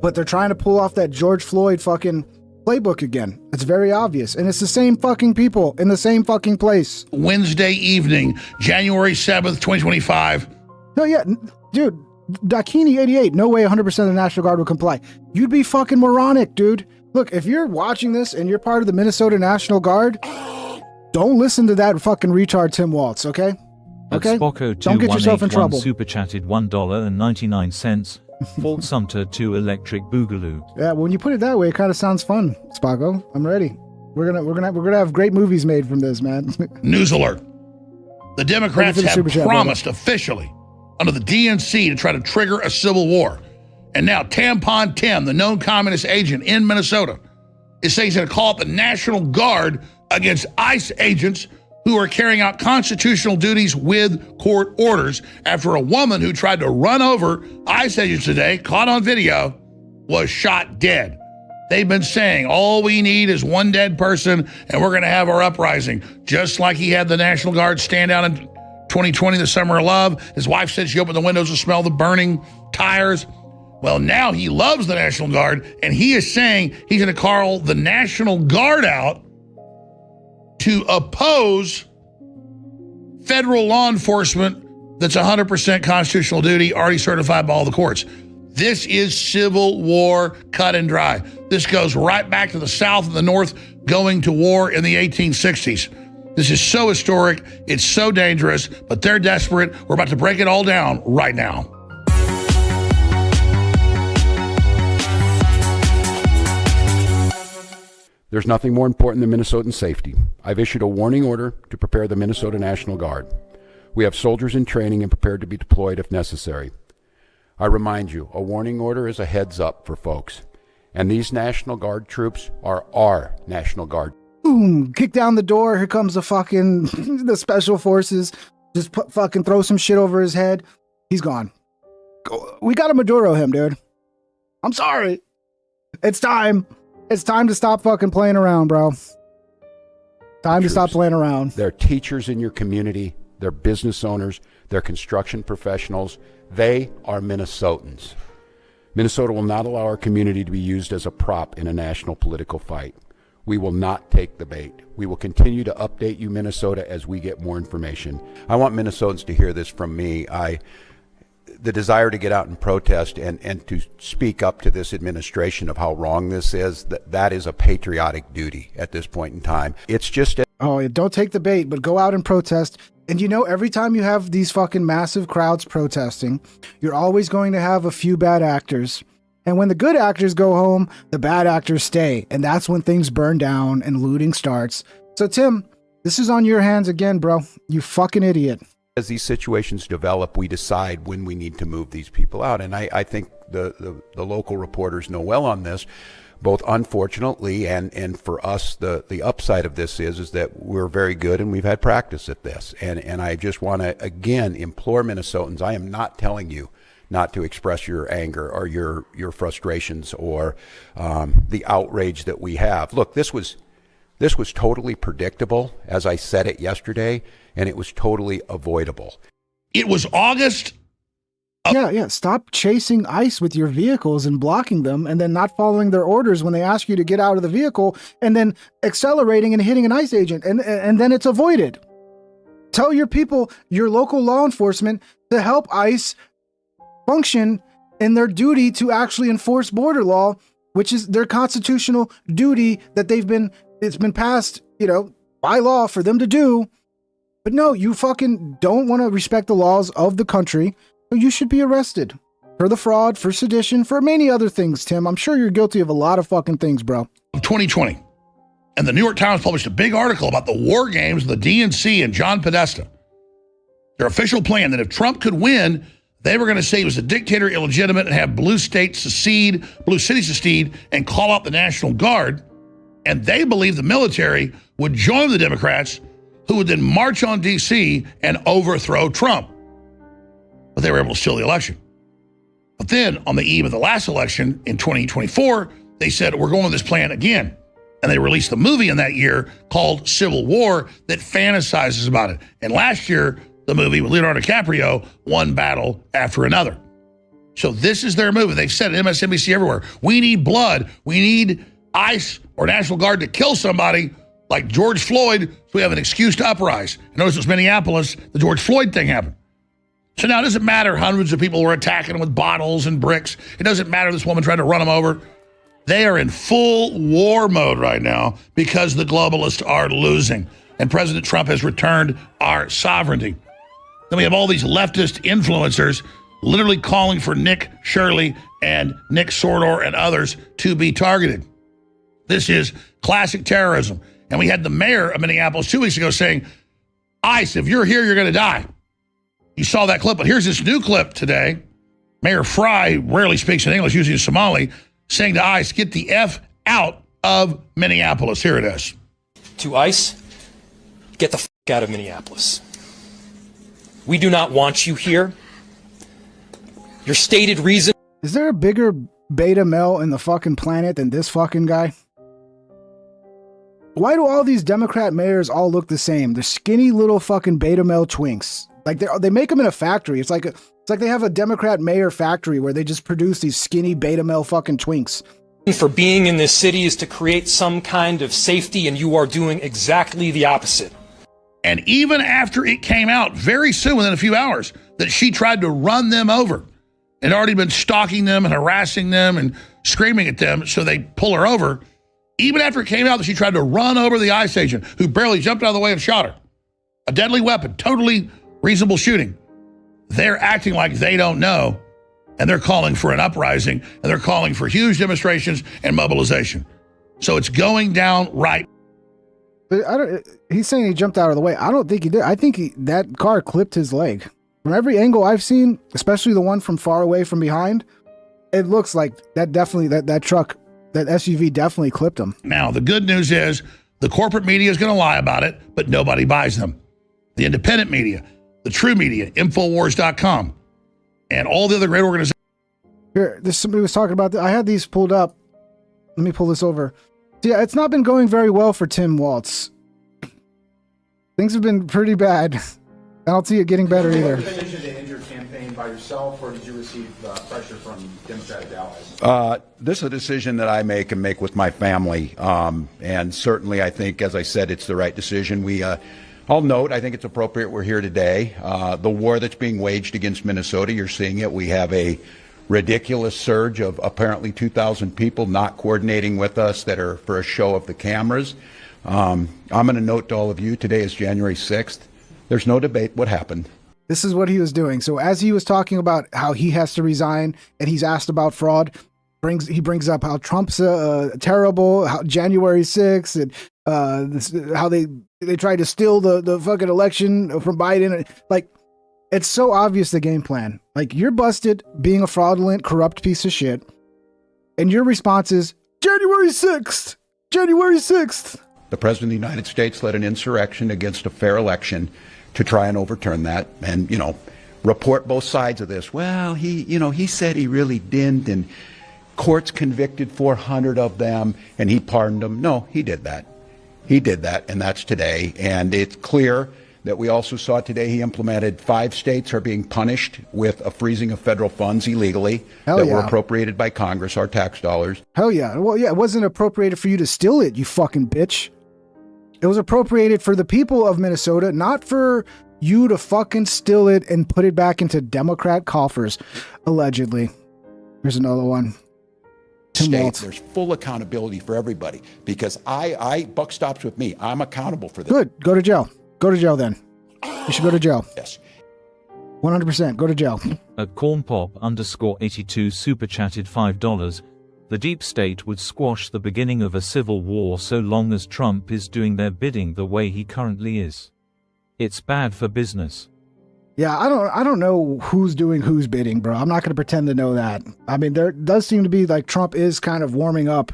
but they're trying to pull off that George Floyd fucking playbook again. It's very obvious. And it's the same fucking people in the same fucking place. Wednesday evening, January 7th, 2025. No, yeah, dude, Dakini 88, no way 100% of the National Guard would comply. You'd be fucking moronic, dude. Look, if you're watching this and you're part of the Minnesota National Guard, don't listen to that fucking retard Tim Waltz, okay? Okay? Don't get yourself in trouble. Super chatted $1.99. Fort Sumter to Electric Boogaloo. Yeah, when you put it that way, it kind of sounds fun, Spago. I'm ready. We're gonna have great movies made from this, man. News alert. The Democrats have promised officially under the DNC to try to trigger a civil war. And now Tampon Tim, the known communist agent in Minnesota, is saying he's going to call up the National Guard against ICE agents who are carrying out constitutional duties with court orders after a woman who tried to run over ICE agents today, caught on video, was shot dead. They've been saying all we need is one dead person and we're going to have our uprising, just like he had the National Guard stand down in 2020, the summer of love. His wife said she opened the windows to smell the burning tires. Well, now he loves the National Guard, and he is saying he's going to call the National Guard out to oppose federal law enforcement that's 100% constitutional duty, already certified by all the courts. This is civil war cut and dry. This goes right back to the South and the North going to war in the 1860s. This is so historic, it's so dangerous, but they're desperate. We're about to break it all down right now. There's nothing more important than Minnesotan safety. I've issued a warning order to prepare the Minnesota National Guard. We have soldiers in training and prepared to be deployed if necessary. I remind you, a warning order is a heads up for folks. And these National Guard troops are our National Guard. Boom, kick down the door. Here comes the special forces. Just fucking throw some shit over his head. He's gone. We got to Maduro him, dude. I'm sorry. It's time. It's time to stop fucking playing around, bro. Time to stop playing around. They're teachers in your community. They're business owners. They're construction professionals. They are Minnesotans. Minnesota will not allow our community to be used as a prop in a national political fight. We will not take the bait. We will continue to update you, Minnesota, as we get more information. I want Minnesotans to hear this from me. The desire to get out and protest and to speak up to this administration of how wrong this is, that is a patriotic duty at this point in time. It's just... Oh, don't take the bait, but go out and protest. And you know, every time you have these fucking massive crowds protesting, you're always going to have a few bad actors. And when the good actors go home, the bad actors stay. And that's when things burn down and looting starts. So Tim, this is on your hands again, bro. You fucking idiot. As these situations develop, we decide when we need to move these people out. And I think the local reporters know well on this, both unfortunately and for us, the upside of this is that we're very good and we've had practice at this. And I just want to, again, implore Minnesotans, I am not telling you not to express your anger or your frustrations or the outrage that we have. Look, this was totally predictable, as I said it yesterday, and it was totally avoidable. It was August. Yeah. Stop chasing ICE with your vehicles and blocking them and then not following their orders when they ask you to get out of the vehicle and then accelerating and hitting an ICE agent and then it's avoided. Tell your people, your local law enforcement, to help ICE function in their duty to actually enforce border law, which is their constitutional duty that it's been passed, by law for them to do. But no, you fucking don't want to respect the laws of the country. So you should be arrested for the fraud, for sedition, for many other things, Tim. I'm sure you're guilty of a lot of fucking things, bro. 2020. And the New York Times published a big article about the war games of the DNC and John Podesta. Their official plan that if Trump could win, they were going to say he was a dictator, illegitimate, and have blue cities secede and call out the National Guard. And they believed the military would join the Democrats, who would then march on D.C. and overthrow Trump. But they were able to steal the election. But then on the eve of the last election in 2024, they said, we're going with this plan again. And they released the movie in that year called Civil War that fantasizes about it. And last year, the movie with Leonardo DiCaprio, one battle after another. So this is their movie. They've said it, MSNBC everywhere. We need blood. We need ICE or National Guard to kill somebody like George Floyd, so we have an excuse to uprise. And notice it's Minneapolis, the George Floyd thing happened. So now it doesn't matter hundreds of people were attacking them with bottles and bricks. It doesn't matter this woman tried to run them over. They are in full war mode right now because the globalists are losing. And President Trump has returned our sovereignty. Then we have all these leftist influencers literally calling for Nick Shirley and Nick Sordor and others to be targeted. This is classic terrorism. And we had the mayor of Minneapolis 2 weeks ago saying, ICE, if you're here, you're going to die. You saw that clip, but here's this new clip today. Mayor Fry rarely speaks in English, usually Somali, saying to ICE, get the F out of Minneapolis. Here it is. To ICE, get the fuck out of Minneapolis. We do not want you here. Your stated reason. Is there a bigger beta male in the fucking planet than this fucking guy? Why do all these Democrat mayors all look the same? They're skinny little fucking beta male twinks. Like they make them in a factory. It's like they have a Democrat mayor factory where they just produce these skinny beta male fucking twinks. For being in this city is to create some kind of safety, and you are doing exactly the opposite. And even after it came out, very soon, within a few hours, that she tried to run them over and already been stalking them and harassing them and screaming at them, so they pull her over. Even after it came out that she tried to run over the ICE agent who barely jumped out of the way and shot her. A deadly weapon, totally reasonable shooting. They're acting like they don't know, and they're calling for an uprising, and they're calling for huge demonstrations and mobilization. So it's going down right. But he's saying he jumped out of the way. I don't think he did. I think that car clipped his leg. From every angle I've seen, especially the one from far away from behind, it looks like that definitely, that truck, that SUV definitely clipped him. Now, the good news is the corporate media is going to lie about it, but nobody buys them. The independent media, the true media, Infowars.com, and all the other great organizations. Here, somebody was talking about that. I had these pulled up. Let me pull this over. So yeah, it's not been going very well for Tim Walz. Things have been pretty bad. I don't see it getting better either. Did you finish the Injure campaign by yourself, or did you receive pressure from Democratic allies? This is a decision that I make and make with my family. And certainly, I think, as I said, it's the right decision. I'll note, I think it's appropriate we're here today. The war that's being waged against Minnesota, you're seeing it. We have a ridiculous surge of apparently 2,000 people not coordinating with us that are for a show of the cameras. I'm going to note to all of you, today is January 6th. There's no debate what happened. This is what he was doing. So as he was talking about how he has to resign and he's asked about fraud, he brings up how Trump's terrible, how January 6th, and how they tried to steal the fucking election from Biden. Like, it's so obvious the game plan. Like, you're busted being a fraudulent, corrupt piece of shit, and your response is January 6th. January 6th. The President of the United States led an insurrection against a fair election to try and overturn that and, report both sides of this. Well, he said he really didn't, and courts convicted 400 of them, and he pardoned them. No, he did that. He did that, and that's today. And it's clear that we also saw today he implemented 5 states are being punished with a freezing of federal funds illegally were appropriated by Congress, our tax dollars. Hell yeah. Well, yeah, it wasn't appropriated for you to steal it, you fucking bitch. It was appropriated for the people of Minnesota, not for you to fucking steal it and put it back into Democrat coffers, allegedly. Here's another one. States, there's full accountability for everybody because I buck stops with me. I'm accountable for this. Good. Go to jail. Go to jail then. You should go to jail. Yes. 100%. Go to jail. At cornpop_82 super chatted $5. The deep state would squash the beginning of a civil war so long as Trump is doing their bidding the way he currently is. It's bad for business. Yeah, I don't know who's doing whose bidding, bro. I'm not going to pretend to know that. I mean, there does seem to be like Trump is kind of warming up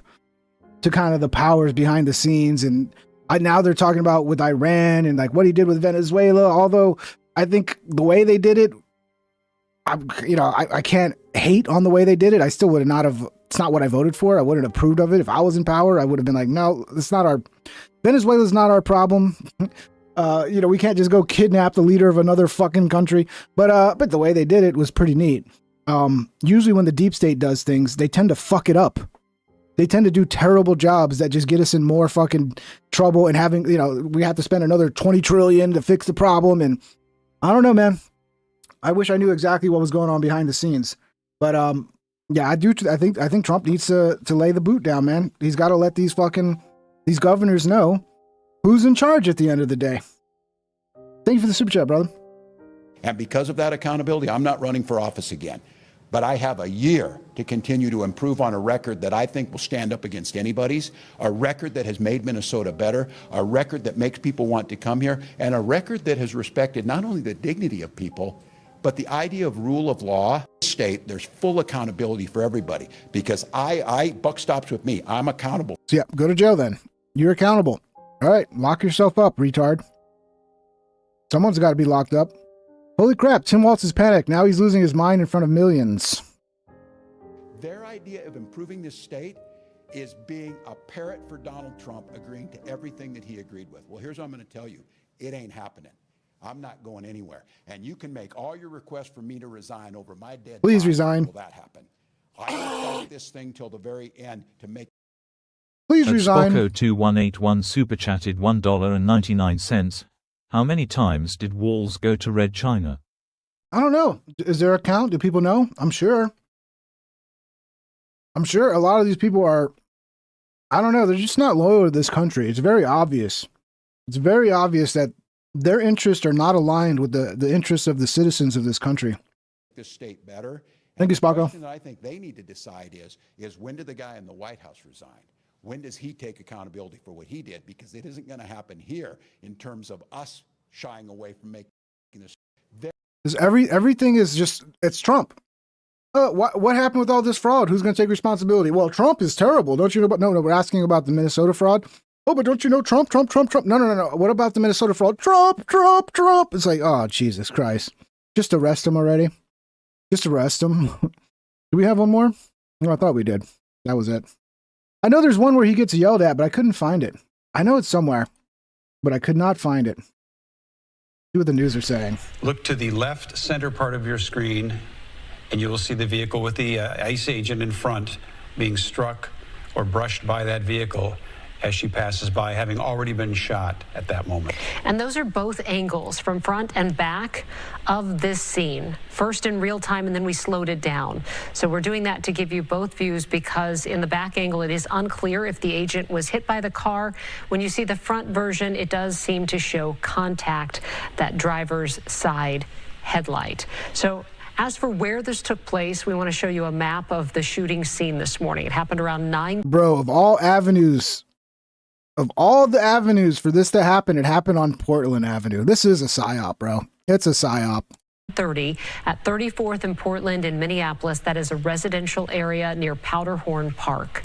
to kind of the powers behind the scenes, and now they're talking about with Iran and like what he did with Venezuela. Although I think the way they did it, I can't hate on the way they did it. I still would not have. It's not what I voted for. I wouldn't have approved of it. If I was in power, I would have been like, no, it's not our Venezuela's not our problem. We can't just go kidnap the leader of another fucking country. But the way they did it was pretty neat. Usually when the deep state does things, they tend to fuck it up. They tend to do terrible jobs that just get us in more fucking trouble and having, we have to spend another 20 trillion to fix the problem. And I don't know, man. I wish I knew exactly what was going on behind the scenes. But yeah, I think Trump needs to lay the boot down, man. He's got to let these governors know who's in charge at the end of the day. Thank you for the super chat, brother. And because of that accountability, I'm not running for office again. But I have a year to continue to improve on a record that I think will stand up against anybody's, a record that has made Minnesota better, a record that makes people want to come here, and a record that has respected not only the dignity of people, but the idea of rule of law. State, there's full accountability for everybody because buck stops with me. I'm accountable. So yeah, go to jail then. You're accountable. All right, lock yourself up, retard. Someone's got to be locked up. Holy crap, Tim Walz is panicked. Now he's losing his mind in front of millions. Their idea of improving this state is being a parrot for Donald Trump, agreeing to everything that he agreed with. Well, here's what I'm going to tell you. It ain't happening. I'm not going anywhere. And you can make all your requests for me to resign over my dead Please body. resign. Will that happen? I will fight this thing till the very end to make. Please resign. Spocko2181 super chatted $1.99. How many times did Walz go to Red China? I don't know. Is there a count? Do people know? I'm sure a lot of these people are, I don't know, they're just not loyal to this country. It's very obvious. It's very obvious that their interests are not aligned with the interests of the citizens of this country. This state better. Thank you, Spocko. The question that I think they need to decide is when did the guy in the White House resign? When does he take accountability for what he did? Because it isn't going to happen here in terms of us shying away from making this. Because everything is just, it's Trump. What happened with all this fraud? Who's going to take responsibility? Well, Trump is terrible. Don't you know about, no, we're asking about the Minnesota fraud. Oh, but don't you know Trump? No. What about the Minnesota fraud? Trump. It's like, oh, Jesus Christ. Just arrest him already. Just arrest him. Do we have one more? No, I thought we did. That was it. I know there's one where he gets yelled at, but I couldn't find it. I know it's somewhere, but I could not find it. See what the news are saying. Look to the left center part of your screen, and you will see the vehicle with the ICE agent in front being struck or brushed by that vehicle as she passes by, having already been shot at that moment. And those are both angles from front and back of this scene. First in real time, and then we slowed it down. So we're doing that to give you both views because in the back angle, it is unclear if the agent was hit by the car. When you see the front version, it does seem to show contact, that driver's side headlight. So as for where this took place, we want to show you a map of the shooting scene this morning. It happened around 9. Bro, of all the avenues for this to happen, it happened on Portland Avenue. This is a psyop, bro. It's a psyop. 30 at 34th and Portland in Minneapolis. That is a residential area near Powderhorn Park.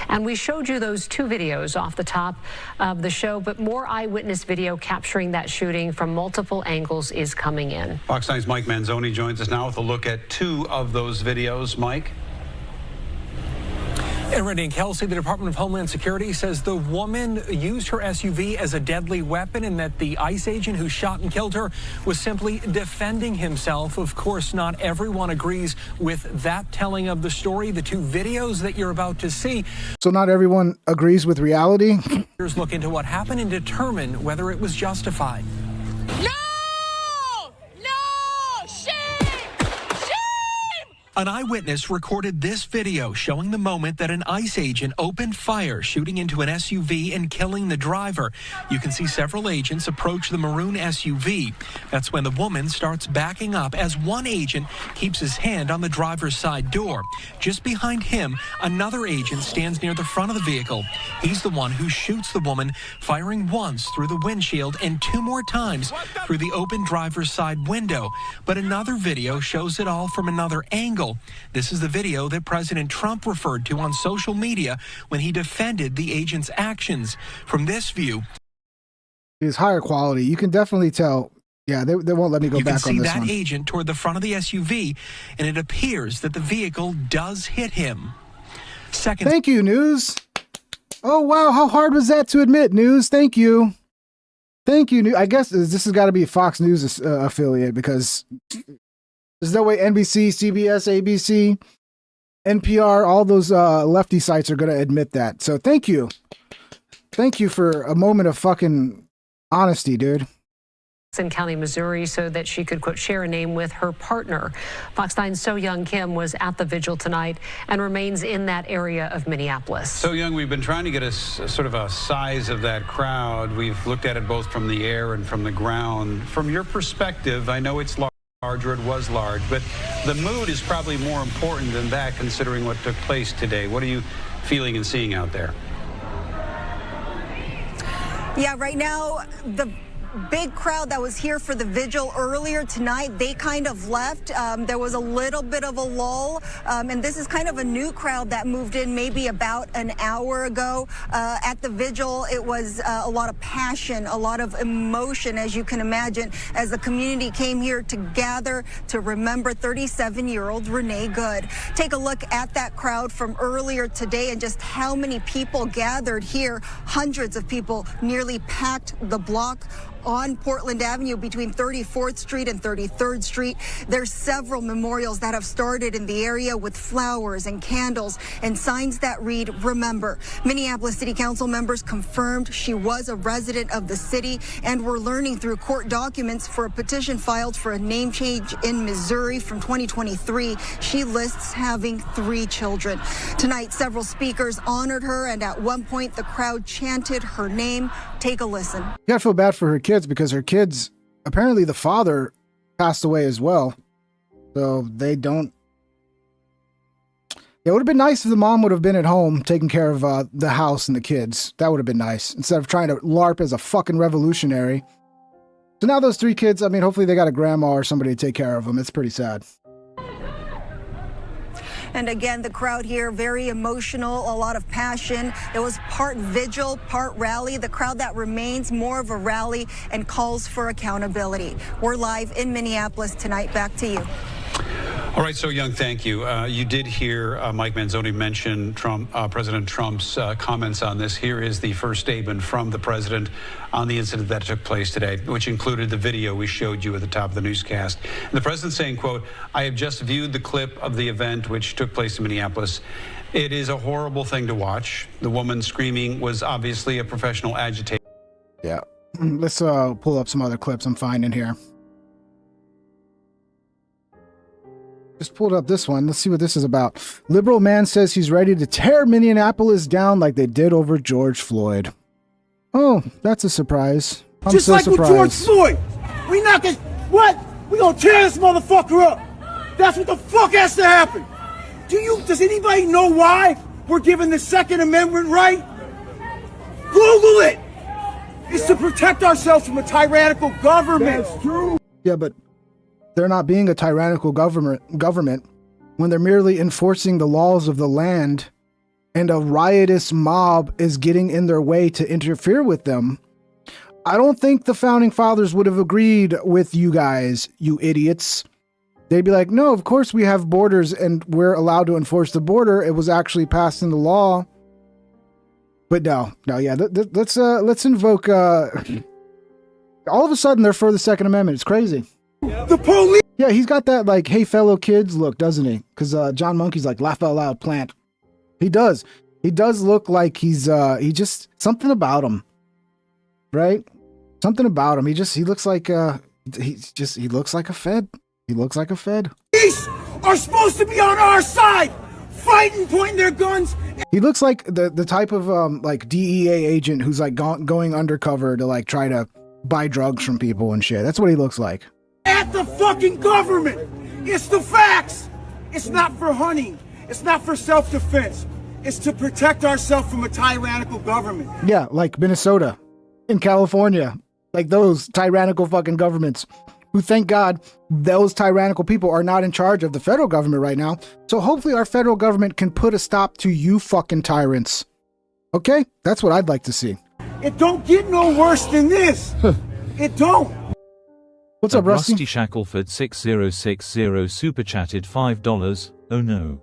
And we showed you those two videos off the top of the show, but more eyewitness video capturing that shooting from multiple angles is coming in. Fox 9's Mike Manzoni joins us now with a look at two of those videos. Mike? And Randy and Kelsey, the Department of Homeland Security says the woman used her SUV as a deadly weapon and that the ICE agent who shot and killed her was simply defending himself. Of course, not everyone agrees with that telling of the story. The two videos that you're about to see. So not everyone agrees with reality. Here's look into what happened and determine whether it was justified. An eyewitness recorded this video showing the moment that an ICE agent opened fire, shooting into an SUV and killing the driver. You can see several agents approach the maroon SUV. That's when the woman starts backing up as one agent keeps his hand on the driver's side door. Just behind him, another agent stands near the front of the vehicle. He's the one who shoots the woman, firing once through the windshield and two more times through the open driver's side window. But another video shows it all from another angle. This is the video that President Trump referred to on social media when he defended the agent's actions. From this view, it's higher quality. You can definitely tell. Yeah, they won't let me go back on this one. You can see that agent toward the front of the SUV, and it appears that the vehicle does hit him. Thank you, News. Oh, wow. How hard was that to admit, News? Thank you. Thank you, News. I guess this has got to be a Fox News affiliate because there's no way NBC, CBS, ABC, NPR, all those lefty sites are going to admit that. So thank you. Thank you for a moment of fucking honesty, dude. In County, Missouri, so that she could, quote, share a name with her partner. Fox 9's So Young Kim was at the vigil tonight and remains in that area of Minneapolis. So Young, we've been trying to get a sort of a size of that crowd. We've looked at it both from the air and from the ground. From your perspective, I know it's large, or it was large, but the mood is probably more important than that, considering what took place today. What are you feeling and seeing out there? Yeah, right now, the big crowd that was here for the vigil earlier tonight, they kind of left. There was a little bit of a lull, and this is kind of a new crowd that moved in maybe about an hour ago. At the vigil, it was a lot of passion, a lot of emotion, as you can imagine, as the community came here to gather to remember 37-year-old Renee Good. Take a look at that crowd from earlier today and just how many people gathered here. Hundreds of people nearly packed the block on Portland Avenue between 34th Street and 33rd Street. There's several memorials that have started in the area with flowers and candles and signs that read, "Remember." Minneapolis City Council members confirmed she was a resident of the city, and we're learning through court documents for a petition filed for a name change in Missouri from 2023. She lists having 3 children. Tonight, several speakers honored her, and at one point, the crowd chanted her name. Take a listen. You gotta feel bad for her kids, because her kids, apparently the father passed away as well. So they don't. It would have been nice if the mom would have been at home taking care of the house and the kids. That would have been nice, instead of trying to LARP as a fucking revolutionary. So now those 3 kids, I mean, hopefully they got a grandma or somebody to take care of them. It's pretty sad. And again, the crowd here, very emotional, a lot of passion. It was part vigil, part rally. The crowd that remains more of a rally and calls for accountability. We're live in Minneapolis tonight. Back to you. All right, so Young, thank you. You did hear Mike Manzoni mention President Trump's comments on this. Here is the first statement from the president on the incident that took place today, which included the video we showed you at the top of the newscast. And the president saying, quote, "I have just viewed the clip of the event which took place in Minneapolis. It is a horrible thing to watch. The woman screaming was obviously a professional agitator." Yeah. Let's pull up some other clips I'm finding here. Just pulled up this one. Let's see what this is about. Liberal man says he's ready to tear Minneapolis down like they did over George Floyd. Oh, that's a surprise. I'm Just so like surprised. with George Floyd. We not gonna, what? We gonna tear this motherfucker up. That's what the fuck has to happen. Does anybody know why we're given the Second Amendment right? Google it. It's to protect ourselves from a tyrannical government. That's true. Yeah, but they're not being a tyrannical government when they're merely enforcing the laws of the land, and a riotous mob is getting in their way to interfere with them. I don't think the founding fathers would have agreed with you guys, you idiots. They'd be like, no, of course we have borders and we're allowed to enforce the border. It was actually passed into law. But no, yeah, let's invoke, all of a sudden they're for the Second Amendment. It's crazy. The police. Yeah, he's got that like, hey fellow kids look, doesn't he? Because John Monkey's like, laugh out loud, plant. He does. He does look like he just, something about him, right? Something about him. He looks like he looks like a Fed. He looks like a Fed. Police are supposed to be on our side, fighting, pointing their guns. He looks like the type of like DEA agent who's like going undercover to like try to buy drugs from people and shit. That's what he looks like. At the fucking government. It's the facts. It's not for hunting. It's not for self-defense. It's to protect ourselves from a tyrannical government. Yeah, like Minnesota, in California, like those tyrannical fucking governments who, thank God, those tyrannical people are not in charge of the federal government right now. So hopefully our federal government can put a stop to you fucking tyrants. Okay? That's what I'd like to see. It don't get no worse than this. It don't. What's up, Rusty? Rusty Shackelford 6060 super chatted $5. Oh no.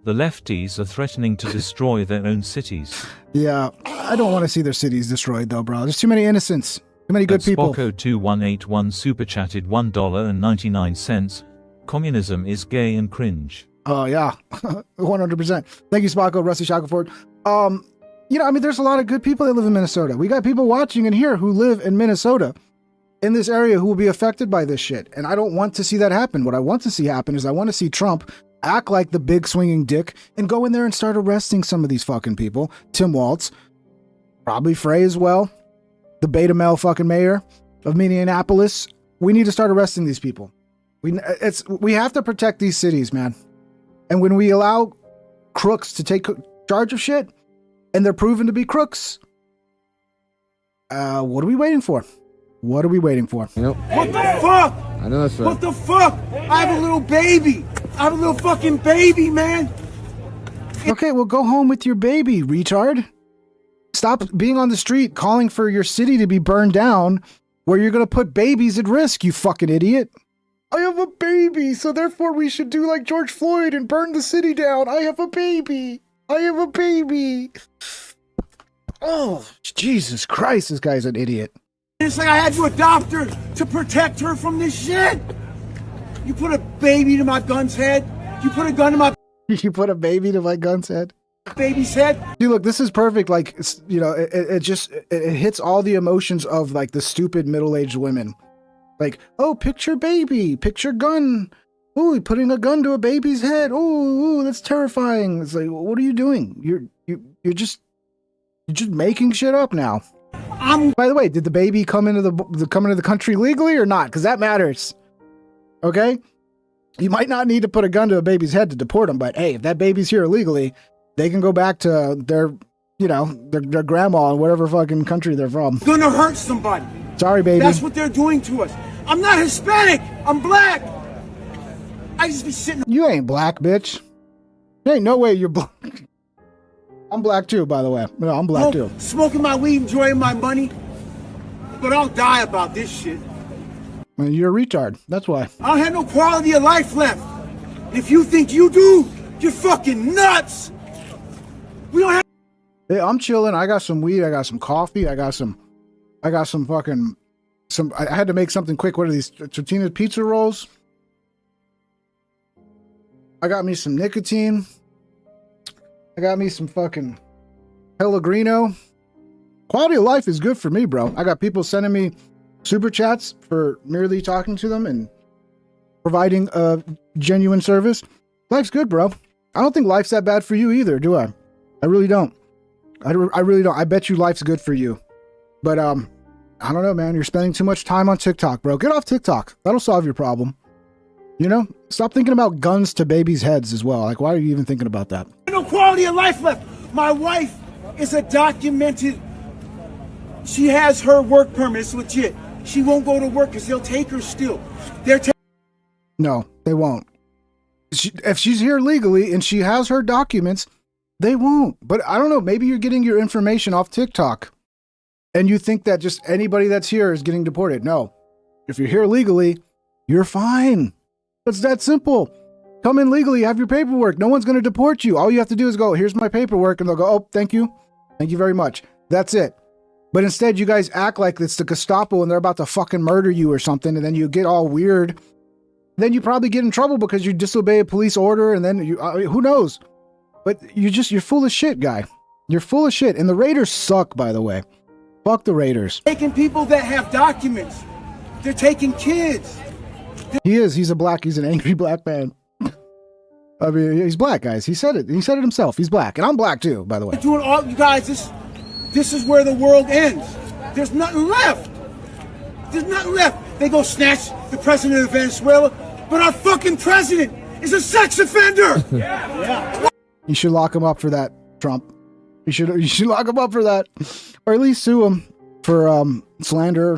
The lefties are threatening to destroy their own cities. Yeah, I don't want to see their cities destroyed though, bro. There's too many innocents. Too many good people. Spocko2181 super chatted $1.99. Communism is gay and cringe. Oh yeah, 100%. Thank you, Spocko, Rusty Shackelford. You know, I mean, there's a lot of good people that live in Minnesota. We got people watching in here who live in Minnesota, in this area, who will be affected by this shit. And I don't want to see that happen. What I want to see happen is I want to see Trump act like the big swinging dick and go in there and start arresting some of these fucking people. Tim Walz, probably Frey as well, the beta male fucking mayor of Minneapolis. We need to start arresting these people. We have to protect these cities, man. And when we allow crooks to take charge of shit, and they're proven to be crooks, what are we waiting for? What are we waiting for? Yep. What the fuck? I know that's right. What the fuck? I have a little baby. I have a little fucking baby, man. Okay, well, go home with your baby, retard. Stop being on the street calling for your city to be burned down where you're going to put babies at risk, you fucking idiot. I have a baby, so therefore we should do like George Floyd and burn the city down. I have a baby. I have a baby. Oh, Jesus Christ, this guy's an idiot. It's like I had to adopt her to protect her from this shit. You put a baby to my gun's head. You put a gun to my... You put a baby to my gun's head? Baby's head. Dude, look, this is perfect. Like, you know, it hits all the emotions of like the stupid middle-aged women. Like, oh, picture baby, picture gun. Oh, putting a gun to a baby's head. Oh, that's terrifying. It's like, what are you doing? You're just making shit up now. By the way, did the baby come into the country legally or not? Because that matters. Okay, you might not need to put a gun to a baby's head to deport them, but hey, if that baby's here illegally, they can go back to their grandma in whatever fucking country they're from. Gonna hurt somebody. Sorry, baby. That's what they're doing to us. I'm not Hispanic. I'm black. I just be sitting. You ain't black, bitch. There ain't no way you're black. I'm black too, by the way. No, I'm black too. Smoking my weed, enjoying my money. But I'll die about this shit. I mean, you're a retard. That's why. I don't have no quality of life left. If you think you do, you're fucking nuts. We don't have. Hey, I'm chilling. I got some weed. I got some coffee. I got some fucking. I had to make something quick. What are these? Tortilla pizza rolls. I got me some nicotine. I got me some fucking Pellegrino. Quality of life is good for me, bro. I got people sending me super chats for merely talking to them and providing a genuine service. Life's good, bro. I don't think life's that bad for you either, do I? I really don't. I really don't. I bet you life's good for you. But, I don't know, man. You're spending too much time on TikTok, bro. Get off TikTok. That'll solve your problem. You know? Stop thinking about guns to babies' heads as well. Like, why are you even thinking about that? No quality of life left. My wife is a documented. She has her work permit. It's legit. She won't go to work because they'll take her still. No, they won't. If she's here legally and she has her documents, they won't. But I don't know. Maybe you're getting your information off TikTok and you think that just anybody that's here is getting deported. No. If you're here legally, you're fine. It's that simple. Come in legally, have your paperwork. No one's going to deport you. All you have to do is go, here's my paperwork. And they'll go, oh, thank you. Thank you very much. That's it. But instead, you guys act like it's the Gestapo and they're about to fucking murder you or something. And then you get all weird. Then you probably get in trouble because you disobey a police order. And then who knows? But you're full of shit, guy. You're full of shit. And the Raiders suck, by the way. Fuck the Raiders. Taking people that have documents. They're taking kids. He is. He's an angry black man. I mean, he's black, guys. He said it. He said it himself. He's black. And I'm black too, by the way. Doing all, you guys, this is where the world ends. There's nothing left. There's nothing left. They go snatch the president of Venezuela, but our fucking president is a sex offender. Yeah. You should lock him up for that, Trump. You should lock him up for that. Or at least sue him for slander.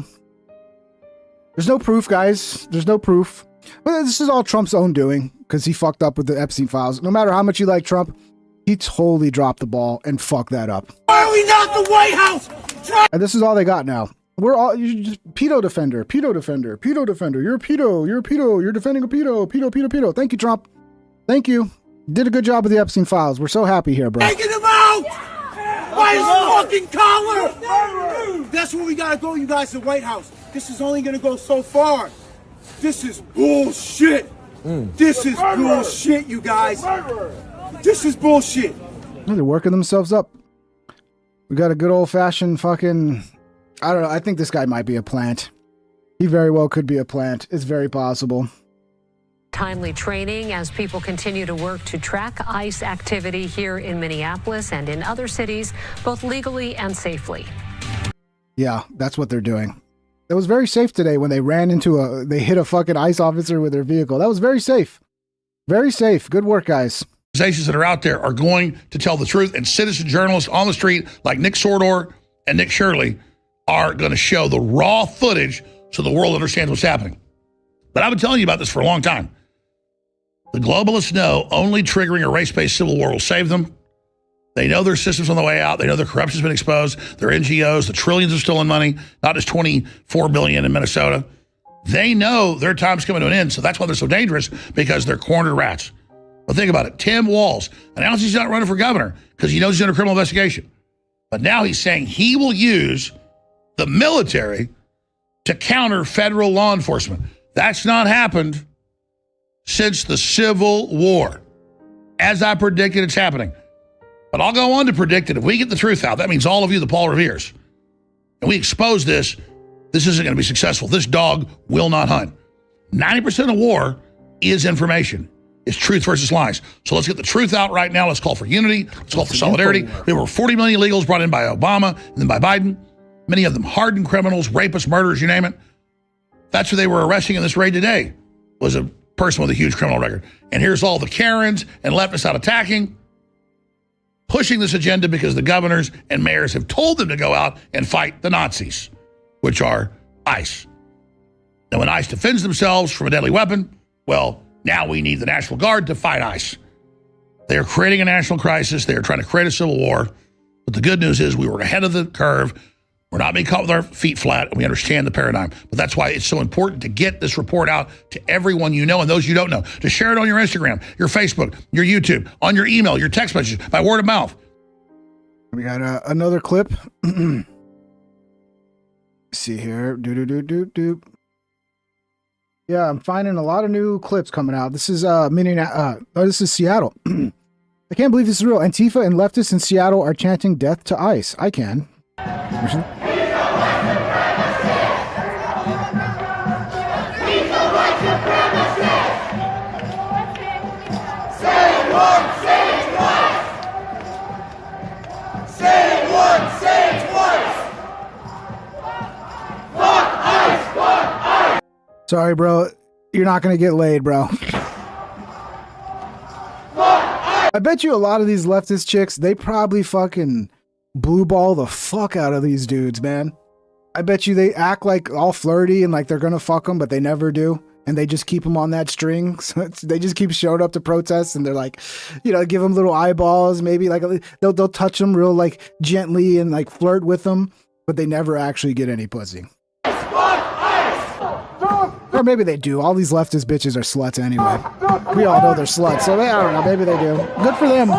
There's no proof, guys. There's no proof. But this is all Trump's own doing because he fucked up with the Epstein files. No matter how much you like Trump, he totally dropped the ball and fucked that up. Why are we not the White House? And this is all they got now. We're all just pedo defender. You're a pedo. You're defending a pedo. Thank you, Trump. Thank you. You did a good job with the Epstein files. We're so happy here, bro. Taking them out by his fucking collar. That's where we gotta go, you guys, the White House. This is only gonna go so far. This is bullshit. This is bullshit, you guys. This is bullshit. They're working themselves up. We got a good old-fashioned fucking... I don't know. I think this guy might be a plant. He very well could be a plant. It's very possible. Timely training as people continue to work to track ICE activity here in Minneapolis and in other cities, both legally and safely. Yeah, that's what they're doing. It was very safe today when they ran into they hit a fucking ICE officer with their vehicle. That was very safe. Very safe. Good work, guys. Organizations that are out there are going to tell the truth, and citizen journalists on the street like Nick Sordor and Nick Shirley are going to show the raw footage so the world understands what's happening. But I've been telling you about this for a long time. The globalists know only triggering a race-based civil war will save them. They know their system's on the way out. They know their corruption's been exposed. Their NGOs, the trillions of stolen money, not just $24 billion in Minnesota. They know their time's coming to an end, so that's why they're so dangerous, because they're cornered rats. But think about it. Tim Walz announced he's not running for governor because he knows he's under criminal investigation. But now he's saying he will use the military to counter federal law enforcement. That's not happened since the Civil War. As I predicted, it's happening. But I'll go on to predict that if we get the truth out, that means all of you, the Paul Reveres, and we expose this, this isn't going to be successful. This dog will not hunt. 90% of war is information. It's truth versus lies. So let's get the truth out right now. Let's call for unity. Let's call for solidarity. There were 40 million illegals brought in by Obama and then by Biden. Many of them hardened criminals, rapists, murderers, you name it. That's who they were arresting in this raid today, was a person with a huge criminal record. And here's all the Karens and leftists out attacking, pushing this agenda because the governors and mayors have told them to go out and fight the Nazis, which are ICE. And when ICE defends themselves from a deadly weapon, well, now we need the National Guard to fight ICE. They are creating a national crisis. They are trying to create a civil war. But the good news is we were ahead of the curve. We're not being caught with our feet flat, and we understand the paradigm. But that's why it's so important to get this report out to everyone you know and those you don't know. To share it on your Instagram, your Facebook, your YouTube, on your email, your text messages, by word of mouth. We got another clip. See here. Yeah, I'm finding a lot of new clips coming out. This is this is Seattle. I can't believe this is real. Antifa and leftists in Seattle are chanting death to ICE. I can. Sorry, bro. You're not going to get laid, bro. I bet you a lot of these leftist chicks, they probably fucking blue ball the fuck out of these dudes, man. I bet you they act like all flirty and like they're going to fuck them, but they never do. And they just keep them on that string. So they just keep showing up to protests and they're like, you know, give them little eyeballs. Maybe like they'll touch them real like gently and like flirt with them, but they never actually get any pussy. Or maybe they do. All these leftist bitches are sluts anyway. We all know they're sluts, so I don't know. Maybe they do. Good for them.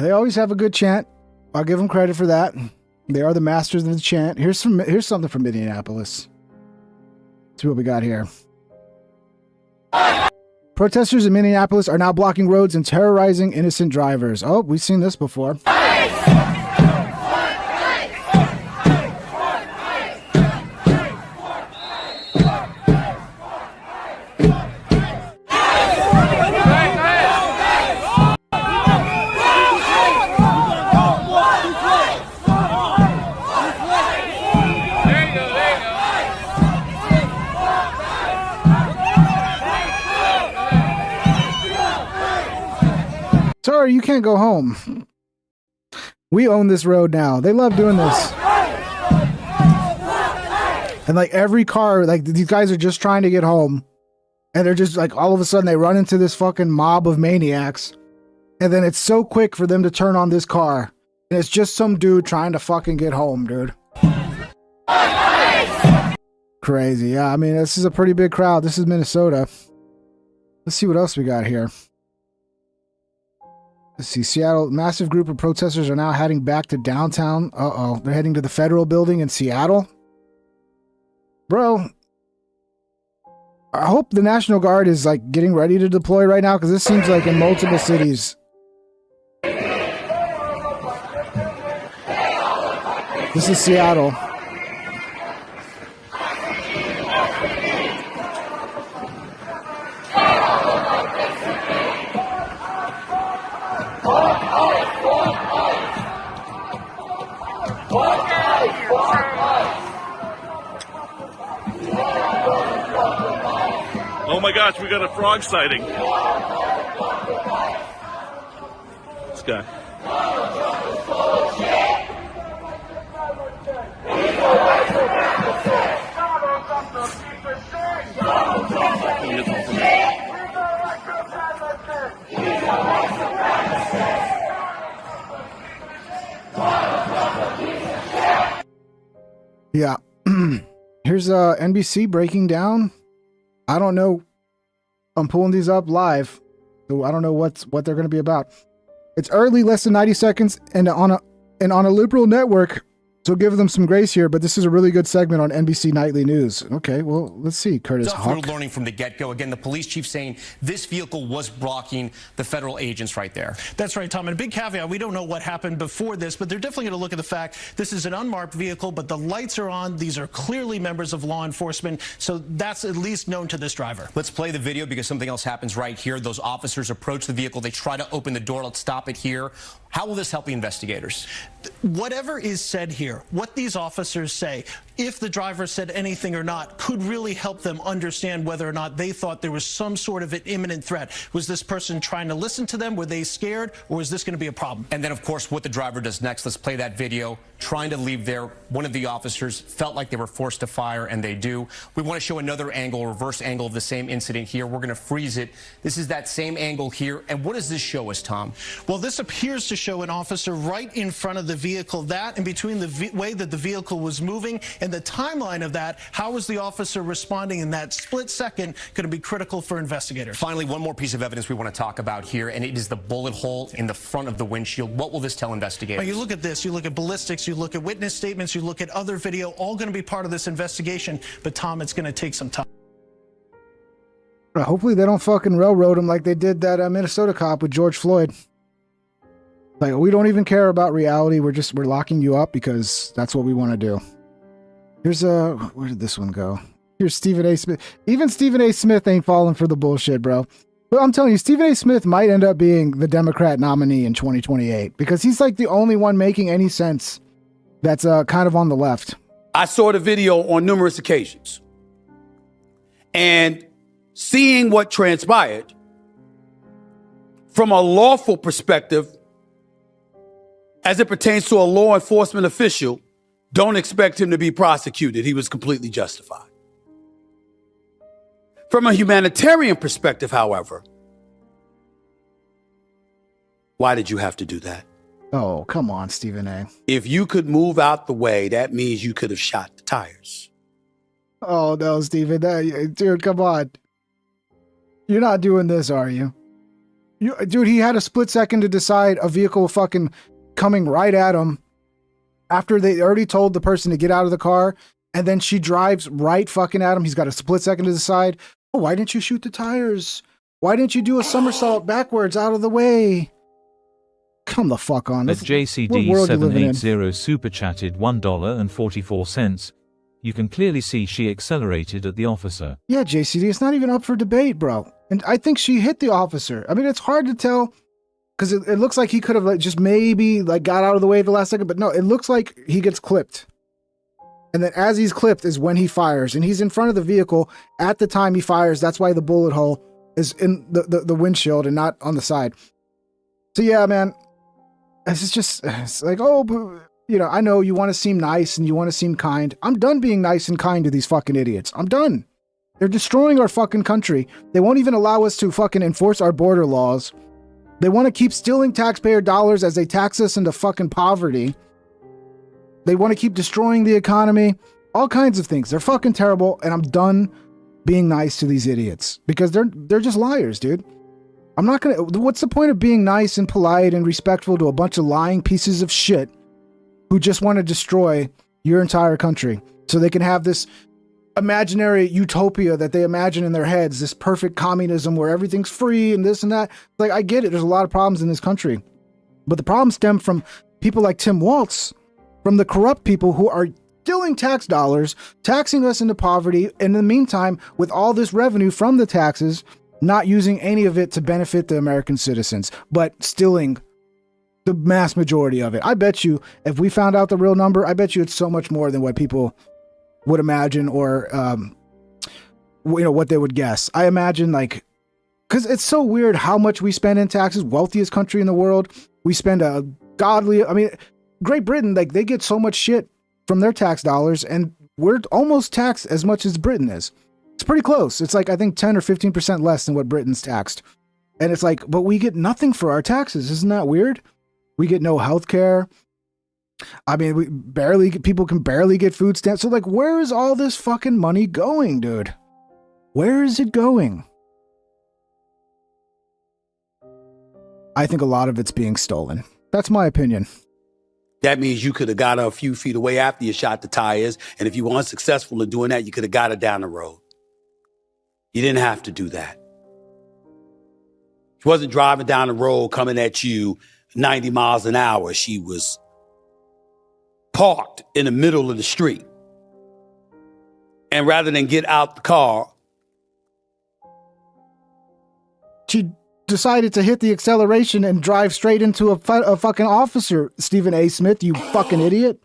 They always have a good chant. I'll give them credit for that. They are the masters of the chant. Here's something from Minneapolis. Let's see what we got here. Protesters in Minneapolis are now blocking roads and terrorizing innocent drivers. Oh, we've seen this before. Sorry, you can't go home. We own this road now. They love doing this. And like every car, like these guys are just trying to get home. And they're just like, all of a sudden they run into this fucking mob of maniacs. And then it's so quick for them to turn on this car. And it's just some dude trying to fucking get home, dude. Crazy. Yeah, I mean, this is a pretty big crowd. This is Minnesota. Let's see what else we got here. Let's see. Seattle, massive group of protesters are now heading back to downtown. Uh-oh. They're heading to the federal building in Seattle. Bro, I hope the National Guard is like getting ready to deploy right now, because this seems like in multiple cities. This is Seattle. Oh my gosh, we got a frog sighting. This guy. Yeah. Here's NBC breaking down. I don't know. I'm pulling these up live, so I don't know what they're going to be about. It's early, less than 90 seconds, and on a liberal network, so give them some grace here, but this is a really good segment on NBC Nightly News. Okay, well, let's see. Curtis We're Hawk. learning from the get-go. Again, the police chief saying this vehicle was blocking the federal agents right there. That's right, Tom. And a big caveat, we don't know what happened before this, but they're definitely going to look at the fact this is an unmarked vehicle, but the lights are on. These are clearly members of law enforcement, so that's at least known to this driver. Let's play the video because something else happens right here. Those officers approach the vehicle. They try to open the door. Let's stop it here. How will this help the investigators? Whatever is said here, what these officers say, if the driver said anything or not, could really help them understand whether or not they thought there was some sort of an imminent threat. Was this person trying to listen to them? Were they scared? Or is this going to be a problem? And then, of course, what the driver does next. Let's play that video. Trying to leave there. One of the officers felt like they were forced to fire, and they do. We want to show another angle, reverse angle of the same incident here. We're going to freeze it. This is that same angle here. And what does this show us, Tom? Well, this appears to show an officer right in front of the vehicle. That, and between the way that the vehicle was moving and the timeline of that, how was the officer responding in that split second going to be critical for investigators. Finally, one more piece of evidence we want to talk about here, and it is the bullet hole in the front of the windshield. What will this tell investigators? Now, you look at this, you look at ballistics, you look at witness statements, you look at other video, all going to be part of this investigation. But, Tom, it's going to take some time. Hopefully they don't fucking railroad him like they did that Minnesota cop with George Floyd. Like, we don't even care about reality. We're locking you up because that's what we want to do. Here's where did this one go? Here's Stephen A. Smith. Even Stephen A. Smith ain't falling for the bullshit, bro. But I'm telling you, Stephen A. Smith might end up being the Democrat nominee in 2028 because he's like the only one making any sense that's kind of on the left. I saw the video on numerous occasions. And seeing what transpired from a lawful perspective, as it pertains to a law enforcement official, don't expect him to be prosecuted. He was completely justified. From a humanitarian perspective, however, why did you have to do that? Oh, come on, Stephen A. If you could move out the way, that means you could have shot the tires. Oh, no, Stephen. Dude, come on. You're not doing this, are you? Dude, he had a split second to decide a vehicle fucking coming right at him after they already told the person to get out of the car, and then she drives right fucking at him. He's got a split second to decide, oh, why didn't you shoot the tires? Why didn't you do a somersault backwards out of the way? Come the fuck on. At JCD780 super chatted $1.44. You can clearly see she accelerated at the officer. Yeah, JCD, it's not even up for debate, bro. And I think she hit the officer. I mean, it's hard to tell because it looks like he could have just maybe got out of the way at the last second, but no, it looks like he gets clipped. And then as he's clipped is when he fires, and he's in front of the vehicle at the time he fires. That's why the bullet hole is in the windshield and not on the side. So yeah, man, it's like, oh, I know you want to seem nice and you want to seem kind. I'm done being nice and kind to these fucking idiots. I'm done. They're destroying our fucking country. They won't even allow us to fucking enforce our border laws. They want to keep stealing taxpayer dollars as they tax us into fucking poverty. They want to keep destroying the economy. All kinds of things. They're fucking terrible, and I'm done being nice to these idiots because they're just liars, dude. I'm not gonna. What's the point of being nice and polite and respectful to a bunch of lying pieces of shit who just want to destroy your entire country so they can have this imaginary utopia that they imagine in their heads, this perfect communism where everything's free and this and that. Like, I get it. There's a lot of problems in this country, but the problems stem from people like Tim Waltz, from the corrupt people who are stealing tax dollars, taxing us into poverty. And in the meantime, with all this revenue from the taxes, not using any of it to benefit the American citizens, but stealing the mass majority of it. I bet you if we found out the real number, I bet you it's so much more than what people would imagine or, what they would guess. I imagine because it's so weird how much we spend in taxes, wealthiest country in the world. We spend Great Britain, they get so much shit from their tax dollars and we're almost taxed as much as Britain is. It's pretty close. It's I think 10 or 15% less than what Britain's taxed. And it's but we get nothing for our taxes. Isn't that weird? We get no health care. I mean, people can barely get food stamps. So where is all this fucking money going, dude? Where is it going? I think a lot of it's being stolen. That's my opinion. That means you could have got her a few feet away after you shot the tires. And if you were unsuccessful in doing that, you could have got her down the road. You didn't have to do that. She wasn't driving down the road coming at you 90 miles an hour. She was parked in the middle of the street. And rather than get out the car, she decided to hit the acceleration and drive straight into a fucking officer, Stephen A. Smith, you fucking idiot.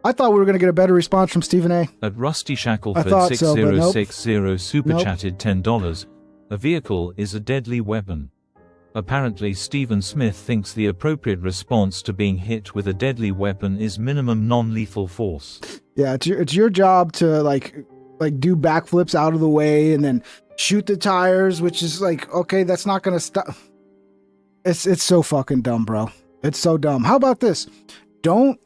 I thought we were going to get a better response from Stephen A. At Rusty Shackleford thought so, but nope. 6060 super Nope. chatted $10. A vehicle is a deadly weapon. Apparently Stephen Smith thinks the appropriate response to being hit with a deadly weapon is minimum non-lethal force. Yeah, it's your job to do backflips out of the way and then shoot the tires, which is okay, that's not gonna stop. It's so fucking dumb, bro. It's so dumb. How about this? Don't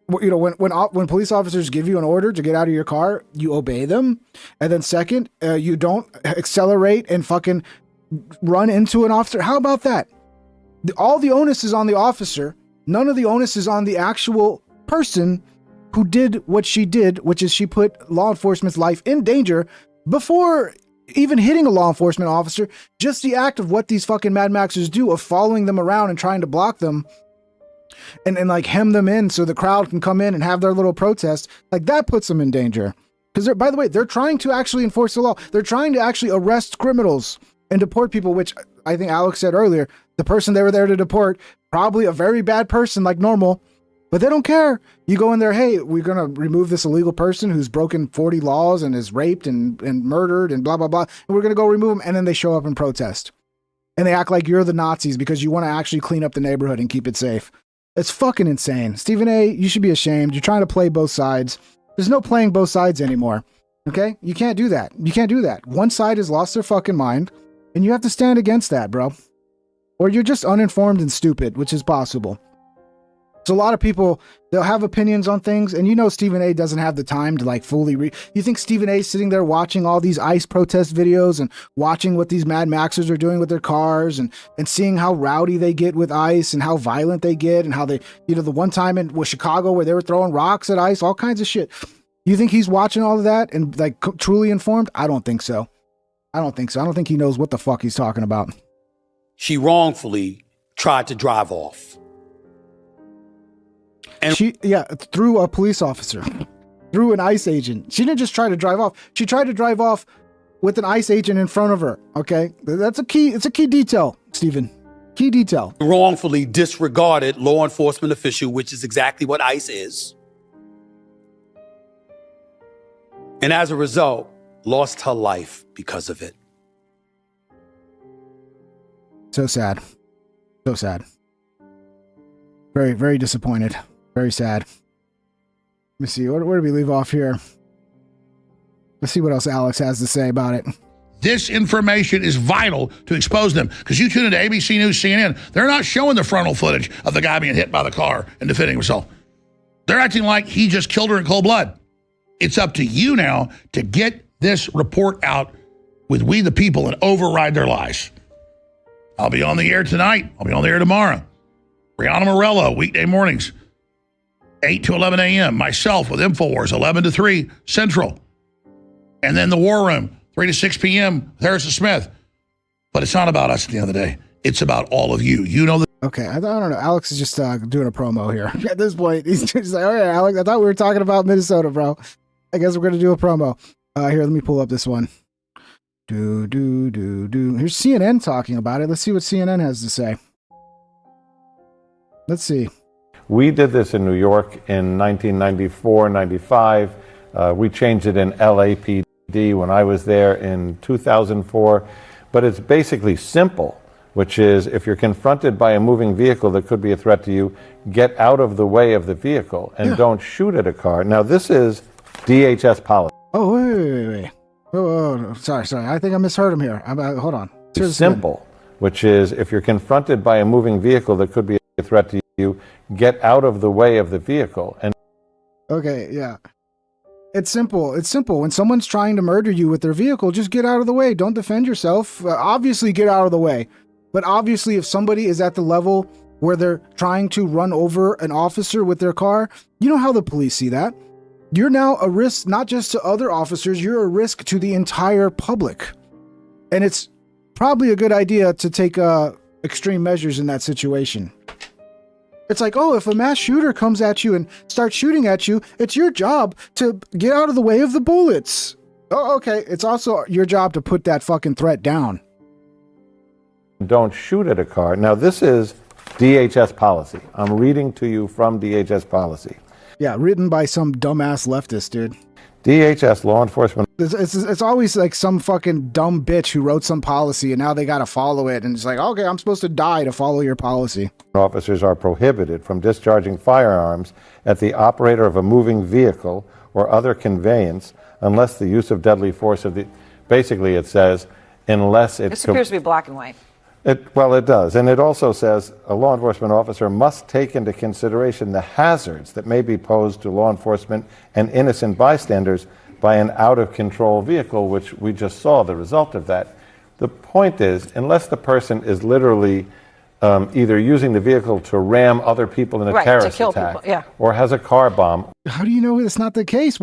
when police officers give you an order to get out of your car, you obey them, and then second, you don't accelerate and fucking run into an officer. How about that? All the onus is on the officer. None of the onus is on the actual person who did what she did, which is she put law enforcement's life in danger before even hitting a law enforcement officer. Just the act of what these fucking Mad Maxers do of following them around and trying to block them and hem them in so the crowd can come in and have their little protest, that puts them in danger. Because by the way, they're trying to actually enforce the law. They're trying to actually arrest criminals and deport people, which I think Alex said earlier, the person they were there to deport, probably a very bad person like normal, but they don't care. You go in there, hey, we're going to remove this illegal person who's broken 40 laws and is raped and murdered and blah, blah, blah. And we're going to go remove them. And then they show up and protest. And they act like you're the Nazis because you want to actually clean up the neighborhood and keep it safe. It's fucking insane. Stephen A., you should be ashamed. You're trying to play both sides. There's no playing both sides anymore. Okay? You can't do that. You can't do that. One side has lost their fucking mind. And you have to stand against that, bro. Or you're just uninformed and stupid, which is possible. So a lot of people, they'll have opinions on things, and Stephen A. doesn't have the time to fully read. You think Stephen A. is sitting there watching all these ICE protest videos and watching what these Mad Maxers are doing with their cars and seeing how rowdy they get with ICE and how violent they get and how they, the one time with Chicago where they were throwing rocks at ICE, all kinds of shit. You think he's watching all of that and truly informed? I don't think so. I don't think he knows what the fuck he's talking about. she wrongfully tried to drive off. And through a police officer, through an ICE agent. She didn't just try to drive off. She tried to drive off with an ICE agent in front of her. Okay, it's a key detail, Stephen. Key detail. Wrongfully disregarded law enforcement official, which is exactly what ICE is. And as a result, lost her life because of it. So sad. So sad. Very, very disappointed. Very sad. Let me see. Where do we leave off here? Let's see what else Alex has to say about it. This information is vital to expose them, because you tune into ABC News, CNN, they're not showing the frontal footage of the guy being hit by the car and defending himself. They're acting like he just killed her in cold blood. It's up to you now to get this report out with We the People and override their lies. I'll be on the air tonight. I'll be on the air tomorrow. Brianna Morello, weekday mornings, 8 to 11 a.m. Myself with InfoWars, 11 to 3 Central. And then the War Room, 3 to 6 p.m. with Harrison Smith. But it's not about us at the end of the day. It's about all of you. You know that. Okay, I don't know. Alex is just doing a promo here. At this point, he's just like, all right, Alex, I thought we were talking about Minnesota, bro. I guess we're going to do a promo. Here, let me pull up this one. Here's CNN talking about it. Let's see what CNN has to say. Let's see. We did this in New York in 1994, 95. We changed it in LAPD when I was there in 2004. But it's basically simple, which is if you're confronted by a moving vehicle that could be a threat to you, get out of the way of the vehicle and don't shoot at a car. Now, this is DHS policy. Oh, wait. Oh, sorry. I think I misheard him here. Hold on. It's simple, which is if you're confronted by a moving vehicle that could be a threat to you, get out of the way of the vehicle. And okay, yeah. It's simple. It's simple. When someone's trying to murder you with their vehicle, just get out of the way. Don't defend yourself. Obviously, get out of the way. But obviously, if somebody is at the level where they're trying to run over an officer with their car, you know how the police see that. You're now a risk, not just to other officers, you're a risk to the entire public. And it's probably a good idea to take extreme measures in that situation. It's like, oh, if a mass shooter comes at you and starts shooting at you, it's your job to get out of the way of the bullets. Oh, okay. It's also your job to put that fucking threat down. don't shoot at a car. Now, this is DHS policy. I'm reading to you from DHS policy. Yeah, written by some dumbass leftist, dude. DHS law enforcement. It's always like some fucking dumb bitch who wrote some policy and now they got to follow it. And it's like, okay, I'm supposed to die to follow your policy. Officers are prohibited from discharging firearms at the operator of a moving vehicle or other conveyance unless the use of deadly force of the... Basically, it says, unless it's... This appears to be black and white. Well, it does. And it also says a law enforcement officer must take into consideration the hazards that may be posed to law enforcement and innocent bystanders by an out-of-control vehicle, which we just saw the result of that. The point is, unless the person is literally either using the vehicle to ram other people in a terrorist attack, or has a car bomb. How do you know it's not the case?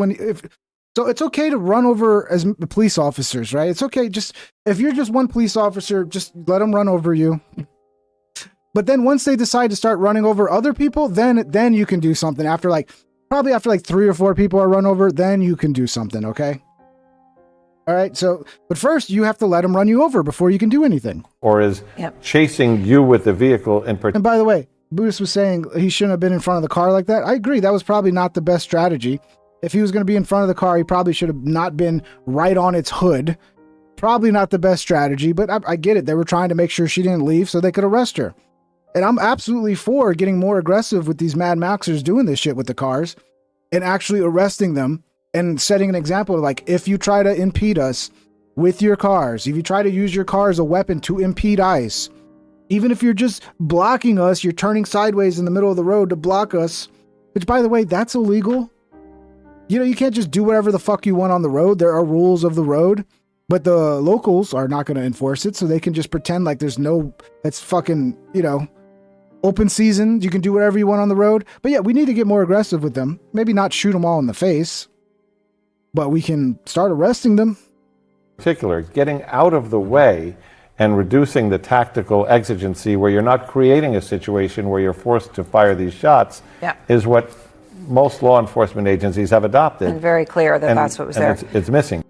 So it's okay to run over as police officers, right? It's okay. Just if you're just one police officer, just let them run over you. But then once they decide to start running over other people, then you can do something. Probably after 3 or 4 people are run over, then you can do something. Okay. All right. But first you have to let them run you over before you can do anything. Or is chasing you with the vehicle in particular. And by the way, Bruce was saying he shouldn't have been in front of the car like that. I agree. That was probably not the best strategy. If he was going to be in front of the car, he probably should have not been right on its hood. Probably not the best strategy, but I get it. They were trying to make sure she didn't leave so they could arrest her. And I'm absolutely for getting more aggressive with these Mad Maxers doing this shit with the cars and actually arresting them and setting an example. Like, if you try to impede us with your cars, if you try to use your car as a weapon to impede ICE, even if you're just blocking us, you're turning sideways in the middle of the road to block us, which, by the way, that's illegal. You know, you can't just do whatever the fuck you want on the road. There are rules of the road, but the locals are not going to enforce it, so they can just pretend like it's fucking, open season. You can do whatever you want on the road. But yeah, we need to get more aggressive with them. Maybe not shoot them all in the face, but we can start arresting them. In particular, getting out of the way and reducing the tactical exigency where you're not creating a situation where you're forced to fire these shots is what most law enforcement agencies have adopted. And very clear that that's what was there. It's missing.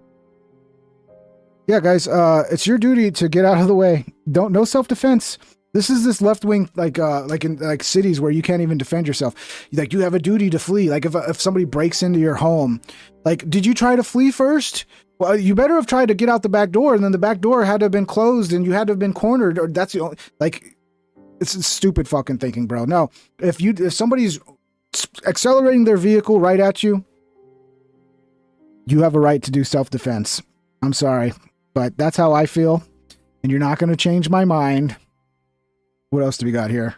Yeah, guys, it's your duty to get out of the way. No self-defense. This is this left-wing, like in cities where you can't even defend yourself. Like, you have a duty to flee. Like, if somebody breaks into your home, like, did you try to flee first? Well, you better have tried to get out the back door, and then the back door had to have been closed, and you had to have been cornered, or that's the only, it's stupid fucking thinking, bro. No, if somebody's accelerating their vehicle right at you, you have a right to do self-defense. I'm sorry, but that's how I feel, and you're not going to change my mind. What else do we got here?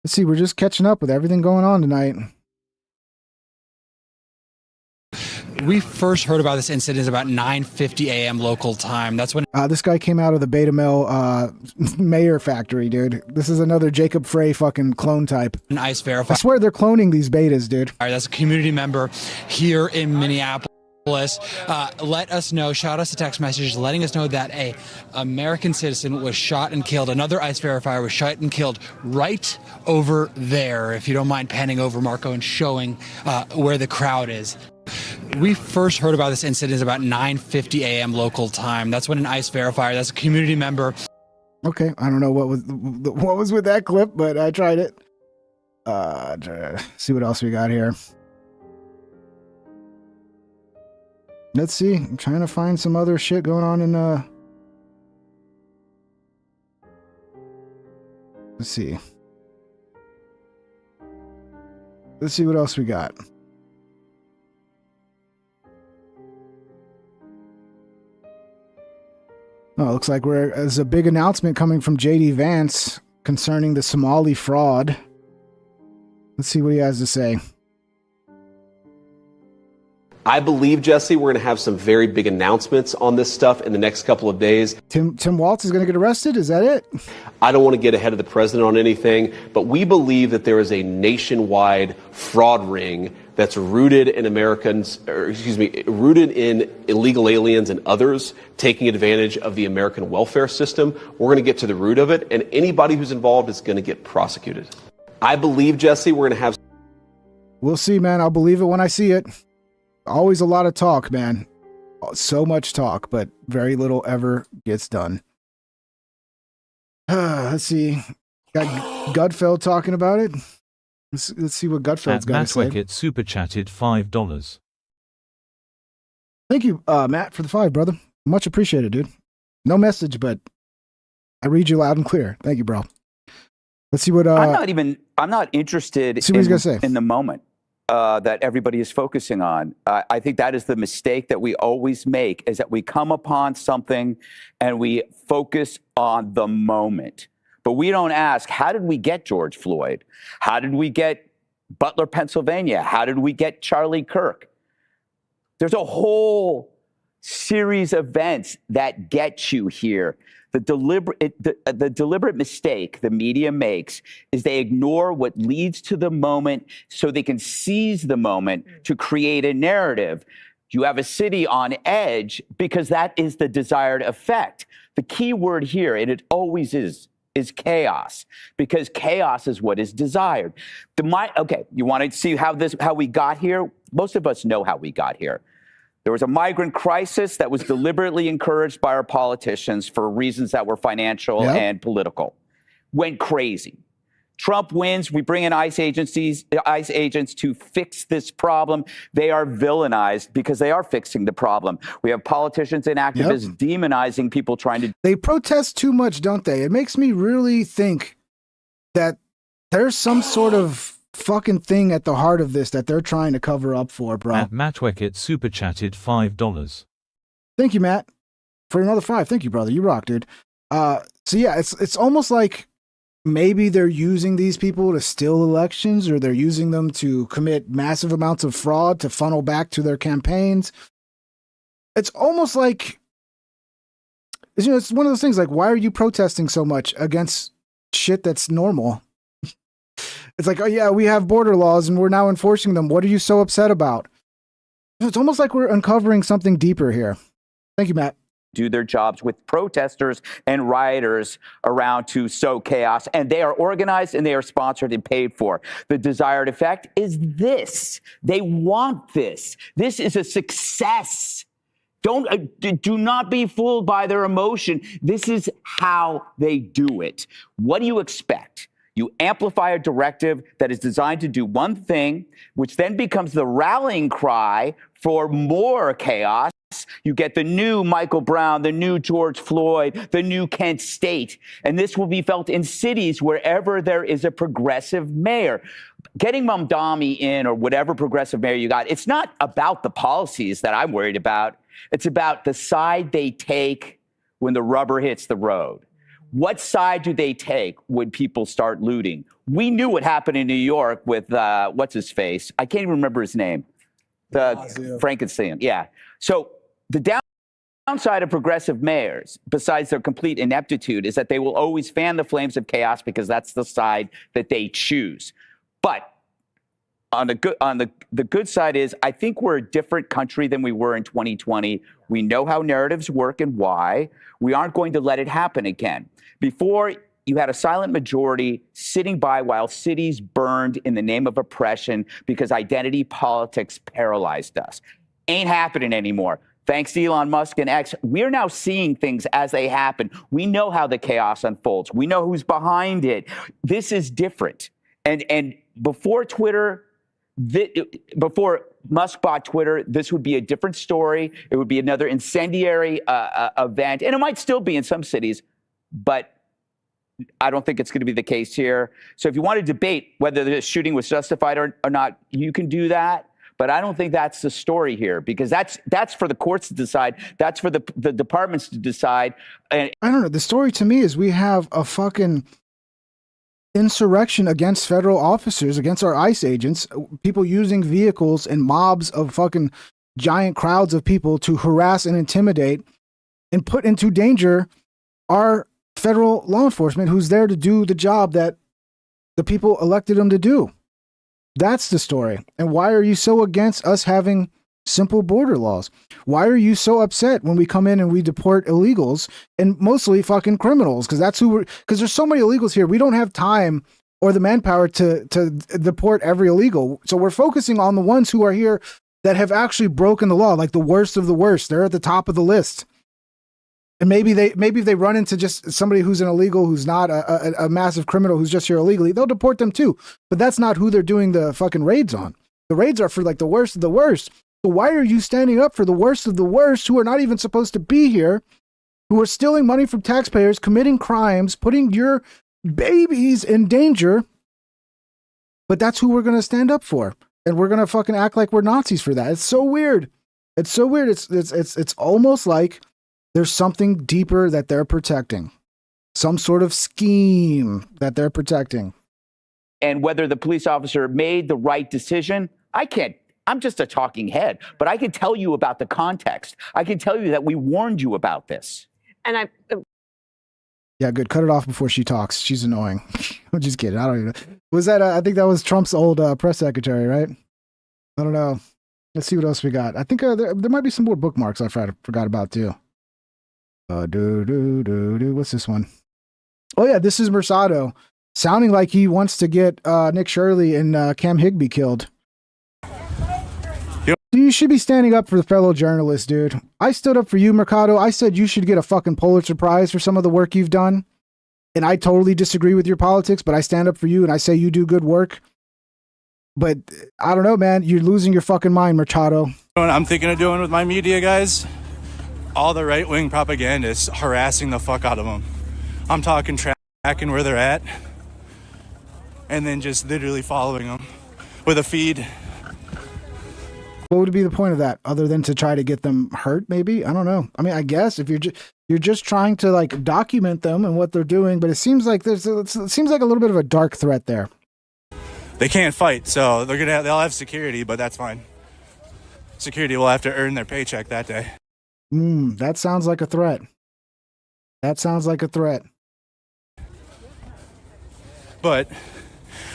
Let's see, we're just catching up with everything going on tonight. We first heard about this incident about 9:50 a.m. local time. That's when this guy came out of the Beta Male mayor factory, dude. This is another Jacob Frey fucking clone type. an ICE verified. I swear they're cloning these betas, dude. That's a community member here in Minneapolis. Let us know, shout us a text message letting us know that a American citizen was shot and killed. Another ICE verifier was shot and killed right over there. If you don't mind panning over, Marco, and showing where the crowd is. We first heard about this incident about 9:50 a.m. local time. That's when an ICE verifier, that's a community member. Okay, I don't know what was with that clip, but I tried it. See what else we got here. Let's see. I'm trying to find some other shit going on in let's see. Let's see what else we got. Oh, it looks like there's a big announcement coming from J.D. Vance concerning the Somali fraud. Let's see what he has to say. I believe, Jesse, we're going to have some very big announcements on this stuff in the next couple of days. Tim Walz is going to get arrested? Is that it? I don't want to get ahead of the president on anything, but we believe that there is a nationwide fraud ring that's rooted in rooted in illegal aliens and others taking advantage of the American welfare system. We're going to get to the root of it, and anybody who's involved is going to get prosecuted. I believe, Jesse, we're going to have... We'll see, man. I'll believe it when I see it. Always a lot of talk, man. So much talk, but very little ever gets done. Let's see. Got Gutfeld talking about it. Let's see what Gutfeld's got to say. Matt super chatted $5. Thank you, Matt, for the 5, brother. Much appreciated, dude. No message, but I read you loud and clear. Thank you, bro. Let's see what. I'm not interested see what he's gonna say. In the moment that everybody is focusing on. I think that is the mistake that we always make, is that we come upon something and we focus on the moment. But we don't ask, how did we get George Floyd? How did we get Butler, Pennsylvania? How did we get Charlie Kirk? There's a whole series of events that get you here. The deliberate mistake the media makes is they ignore what leads to the moment so they can seize the moment to create a narrative. You have a city on edge because that is the desired effect. The key word here, and it always is chaos, because chaos is what is desired. Okay, you want to see how we got here? Most of us know how we got here. There was a migrant crisis that was deliberately encouraged by our politicians for reasons that were financial and political. Went crazy. Trump wins. We bring in ICE agents to fix this problem. They are villainized because they are fixing the problem. We have politicians and activists demonizing people trying to... They protest too much, don't they? It makes me really think that there's some sort of fucking thing at the heart of this that they're trying to cover up for, bro. Matt super chatted $5. Thank you, Matt, for another 5. Thank you, brother. You rock, dude. So yeah, it's almost like maybe they're using these people to steal elections, or they're using them to commit massive amounts of fraud to funnel back to their campaigns. It's almost like, it's one of those things like, why are you protesting so much against shit that's normal? It's like, oh yeah, we have border laws and we're now enforcing them. What are you so upset about? It's almost like we're uncovering something deeper here. Thank you, Matt. Do their jobs with protesters and rioters around to sow chaos. And they are organized and they are sponsored and paid for. The desired effect is this. They want this. This is a success. Do not be fooled by their emotion. This is how they do it. What do you expect? You amplify a directive that is designed to do one thing, which then becomes the rallying cry for more chaos. You get the new Michael Brown, the new George Floyd, the new Kent State. And this will be felt in cities wherever there is a progressive mayor. Getting Mamdani in, or whatever progressive mayor you got, it's not about the policies that I'm worried about. It's about the side they take when the rubber hits the road. What side do they take when people start looting? We knew what happened in New York with, what's his face? I can't even remember his name. Frankenstein, yeah. So the downside of progressive mayors, besides their complete ineptitude, is that they will always fan the flames of chaos because that's the side that they choose. But on the good side is, I think we're a different country than we were in 2020. We know how narratives work and why. We aren't going to let it happen again. Before, you had a silent majority sitting by while cities burned in the name of oppression because identity politics paralyzed us. Ain't happening anymore. Thanks to Elon Musk and X, we're now seeing things as they happen. We know how the chaos unfolds. We know who's behind it. This is different. And before Twitter, before Musk bought Twitter, this would be a different story. It would be another incendiary event. And it might still be in some cities, but I don't think it's going to be the case here. So if you want to debate whether the shooting was justified or not, you can do that. But I don't think that's the story here, because that's for the courts to decide. That's for the departments to decide. And I don't know. The story to me is we have a fucking insurrection against federal officers, against our ICE agents, people using vehicles and mobs of fucking giant crowds of people to harass and intimidate and put into danger our federal law enforcement who's there to do the job that the people elected them to do. That's the story. And why are you so against us having simple border laws? Why are you so upset when we come in and we deport illegals, and mostly fucking criminals? Because there's so many illegals here. We don't have time or the manpower to deport every illegal. So we're focusing on the ones who are here that have actually broken the law, like the worst of the worst. They're at the top of the list. And maybe if they run into just somebody who's an illegal, who's not a massive criminal, who's just here illegally, they'll deport them too. But that's not who they're doing the fucking raids on. The raids are for like the worst of the worst. So why are you standing up for the worst of the worst, who are not even supposed to be here, who are stealing money from taxpayers, committing crimes, putting your babies in danger? But that's who we're going to stand up for. And we're going to fucking act like we're Nazis for that. It's so weird. It's so weird. It's almost like there's something deeper that they're protecting. Some sort of scheme that they're protecting. And whether the police officer made the right decision, I'm just a talking head, but I can tell you about the context. I can tell you that we warned you about this. And Yeah, good. Cut it off before she talks. She's annoying. I'm just kidding. I don't even know. Was that, I think that was Trump's old press secretary, right? I don't know. Let's see what else we got. I think there might be some more bookmarks I forgot about too. What's this one? Oh yeah, this is Mercado, sounding like he wants to get Nick Shirley and Cam Higbee killed. Yep. You should be standing up for the fellow journalists, dude. I stood up for you, Mercado. I said you should get a fucking Pulitzer Prize for some of the work you've done. And I totally disagree with your politics, but I stand up for you and I say you do good work. But I don't know, man. You're losing your fucking mind, Mercado. What I'm thinking of doing with my media guys, all the right-wing propagandists harassing the fuck out of them. I'm talking tracking where they're at and then just literally following them with a feed. What would be the point of that other than to try to get them hurt? Maybe, I don't know. I mean, I guess if you're just trying to like document them and what they're doing, but it seems like it seems like a little bit of a dark threat there. They can't fight, so they'll have security, but that's fine. Security will have to earn their paycheck that day. That sounds like a threat. That sounds like a threat. But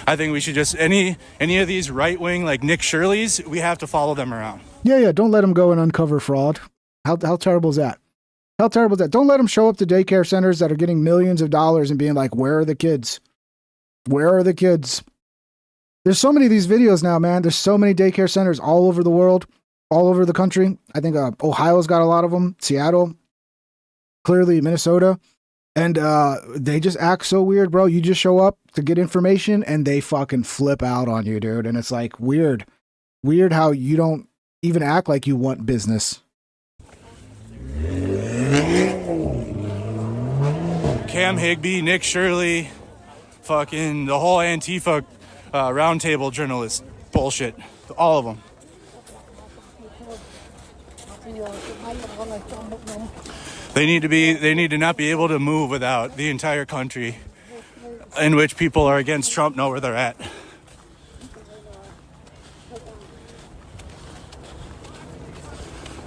I think we should just, any of these right-wing, like Nick Shirley's, we have to follow them around. Yeah, don't let them go and uncover fraud. How terrible is that? How terrible is that? Don't let them show up to daycare centers that are getting millions of dollars and being like, where are the kids? Where are the kids? There's so many of these videos now, man. There's so many daycare centers all over the world, all over the country. I think Ohio's got a lot of them, Seattle, clearly Minnesota. And they just act so weird, bro. You just show up to get information and they fucking flip out on you, dude. And it's like weird how you don't even act like you want business. Cam Higby, Nick Shirley, fucking the whole Antifa roundtable journalist bullshit. All of them. They need to not be able to move without the entire country in which people are against Trump know where they're at.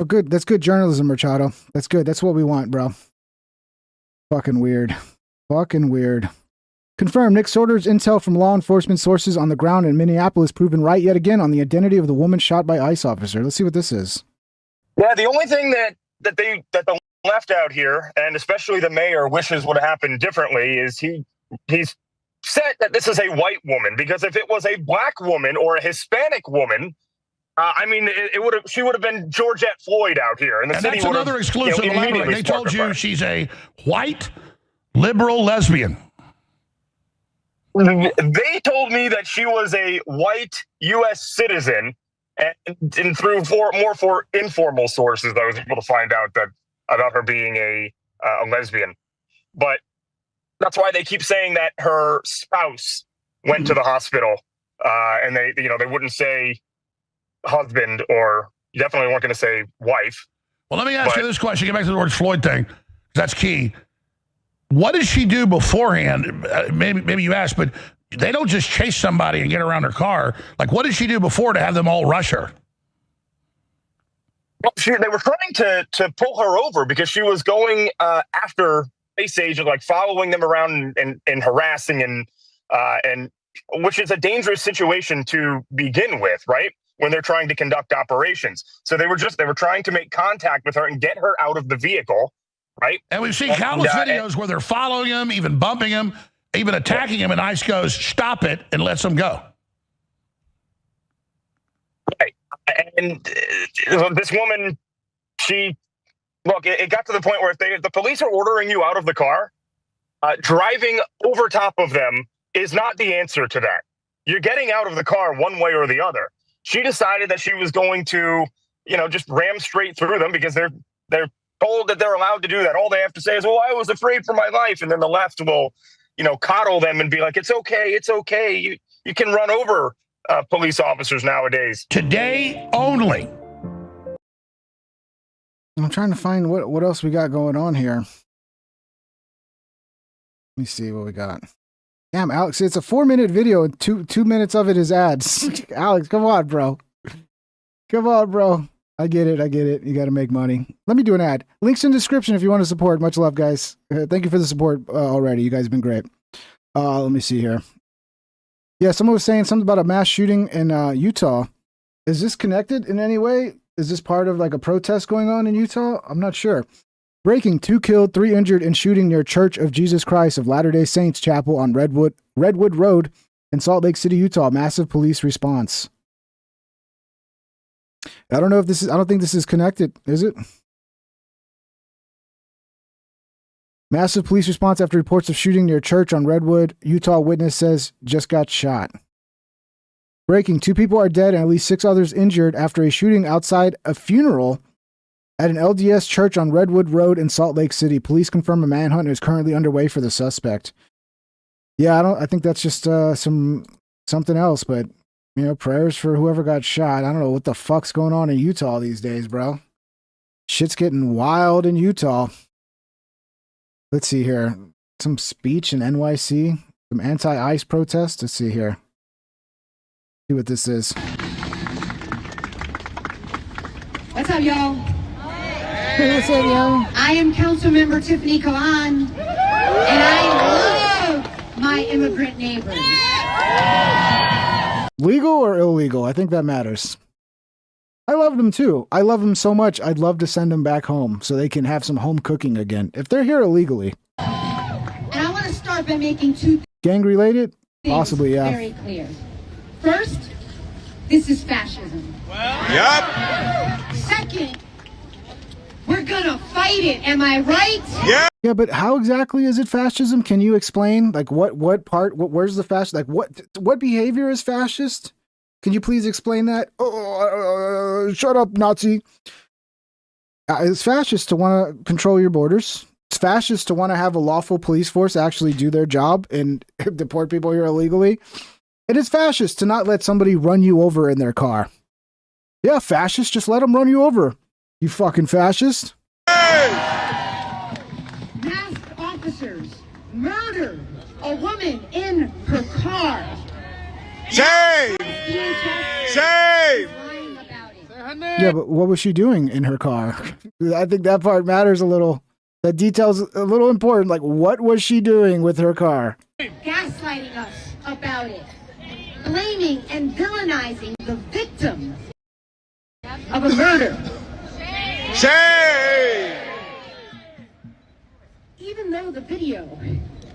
Oh, good. That's good journalism, Machado. That's good. That's what we want, bro. Fucking weird. Fucking weird. Confirmed. Nick Sorter's intel from law enforcement sources on the ground in Minneapolis proven right yet again on the identity of the woman shot by ICE officer. Let's see what this is. Yeah, the only thing that the left out here, and especially the mayor, wishes would have happened differently is he's said that this is a white woman, because if it was a black woman or a Hispanic woman, I mean, she would have been Georgette Floyd out here, and the city that's another exclusive elaborate. They told you she's a white liberal lesbian. They told me that she was a white U.S. citizen, and through more informal sources, I was able to find out that about her being a lesbian. But that's why they keep saying that her spouse went to the hospital, and they wouldn't say husband, or you definitely weren't going to say wife. Well, let me ask you this question. Get back to the George Floyd thing. That's key. What did she do beforehand? Maybe you asked, but they don't just chase somebody and get around her car. Like, what did she do before to have them all rush her? Well, they were trying to pull her over because she was going after ICE agents, like following them around and harassing and which is a dangerous situation to begin with, right? When they're trying to conduct operations. So they were trying to make contact with her and get her out of the vehicle, right? And we've seen countless videos where they're following him, even bumping him, even attacking him, and ICE goes, stop it, and lets them go. Right. And this woman, it got to the point where if the police are ordering you out of the car, driving over top of them is not the answer to that. You're getting out of the car one way or the other. She decided that she was going to, just ram straight through them because they're told that they're allowed to do that. All they have to say is, well, I was afraid for my life. And then the left will, coddle them and be like, it's okay. It's okay. You can run over police officers nowadays. Today only. I'm trying to find what else we got going on here. Let me see what we got. Damn, Alex, it's a 4-minute video and 2 minutes of it is ads. Alex, come on, bro. Come on, bro. I get it. You got to make money. Let me do an ad. Links in the description if you want to support. Much love, guys. Thank you for the support already. You guys have been great. Let me see here. Yeah, someone was saying something about a mass shooting in Utah. Is this connected in any way? Is this part of like a protest going on in Utah? I'm not sure. Breaking: 2 killed, 3 injured in shooting near Church of Jesus Christ of Latter-day Saints Chapel on Redwood Road in Salt Lake City, Utah. Massive police response. I don't think this is connected, is it? Massive police response after reports of shooting near church on Redwood. Utah witness says just got shot. Breaking: 2 people are dead and at least 6 others injured after a shooting outside a funeral at an LDS church on Redwood Road in Salt Lake City. Police confirm a manhunt is currently underway for the suspect. Yeah, I think that's just something else, but prayers for whoever got shot. I don't know what the fuck's going on in Utah these days, bro. Shit's getting wild in Utah. Let's see here. Some speech in NYC, some anti-ICE protest. Let's see here. See what this is. What's up, y'all? Hey, what's up, y'all? I am Councilmember Tiffany Kalan, and I love my immigrant neighbors. Legal or illegal? I think that matters. I love them too. I love them so much. I'd love to send them back home so they can have some home cooking again. If they're here illegally. And I want to start by making 2 gang related? things Possibly, yeah. very clear. First, this is fascism. Yep. Second, we're gonna fight it. Am I right? Yeah. Yeah, but how exactly is it fascism? Can you explain? Like what part? Where's the fascist? Like what behavior is fascist? Can you please explain that? Shut up, Nazi. It's fascist to want to control your borders. It's fascist to want to have a lawful police force actually do their job and deport people here illegally. It is fascist to not let somebody run you over in their car. Yeah, fascist, just let them run you over. You fucking fascist. Masked officers murdered a woman in her car. Shame! Shame! Yeah, but what was she doing in her car? I think that part matters a little. That detail's a little important. Like, what was she doing with her car? Gaslighting us about it. Blaming and villainizing the victim of a murder. Shame! Even though the video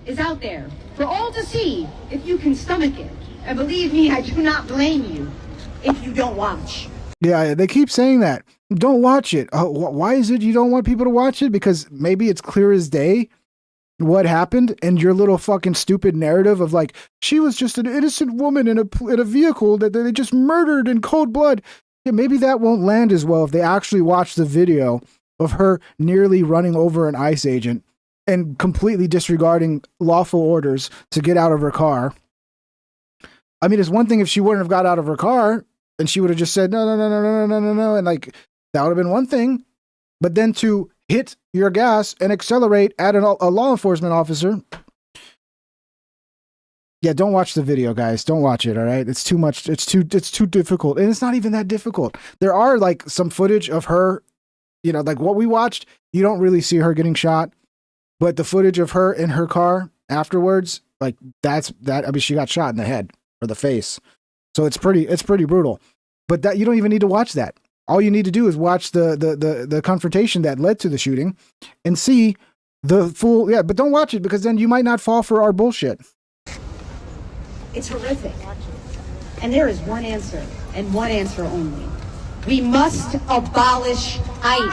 is out there for all to see, if you can stomach it. And believe me, I do not blame you if you don't watch. Yeah, they keep saying that. Don't watch it. Why is it you don't want people to watch it? Because maybe it's clear as day what happened, and your little fucking stupid narrative of like, she was just an innocent woman in a vehicle that they just murdered in cold blood. Yeah, maybe that won't land as well if they actually watch the video of her nearly running over an ICE agent and completely disregarding lawful orders to get out of her car. I mean, it's one thing if she wouldn't have got out of her car and she would have just said, no, and like, that would have been one thing. But then to hit your gas and accelerate at a law enforcement officer. Yeah, don't watch the video, guys. Don't watch it, all right? It's too much. It's too difficult. And it's not even that difficult. There are like some footage of her, you know, like what we watched, you don't really see her getting shot. But the footage of her in her car afterwards, like I mean, she got shot in the head or the face. So it's pretty brutal. But that you don't even need to watch that. All you need to do is watch the confrontation that led to the shooting and see the full, yeah, but don't watch it because then you might not fall for our bullshit. It's horrific. And there is one answer, and one answer only. We must abolish ICE.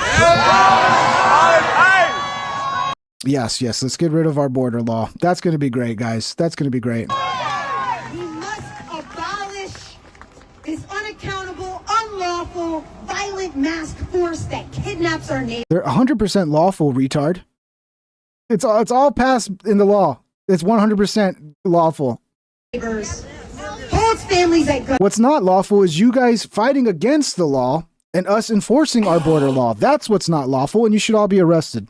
Yes, let's get rid of our border law. That's going to be great, guys. That's going to be great. We must abolish this unaccountable, unlawful, violent masked force that kidnaps our neighbors. They're 100% lawful, retard. It's all passed in the law. It's 100% lawful. Holds families at gun. What's not lawful is you guys fighting against the law and us enforcing our border law. That's what's not lawful, and you should all be arrested.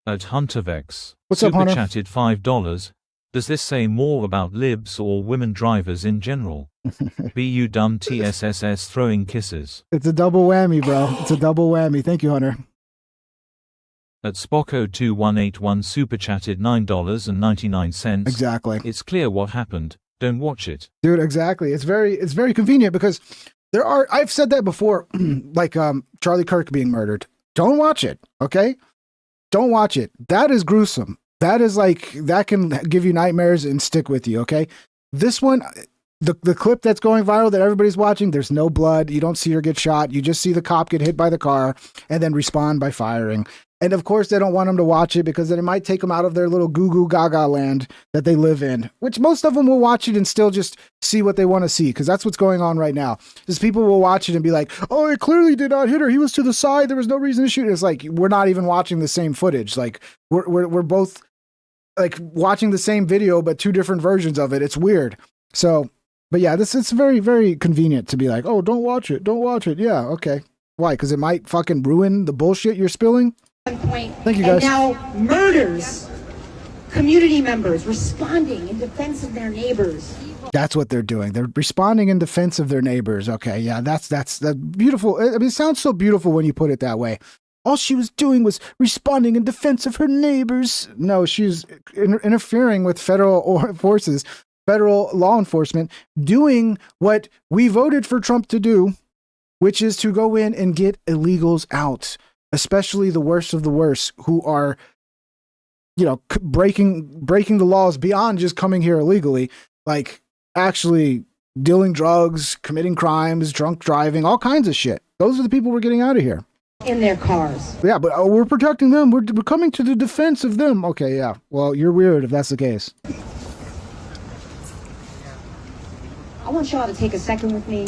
At HunterVex, what's up, Hunter? Super chatted $5. Does this say more about libs or women drivers in general? BU dumb TSSS throwing kisses. It's a double whammy, bro. It's a double whammy. Thank you, Hunter. At Spocko2181 super chatted $9.99. Exactly. It's clear what happened. Don't watch it. Dude, exactly. It's very convenient because I've said that before, like Charlie Kirk being murdered. Don't watch it, okay? Don't watch it. That is gruesome. That is like, that can give you nightmares and stick with you, okay? This one, the clip that's going viral that everybody's watching, there's no blood. You don't see her get shot. You just see the cop get hit by the car and then respond by firing. And of course, they don't want them to watch it because then it might take them out of their little goo goo gaga land that they live in, which most of them will watch it and still just see what they want to see. Because that's what's going on right now. Is people will watch it and be like, oh, it clearly did not hit her. He was to the side. There was no reason to shoot. It's like, we're not even watching the same footage. Like we're both like watching the same video, but two different versions of it. It's weird. So, but yeah, it's very, very convenient to be like, oh, don't watch it. Don't watch it. Yeah. Okay. Why? Because it might fucking ruin the bullshit you're spilling. Thank you, guys. And now murders community members responding in defense of their neighbors. That's what they're doing. They're responding in defense of their neighbors. Okay, yeah, that's beautiful. I mean, it sounds so beautiful when you put it that way. All she was doing was responding in defense of her neighbors. No, she's interfering with federal forces, federal law enforcement, doing what we voted for Trump to do, which is to go in and get illegals out. Especially the worst of the worst who are, you know, breaking the laws beyond just coming here illegally, like actually dealing drugs, committing crimes, drunk driving, all kinds of shit. Those are the people we're getting out of here. in their cars. Yeah, but we're protecting them. We're coming to the defense of them. Okay, yeah. Well, you're weird if that's the case. I want y'all to take a second with me.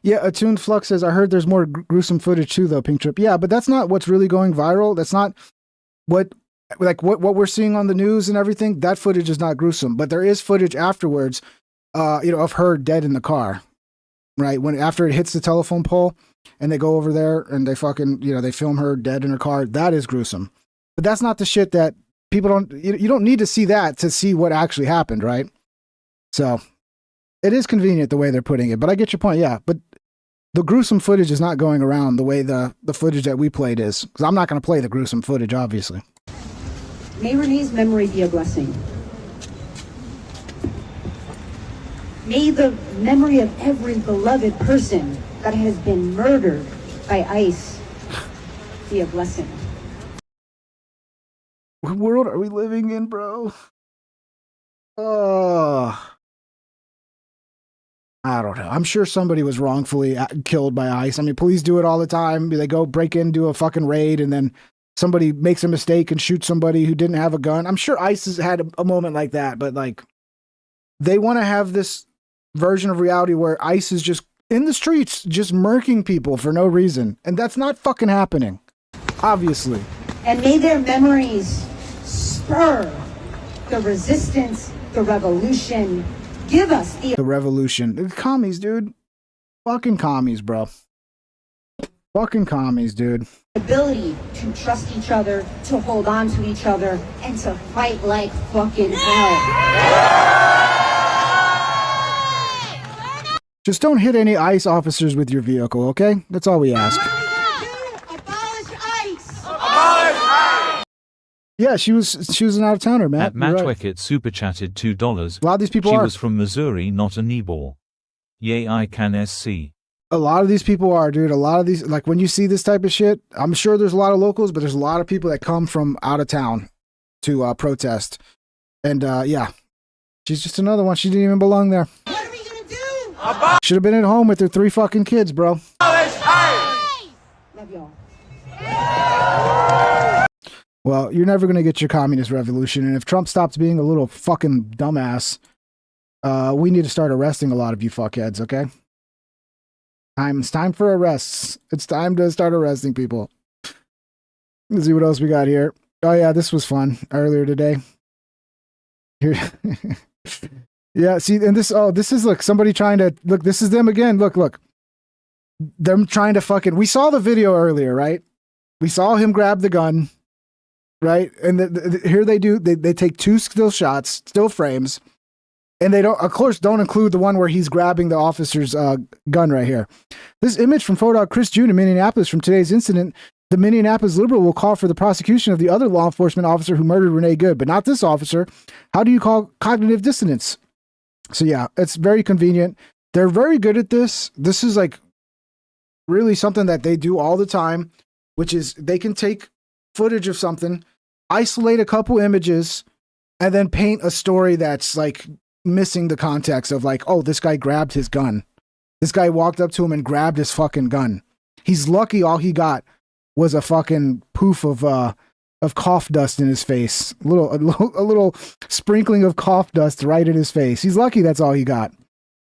Yeah, Attuned Flux says, I heard there's more gruesome footage too, though, Pink Trip. Yeah, but that's not what's really going viral. That's not what we're seeing on the news and everything. That footage is not gruesome, but there is footage afterwards, of her dead in the car, right? After it hits the telephone pole and they go over there and they fucking, they film her dead in her car. That is gruesome. But that's not the shit that people you don't need to see that to see what actually happened, right? So it is convenient the way they're putting it, but I get your point. Yeah, but the gruesome footage is not going around the way the footage that we played is, because I'm not going to play the gruesome footage, obviously. May Renee's memory be a blessing. May the memory of every beloved person that has been murdered by ICE be a blessing. What world are we living in, bro? Oh. I don't know. I'm sure somebody was wrongfully killed by ICE. I mean, police do it all the time. They go break in, do a fucking raid, and then somebody makes a mistake and shoots somebody who didn't have a gun. I'm sure ICE has had a moment like that, but they want to have this version of reality where ICE is just in the streets, just murking people for no reason. And that's not fucking happening, obviously. And may their memories spur the resistance, the revolution. Give us the revolution. The commies, dude. Fucking commies, bro. Fucking commies, dude. Ability to trust each other, to hold on to each other, and to fight like fucking hell. Just don't hit any ICE officers with your vehicle, okay? That's all we ask. Abolish ICE! Yeah, she was an out-of-towner, Matt. At Matt Weckett super chatted $2. A lot of these people She are. was from Missouri, not a kneeball. Yay, I can SC. A lot of these people are, dude. A lot of these, when you see this type of shit, I'm sure there's a lot of locals, but there's a lot of people that come from out of town to protest. And yeah, she's just another one. She didn't even belong there. What are we gonna do? Should have been at home with her 3 fucking kids, bro. Love y'all. Well, you're never going to get your communist revolution. And if Trump stops being a little fucking dumbass, we need to start arresting a lot of you fuckheads, okay? It's time for arrests. It's time to start arresting people. Let's see what else we got here. Oh, yeah, this was fun earlier today. Here. Yeah, see, and this is, look, somebody trying to, look, this is them again. Look. Them trying to fucking, we saw the video earlier, right? We saw him grab the gun. Right, and here they do. They take 2 still shots, still frames, and they don't, of course, don't include the one where he's grabbing the officer's gun right here. This image from Photo Chris June in Minneapolis from today's incident. The Minneapolis Liberal will call for the prosecution of the other law enforcement officer who murdered Renee Good, but not this officer. How do you call cognitive dissonance? So yeah, it's very convenient. They're very good at this. This is really something that they do all the time, which is they can take footage of something, isolate a couple images, and then paint a story that's missing the context of oh, this guy grabbed his gun. This guy walked up to him and grabbed his fucking gun. He's lucky all he got was a fucking poof of cough dust in his face. A little sprinkling of cough dust right in his face. He's lucky that's all he got.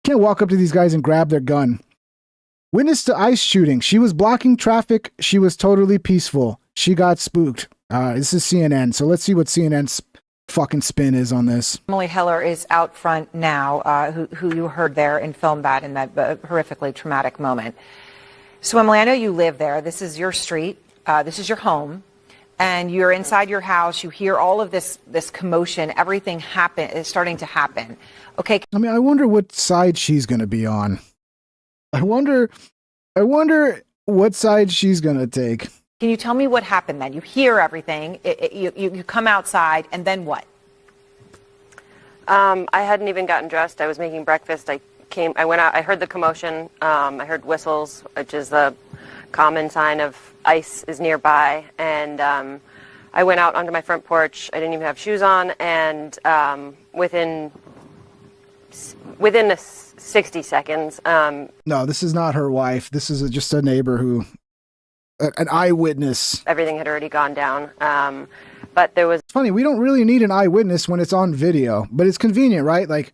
Can't walk up to these guys and grab their gun. Witness to ICE shooting. She was blocking traffic. She was totally peaceful. She got spooked. This is CNN, so let's see what CNN's fucking spin is on this. Emily Heller is out front now, who you heard there and filmed that in that horrifically traumatic moment. So Emily, I know you live there. This is your street. This is your home. And you're inside your house. You hear all of this commotion. Everything is starting to happen. Okay. I mean, I wonder what side she's going to be on. I wonder what side she's going to take. Can you tell me what happened then? You hear everything. You come outside, and then what? I hadn't even gotten dressed. I was making breakfast. I went out. I heard the commotion. I heard whistles, which is the common sign of ICE is nearby. And I went out onto my front porch. I didn't even have shoes on. And within within 60 seconds. No, this is not her wife. This is just a neighbor who, an eyewitness. Everything had already gone down. But there was... It's funny, we don't really need an eyewitness when it's on video, but it's convenient, right? Like,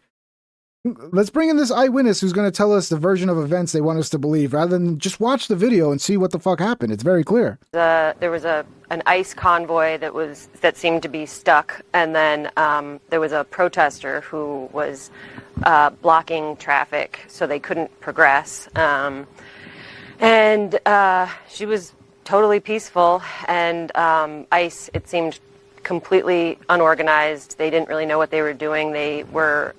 let's bring in this eyewitness who's going to tell us the version of events they want us to believe, rather than just watch the video and see what the fuck happened. It's very clear. There was an ICE convoy that seemed to be stuck, and then there was a protester who was blocking traffic so they couldn't progress. And she was totally peaceful, and ICE, it seemed completely unorganized. They didn't really know what they were doing. They were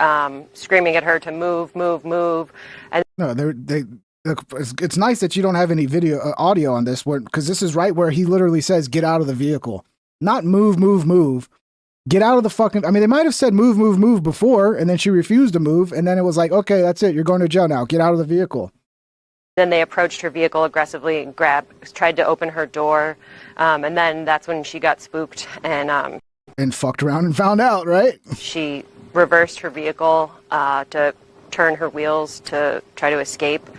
screaming at her to move. And no, it's nice that you don't have any audio on this, because this is right where he literally says, "Get out of the vehicle," not move. Get out of the fucking. I mean, they might have said move before, and then she refused to move, and then it was like, okay, that's it. You're going to jail now. Get out of the vehicle. Then they approached her vehicle aggressively, tried to open her door, and then that's when she got spooked and fucked around and found out, right? She reversed her vehicle to turn her wheels to try to escape,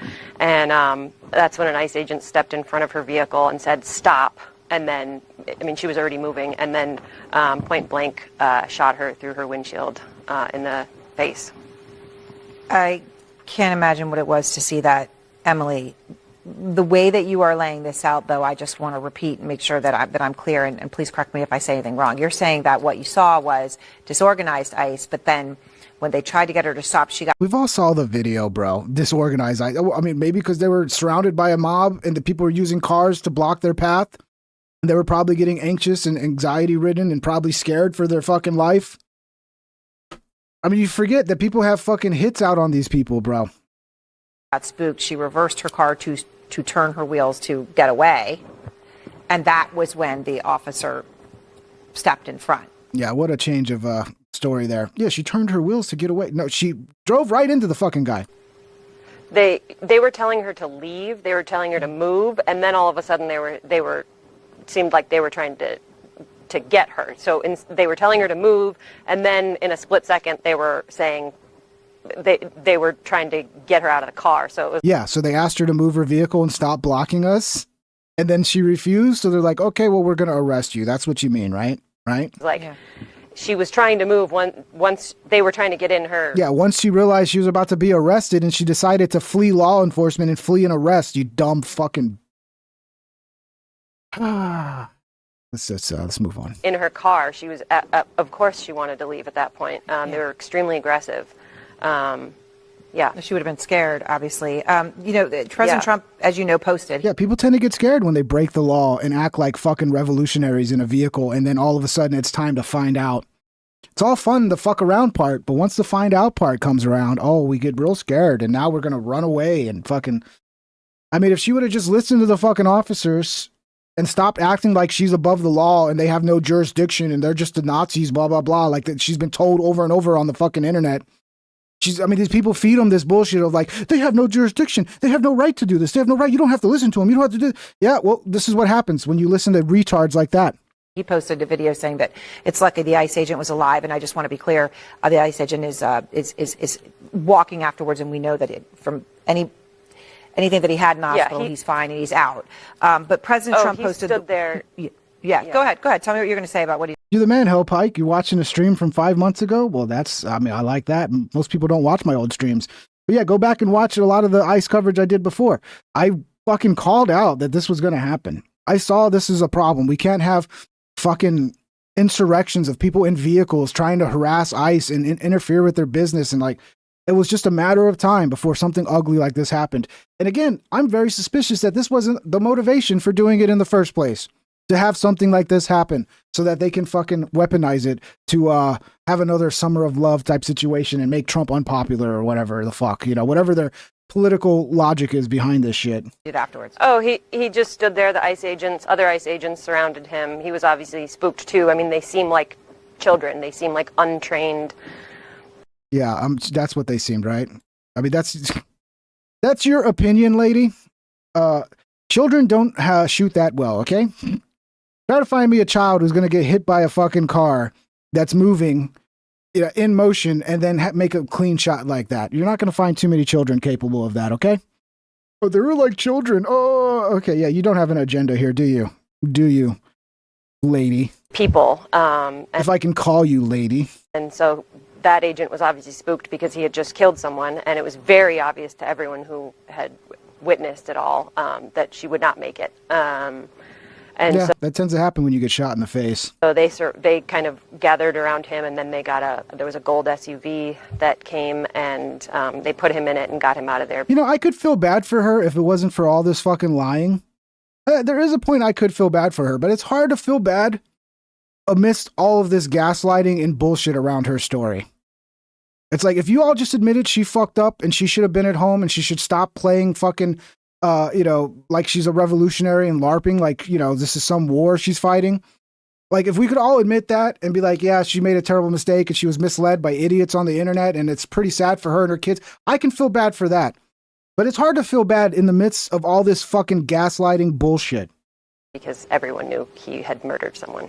and that's when an ICE agent stepped in front of her vehicle and said, "Stop." And then, I mean, she was already moving, and then point blank shot her through her windshield in the face. I can't imagine what it was to see that. Emily, the way that you are laying this out, though, I just want to repeat and make sure that I'm clear, and please correct me if I say anything wrong. You're saying that what you saw was disorganized ICE, but then when they tried to get her to stop, she got... We've all saw the video, bro. Disorganized ICE. I mean, maybe because they were surrounded by a mob and the people were using cars to block their path. And they were probably getting anxious and anxiety-ridden and probably scared for their fucking life. I mean, you forget that people have fucking hits out on these people, bro. Got spooked. She reversed her car to turn her wheels to get away, and that was when the officer stepped in front. Yeah, what a change of story there. Yeah, she turned her wheels to get away. No, she drove right into the fucking guy. They were telling her to leave. They were telling her to move, and then all of a sudden it seemed like they were trying to get her. So they were telling her to move, and then in a split second they were saying. They were trying to get her out of the car. So it was... Yeah, so they asked her to move her vehicle and stop blocking us, and then she refused. So they're like, okay, well, we're going to arrest you. That's what you mean, right? Like, she was trying to move once they were trying to get in her. Yeah, once she realized she was about to be arrested, and she decided to flee law enforcement and flee an arrest. You dumb fucking... Let's move on. In her car, she was, of course she wanted to leave at that point. They were extremely aggressive. Yeah. She would have been scared, obviously. President Trump, as you know, posted. Yeah, people tend to get scared when they break the law and act like fucking revolutionaries in a vehicle, and then all of a sudden it's time to find out. It's all fun, the fuck around part, but once the find out part comes around, we get real scared, and now we're gonna run away and fucking... I mean, if she would have just listened to the fucking officers and stopped acting like she's above the law and they have no jurisdiction and they're just the Nazis, blah, blah, blah, like that she's been told over and over on the fucking internet... these people feed them this bullshit of like, they have no jurisdiction. They have no right to do this. They have no right. You don't have to listen to them. You don't have to do. Yeah, well, this is what happens when you listen to retards like that. He posted a video saying that it's lucky the ICE agent was alive. And I just want to be clear, the ICE agent is walking afterwards. And we know that from anything that he had in the hospital, he's fine and he's out. But President Trump posted... stood there. Yeah, go ahead. Tell me what you're going to say about what he... You're the man, Hell Pike. You're watching a stream from 5 months ago? Well, I like that. Most people don't watch my old streams. But yeah, go back and watch a lot of the ICE coverage I did before. I fucking called out that this was going to happen. I saw this as a problem. We can't have fucking insurrections of people in vehicles trying to harass ICE and interfere with their business. And like, it was just a matter of time before something ugly like this happened. And again, I'm very suspicious that this wasn't the motivation for doing it in the first place. To have something like this happen so that they can fucking weaponize it to have another summer of love type situation and make Trump unpopular or whatever the fuck, whatever their political logic is behind this shit. Did afterwards. Oh, he just stood there. The other ICE agents surrounded him. He was obviously spooked too. I mean, they seem like children. They seem like untrained. Yeah, that's what they seemed, right? I mean, that's your opinion, lady. Children don't shoot that well, okay? Try to find me a child who's going to get hit by a fucking car that's moving in motion and then make a clean shot like that. You're not going to find too many children capable of that, okay? Oh, they were like children. Oh, okay. Yeah, you don't have an agenda here, do you? Do you, lady? People. If I can call you lady. And so that agent was obviously spooked because he had just killed someone, and it was very obvious to everyone who had witnessed it all that she would not make it. And yeah, so that tends to happen when you get shot in the face. So they kind of gathered around him, and then there was a gold SUV that came, and they put him in it and got him out of there. You know, I could feel bad for her if it wasn't for all this fucking lying. There is a point I could feel bad for her, but it's hard to feel bad amidst all of this gaslighting and bullshit around her story. It's like, if you all just admitted she fucked up and she should have been at home and she should stop playing fucking, like she's a revolutionary and LARPing, like, this is some war she's fighting. Like, if we could all admit that and be like, yeah, she made a terrible mistake and she was misled by idiots on the internet and it's pretty sad for her and her kids, I can feel bad for that. But it's hard to feel bad in the midst of all this fucking gaslighting bullshit. Because everyone knew he had murdered someone.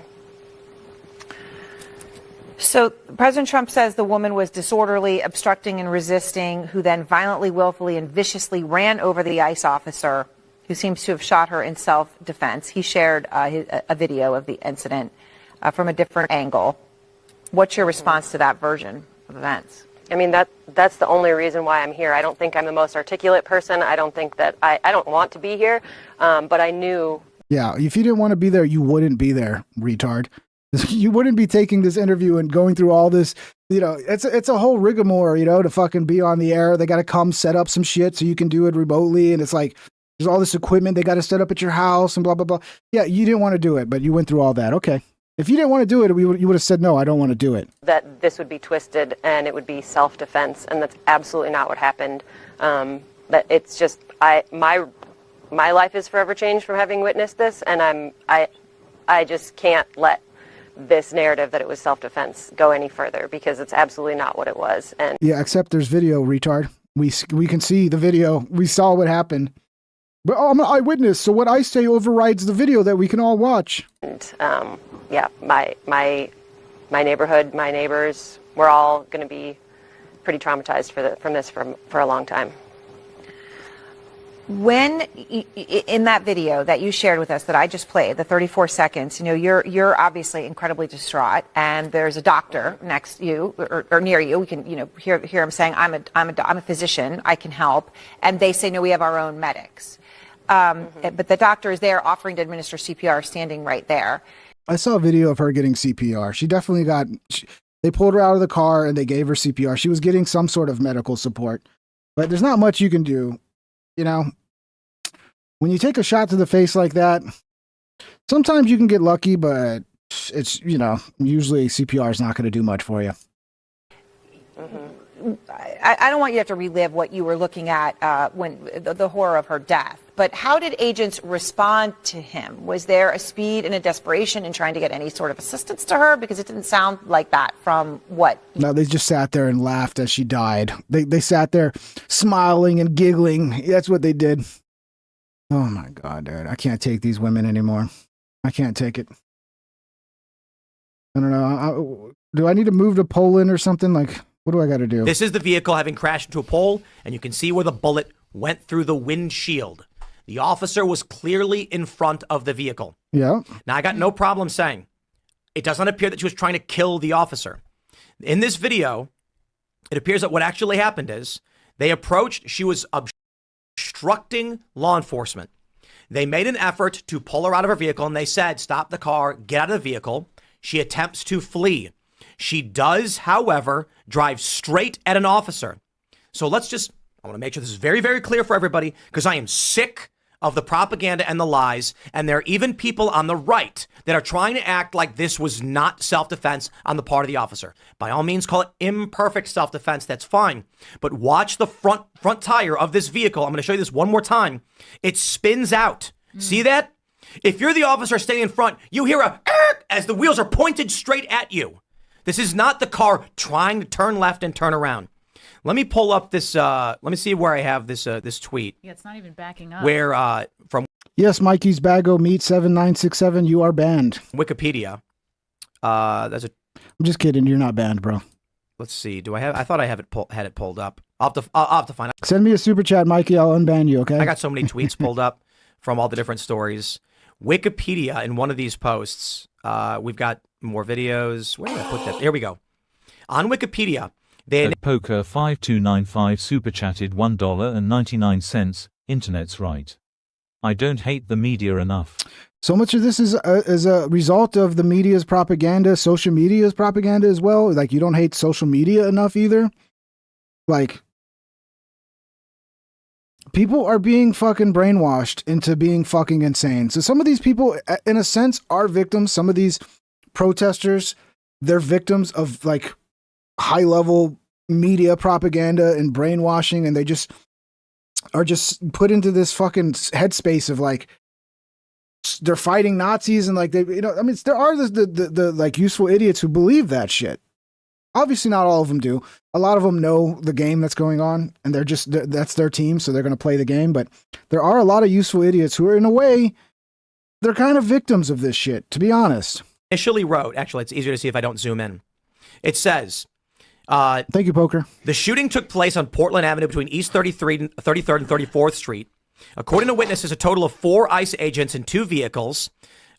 So President Trump says the woman was disorderly, obstructing and resisting, who then violently, willfully, and viciously ran over the ICE officer who seems to have shot her in self-defense. He shared a video of the incident from a different angle. What's your response to that version of events? I mean, that's the only reason why I'm here. I don't think I'm the most articulate person. I don't think that I don't want to be here, but I knew. Yeah, if you didn't want to be there, you wouldn't be there, retard. You wouldn't be taking this interview and going through all this, it's a whole rigmarole, to fucking be on the air. They got to come set up some shit so you can do it remotely. And it's like, there's all this equipment they got to set up at your house and blah, blah, blah. Yeah, you didn't want to do it, but you went through all that. Okay. If you didn't want to do it, you would have said, no, I don't want to do it. That this would be twisted and it would be self-defense. And that's absolutely not what happened. But it's just, my life is forever changed from having witnessed this. And I just can't let this narrative that it was self-defense go any further, because it's absolutely not what it was. And yeah, except there's video, retard. We can see the video. We saw what happened. But I'm an eyewitness, so what I say overrides the video that we can all watch. And yeah, my neighborhood, my neighbors, we're all going to be pretty traumatized from this for a long time. When in that video that you shared with us that I just played, the 34 seconds, you're obviously incredibly distraught, and there's a doctor next to you or near you. We can hear him saying, "I'm a physician. I can help," and they say, "No, we have our own medics." But the doctor is there offering to administer CPR, standing right there. I saw a video of her getting CPR. She definitely they pulled her out of the car and they gave her CPR. She was getting some sort of medical support, but there's not much you can do. When you take a shot to the face like that, sometimes you can get lucky, but it's, usually CPR is not going to do much for you. I don't want you to have to relive what you were looking at when the horror of her death, but how did agents respond to him? Was there a speed and a desperation in trying to get any sort of assistance to her? Because it didn't sound like that from what... No, they just sat there and laughed as she died. They sat there smiling and giggling. That's what they did. Oh my God, dude. I can't take these women anymore. I can't take it. I don't know. Do I need to move to Poland or something? Like, what do I got to do? This is the vehicle having crashed into a pole, and you can see where the bullet went through the windshield. The officer was clearly in front of the vehicle. Yeah. Now, I got no problem saying it doesn't appear that she was trying to kill the officer. In this video, it appears that what actually happened is they approached, she was obstructing law enforcement. They made an effort to pull her out of her vehicle, and they said, stop the car, get out of the vehicle. She attempts to flee. She does, however, drive straight at an officer. So I want to make sure this is very, very clear for everybody, because I am sick of the propaganda and the lies. And there are even people on the right that are trying to act like this was not self-defense on the part of the officer. By all means, call it imperfect self-defense. That's fine. But watch the front tire of this vehicle. I'm going to show you this one more time. It spins out. See that? If you're the officer standing in front, you hear a as the wheels are pointed straight at you. This is not the car trying to turn left and turn around. Let me pull up this. Let me see where I have this this tweet. Yeah, it's not even backing up. Where from? Yes, Mikey's Bago Meat 7967. You are banned. Wikipedia. I'm just kidding. You're not banned, bro. Let's see. Do I have? I thought I had it pulled up. I'll have to find out. Send me a super chat, Mikey. I'll unban you. Okay. I got so many tweets pulled up from all the different stories. Wikipedia in one of these posts. We've got more videos. Where did I put that? Here we go. On Wikipedia, they At Poker 5295 super chatted $1.99. Internet's right. I don't hate the media enough. So much of this is a result of the media's propaganda, social media's propaganda as well. Like, you don't hate social media enough either. Like, people are being fucking brainwashed into being fucking insane. So some of these people, in a sense, are victims. Some of these protesters, they're victims of like high level media propaganda and brainwashing, and they just are just put into this fucking headspace of like, they're fighting Nazis, and like they, you know, I mean, there are the like useful idiots who believe that shit. Obviously, not all of them do. A lot of them know the game that's going on, and that's their team, so they're going to play the game. But there are a lot of useful idiots who are, in a way, they're kind of victims of this shit, to be honest. initially wrote, actually, it's easier to see if I don't zoom in. It says, thank you, Poker. The shooting took place on Portland Avenue between East 33rd and 34th Street. According to witnesses, a total of 4 ICE agents in 2 vehicles,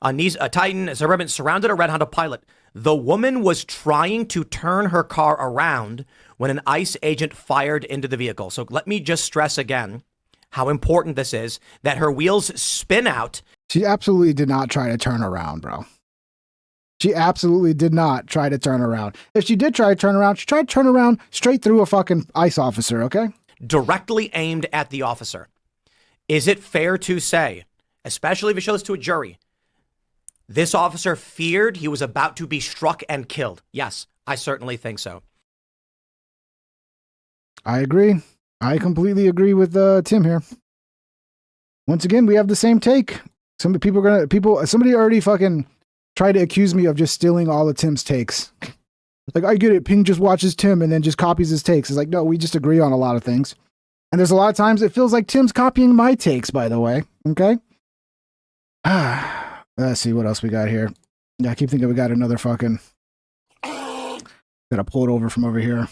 a Titan, a Suburban, surrounded a red Honda Pilot. The woman was trying to turn her car around when an ICE agent fired into the vehicle. So let me just stress again how important this is, that her wheels spin out. She absolutely did not try to turn around, bro. She absolutely did not try to turn around. If she did try to turn around, she tried to turn around straight through a fucking ICE officer, okay? Directly aimed at the officer. Is it fair to say, especially if it shows to a jury, this officer feared he was about to be struck and killed? Yes, I certainly think so. I agree. I completely agree with Tim here. Once again, we have the same take. Somebody already fucking tried to accuse me of just stealing all of Tim's takes. Like, I get it. Ping just watches Tim and then just copies his takes. It's like, no, we just agree on a lot of things. And there's a lot of times it feels like Tim's copying my takes, by the way. Okay? Let's see what else we got here. Yeah, I keep thinking we got another fucking... Gotta pull it over from over here.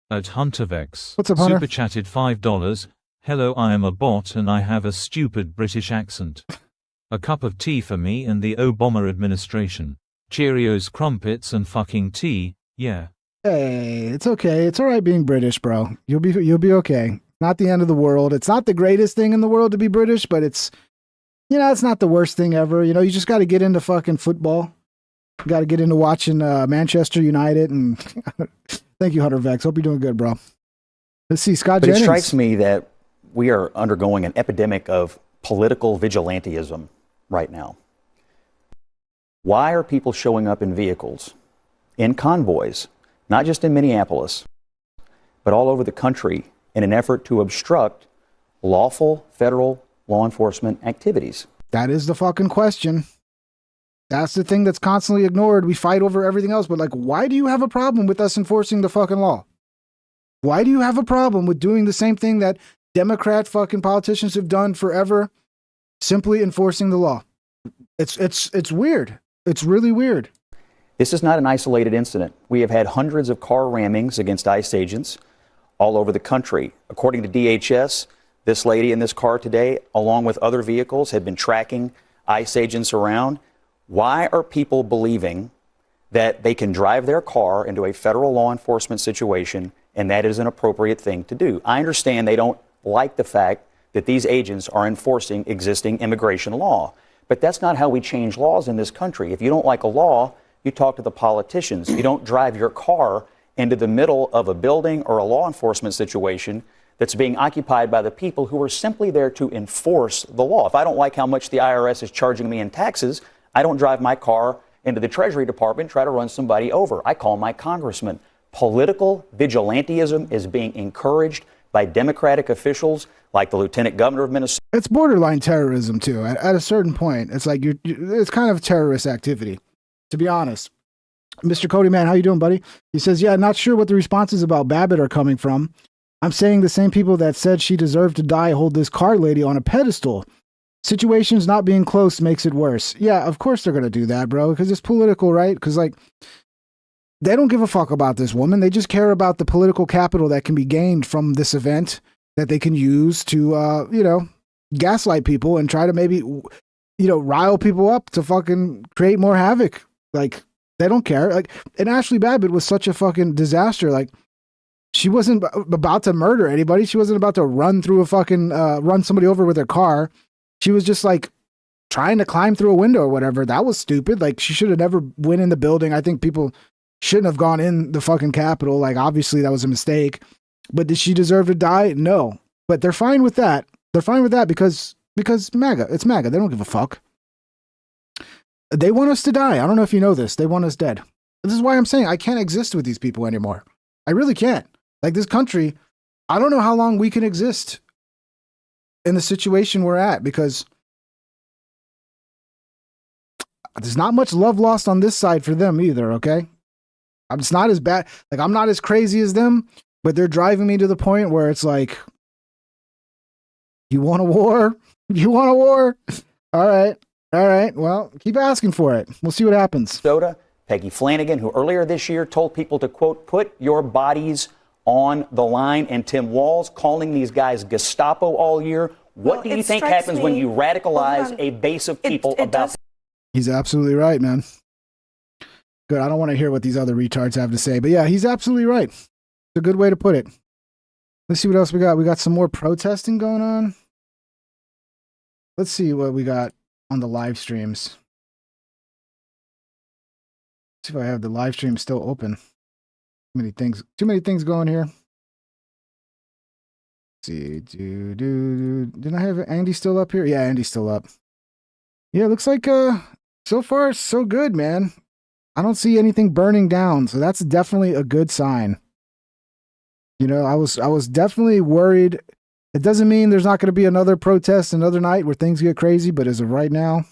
At HunterVex, What's up, Hunter? super chatted $5. Hello, I am a bot and I have a stupid British accent. A cup of tea for me and the Obama administration. Cheerios, crumpets, and fucking tea. Yeah. Hey, it's okay. It's all right being British, bro. You'll be okay. Not the end of the world. It's not the greatest thing in the world to be British, but it's, you know, it's not the worst thing ever. You know, you just got to get into fucking football. You got to get into watching Manchester United. And thank you, Hunter Vex. Hope you're doing good, bro. Let's see, Scott But Jennings. it strikes me that we are undergoing an epidemic of political vigilantism right now. Why are people showing up in vehicles, in convoys, not just in Minneapolis, but all over the country in an effort to obstruct lawful federal law enforcement activities? That is the fucking question. That's the thing that's constantly ignored. We fight over everything else, but like, why do you have a problem with us enforcing the fucking law? Why do you have a problem with doing the same thing that Democrat fucking politicians have done forever? Simply enforcing the law. It's weird. It's really weird. This is not an isolated incident. We have had hundreds of car rammings against ICE agents all over the country. According to DHS, this lady in this car today, along with other vehicles, had been tracking ICE agents around. Why are people believing that they can drive their car into a federal law enforcement situation and that is an appropriate thing to do? I understand they don't like the fact that these agents are enforcing existing immigration law, but that's not how we change laws in this country. If you don't like a law, you talk to the politicians. You don't drive your car into the middle of a building or a law enforcement situation that's being occupied by the people who are simply there to enforce the law. If I don't like how much the IRS is charging me in taxes, I don't drive my car into the Treasury Department and try to run somebody over. I call my congressman. Political vigilantism is being encouraged by Democratic officials like the Lieutenant Governor of Minnesota. It's borderline terrorism too. At a certain point, it's like it's kind of terrorist activity, to be honest. Mr. Cody, man, how you doing, buddy? He says, yeah, not sure what the responses about Babbitt are coming from. I'm saying the same people that said she deserved to die hold this car lady on a pedestal. Situations not being close makes it worse. Yeah, of course they're going to do that, bro, because it's political, right? Because, like, they don't give a fuck about this woman. They just care about the political capital that can be gained from this event that they can use to, gaslight people and try to maybe, rile people up to fucking create more havoc. Like, they don't care. Like, and Ashley Babbitt was such a fucking disaster. Like, she wasn't about to murder anybody. She wasn't about to run through run somebody over with her car. She was just like trying to climb through a window or whatever. That was stupid. Like, she should have never went in the building. I think people shouldn't have gone in the fucking Capitol. Like, obviously that was a mistake. But did she deserve to die? No. But they're fine with that. They're fine with that because MAGA. It's MAGA. They don't give a fuck. They want us to die. I don't know if you know this. They want us dead. This is why I'm saying I can't exist with these people anymore. I really can't. Like, this country, I don't know how long we can exist in the situation we're at, because there's not much love lost on this side for them either, okay? It's not as bad. Like, I'm not as crazy as them, but they're driving me to the point where it's like, you want a war? You want a war? All right. All right. Well, keep asking for it. We'll see what happens. Peggy Flanagan, who earlier this year told people to, quote, put your bodies on the line, and Tim Walz calling these guys Gestapo all year. What do you think happens when you radicalize a base of people He's absolutely right, man. Good. I don't want to hear what these other retards have to say, but yeah, he's absolutely right. It's a good way to put it. Let's see what else we got. We got some more protesting going on. Let's see what we got on the live streams. See if I have the live stream still open. Too many things going here. Let's see, didn't I have Andy still up here? Yeah, Andy's still up. Yeah, it looks like so far so good, man. I don't see anything burning down, so that's definitely a good sign. I was definitely worried. It doesn't mean there's not going to be another protest another night where things get crazy, but as of right now,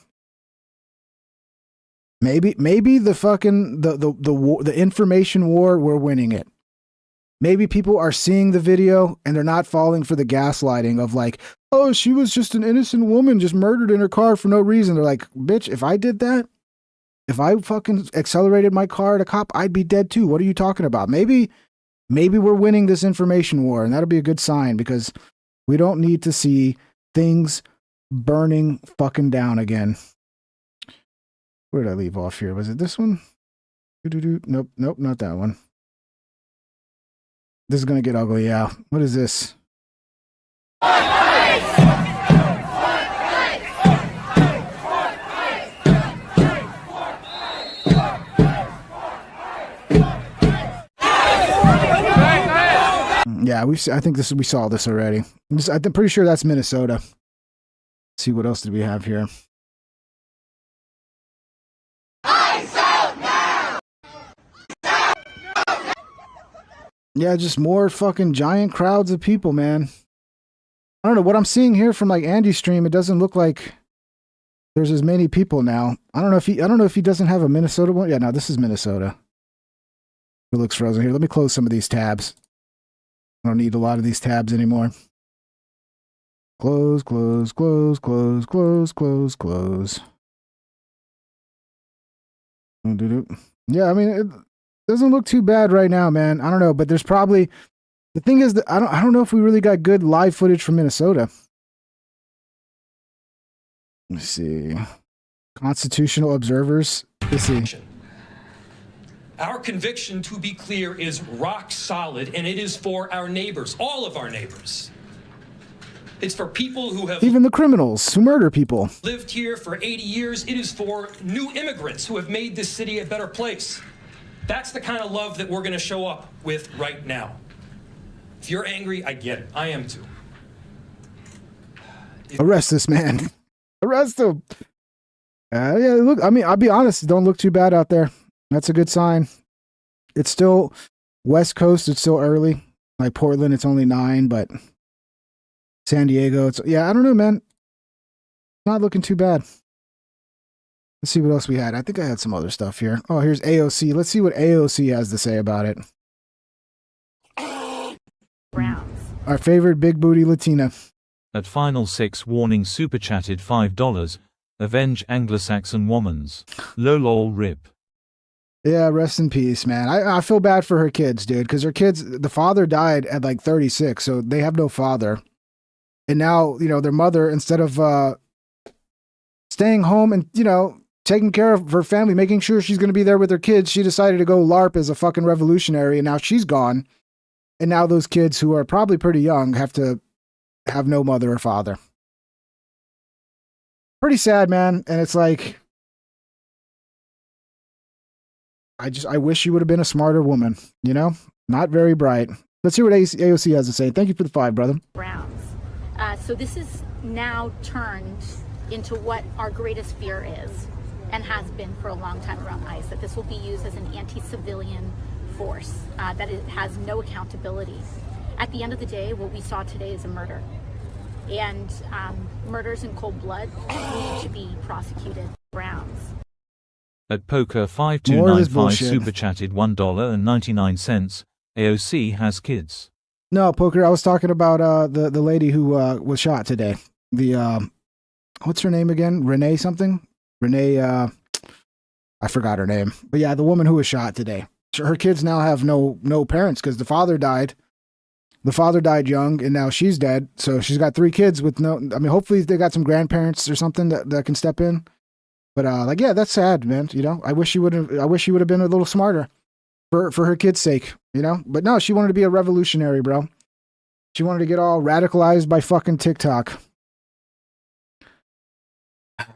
maybe the fucking the information war, we're winning it. Maybe people are seeing the video and they're not falling for the gaslighting of like, oh, she was just an innocent woman just murdered in her car for no reason. They're like, bitch, if I did that, if I fucking accelerated my car at a cop, I'd be dead too. What are you talking about? Maybe we're winning this information war, and that'll be a good sign, because we don't need to see things burning fucking down again. Where did I leave off here? Was it this one? Nope, not that one. This is going to get ugly, yeah. What is this? Yeah, I think we saw this already. I'm pretty sure that's Minnesota. Let's see, what else did we have here? Yeah, just more fucking giant crowds of people, man. I don't know what I'm seeing here from like Andy's stream. It doesn't look like there's as many people now. I don't know if he doesn't have a Minnesota one. Yeah, no, this is Minnesota. It looks frozen here. Let me close some of these tabs. I don't need a lot of these tabs anymore. Close. Yeah, I mean, it doesn't look too bad right now, man. I don't know, but there's probably, the thing is that I don't know if we really got good live footage from Minnesota. Let's see. Constitutional observers. Let's see. Our conviction, to be clear, is rock solid, and it is for our neighbors, all of our neighbors. It's for people who have even the criminals who murder people. Lived here for 80 years. It is for new immigrants who have made this city a better place. That's the kind of love that we're going to show up with right now. If you're angry, I get it. I am too. Arrest this man. Arrest him. Yeah, look, I mean, I'll be honest, it don't look too bad out there. That's a good sign. It's still West Coast, it's still early. Like Portland, it's only 9, but San Diego, I don't know, man. Not looking too bad. Let's see what else we had. I think I had some other stuff here. Oh, here's AOC. Let's see what AOC has to say about it. Our favorite big booty Latina. At Final 6 warning super chatted $5. Avenge Anglo-Saxon womans. Lol rip. Yeah, rest in peace, man. I feel bad for her kids, dude, because her kids, the father died at like 36, so they have no father. And now, their mother, instead of staying home and, taking care of her family, making sure she's going to be there with her kids, she decided to go LARP as a fucking revolutionary, and now she's gone. And now those kids who are probably pretty young have to have no mother or father. Pretty sad, man. And it's like, I wish you would have been a smarter woman, Not very bright. Let's hear what AOC has to say. Thank you for the 5, brother. Rounds. So this is now turned into what our greatest fear is and has been for a long time around ICE, that this will be used as an anti-civilian force, that it has no accountability. At the end of the day, what we saw today is a murder. And murders in cold blood need to be prosecuted. Rounds. At Poker 5295 super chatted $1.99. AOC has kids. No, Poker, I was talking about the lady who was shot today. The what's her name again? Renee something? Renee I forgot her name. But yeah, the woman who was shot today. Her kids now have no parents because the father died. The father died young and now she's dead. So she's got 3 kids with hopefully they got some grandparents or something that can step in. But yeah, that's sad, man. I wish she would have been a little smarter for her kids' sake, But no, she wanted to be a revolutionary, bro. She wanted to get all radicalized by fucking TikTok.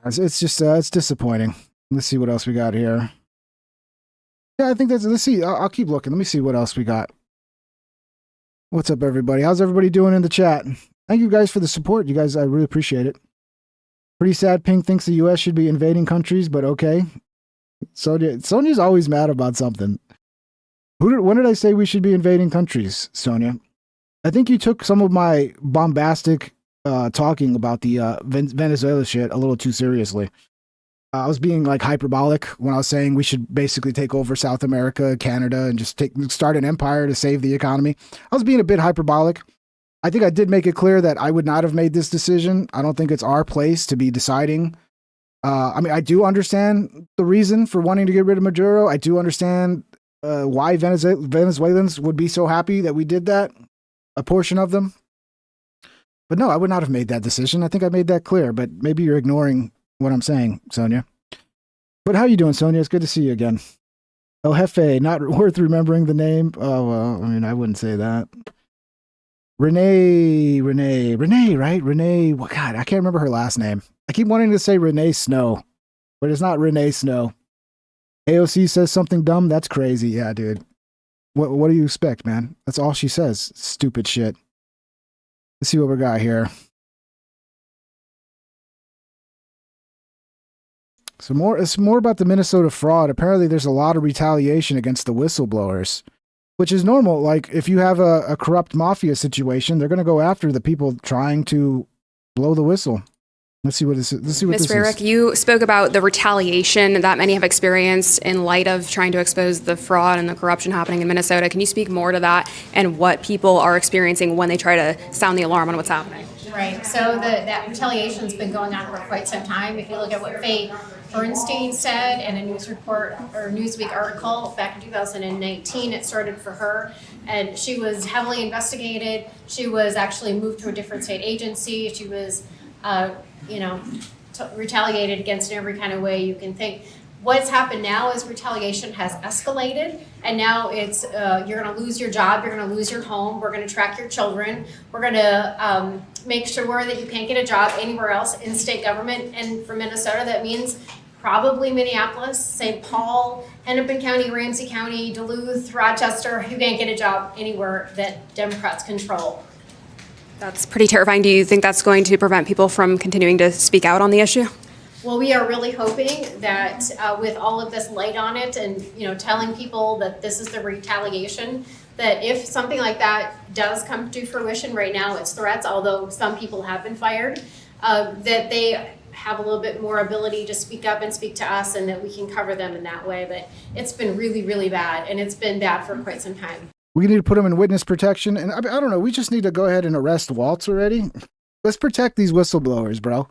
It's just it's disappointing. Let's see what else we got here. Yeah, I think let's see. I'll keep looking. Let me see what else we got. What's up, everybody? How's everybody doing in the chat? Thank you guys for the support. You guys, I really appreciate it. Pretty sad Pink thinks the U.S. should be invading countries, but okay. Sonia's always mad about something. When did I say we should be invading countries, Sonia? I think you took some of my bombastic talking about the Venezuela shit a little too seriously. I was being like hyperbolic when I was saying we should basically take over South America, Canada, and just start an empire to save the economy. I was being a bit hyperbolic. I think I did make it clear that I would not have made this decision. I don't think it's our place to be deciding. I do understand the reason for wanting to get rid of Maduro. I do understand why Venezuelans would be so happy that we did that, a portion of them. But no, I would not have made that decision. I think I made that clear, but maybe you're ignoring what I'm saying, Sonia. But how you doing, Sonia? It's good to see you again. El Jefe, not worth remembering the name. Oh, well, I wouldn't say that. Renee, right? Renee, God, I can't remember her last name. I keep wanting to say Renee Snow, but it's not Renee Snow. AOC says something dumb. That's crazy. Yeah, dude. What do you expect, man? That's all she says. Stupid shit. Let's see what we got here. It's more about the Minnesota fraud. Apparently, there's a lot of retaliation against the whistleblowers, which is normal. Like, if you have a corrupt mafia situation, they're going to go after the people trying to blow the whistle. Let's see what this is. Ms. Rarick, you spoke about the retaliation that many have experienced in light of trying to expose the fraud and the corruption happening in Minnesota. Can you speak more to that and what people are experiencing when they try to sound the alarm on what's happening? Right. So that retaliation's been going on for quite some time. If you look at what Faye Bernstein said in a news report or Newsweek article back in 2019, it started for her, and she was heavily investigated. She was actually moved to a different state agency. She was, retaliated against in every kind of way you can think. What's happened now is retaliation has escalated, and now it's you're going to lose your job, you're going to lose your home, we're going to track your children, we're going to make sure that you can't get a job anywhere else in state government. And for Minnesota, that means probably Minneapolis, St. Paul, Hennepin County, Ramsey County, Duluth, Rochester. You can't get a job anywhere that Democrats control. That's pretty terrifying. Do you think that's going to prevent people from continuing to speak out on the issue? Well, we are really hoping that with all of this light on it and, telling people that this is the retaliation, that if something like that does come to fruition, right now it's threats, although some people have been fired, that they have a little bit more ability to speak up and speak to us, and that we can cover them in that way. But it's been really, really bad, and it's been bad for quite some time. We need to put them in witness protection. And I don't know, we just need to go ahead and arrest Waltz already. Let's protect these whistleblowers, bro.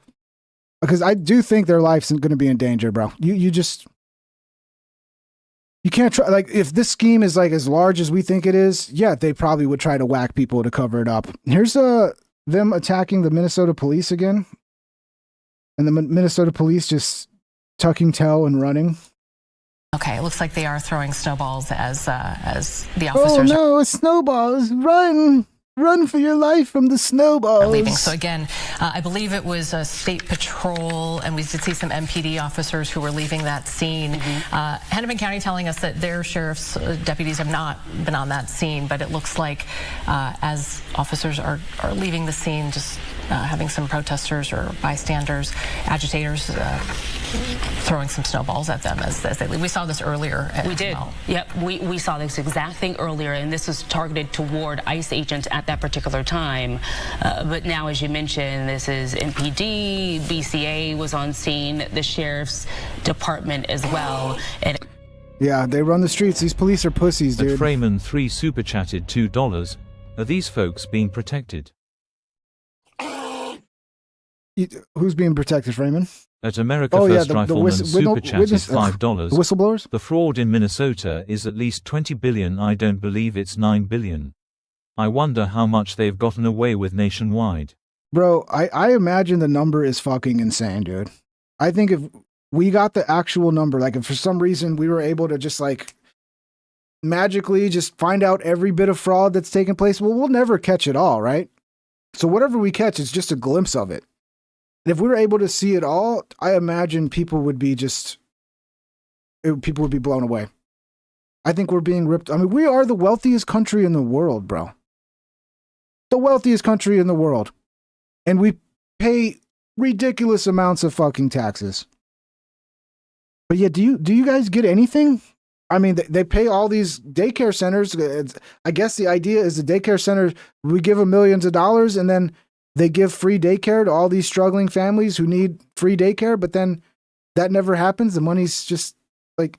Because I do think their life's going to be in danger, bro. You just... You can't try, like, if this scheme is like as large as we think it is, yeah, they probably would try to whack people to cover it up. Here's them attacking the Minnesota police again. And the Minnesota police just tucking tail and running. Okay, it looks like they are throwing snowballs as the officers Oh no, snowballs! Run! Run for your life from the snowballs. are leaving. So again, I believe it was a state patrol, and we did see some MPD officers who were leaving that scene. Hennepin County telling us that their sheriff's deputies have not been on that scene, but it looks like as officers are leaving the scene, just having some protesters or bystanders, agitators throwing some snowballs at them as they leave. We saw this earlier. We did. Well. Yep, we saw this exact thing earlier, and this was targeted toward ICE agents at that particular time. But now, as you mentioned, this is MPD, BCA was on scene, the sheriff's department as well. And yeah, they run the streets. These police are pussies, dude. At Freeman 3 super chatted $2. Are these folks being protected? Who's being protected, Freeman? At America First Rifleman super chatted $5. The whistleblowers? The fraud in Minnesota is at least 20 billion. I don't believe it's 9 billion. I wonder how much they've gotten away with nationwide. Bro, I imagine the number is fucking insane, dude. I think if we got the actual number, like if for some reason we were able to just like magically just find out every bit of fraud that's taken place, well, we'll never catch it all, right? So whatever we catch is just a glimpse of it. And if we were able to see it all, I imagine people would be people would be blown away. I think we're being ripped. I mean, we are the wealthiest country in the world, bro. The wealthiest country in the world. And we pay ridiculous amounts of fucking taxes. But yeah, do you guys get anything? I mean, they pay all these daycare centers. I guess the idea is the daycare center, we give them millions of dollars and then they give free daycare to all these struggling families who need free daycare, but then that never happens. The money's just like,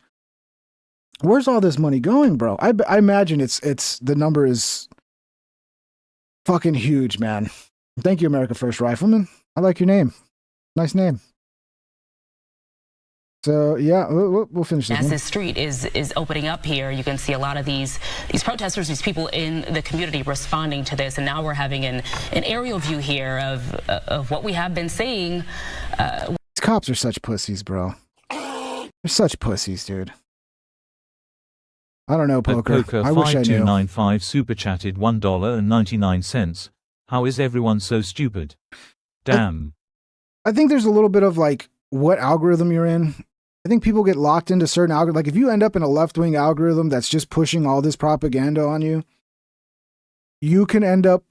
where's all this money going, bro? I imagine it's the number is fucking huge, man. Thank you, America First Rifleman. I like your name. Nice name. So yeah, we'll finish this. As this street is opening up here, you can see a lot of these protesters, these people in the community responding to this, and now we're having an aerial view here of what we have been seeing. These cops are such pussies, bro. They're such pussies, dude. I don't know, Poker. I wish I knew. 5295 super chatted $1.99. How is everyone so stupid? Damn. I think there's a little bit of like what algorithm you're in. I think people get locked into certain algorithms. Like if you end up in a left-wing algorithm that's just pushing all this propaganda on you, you can end up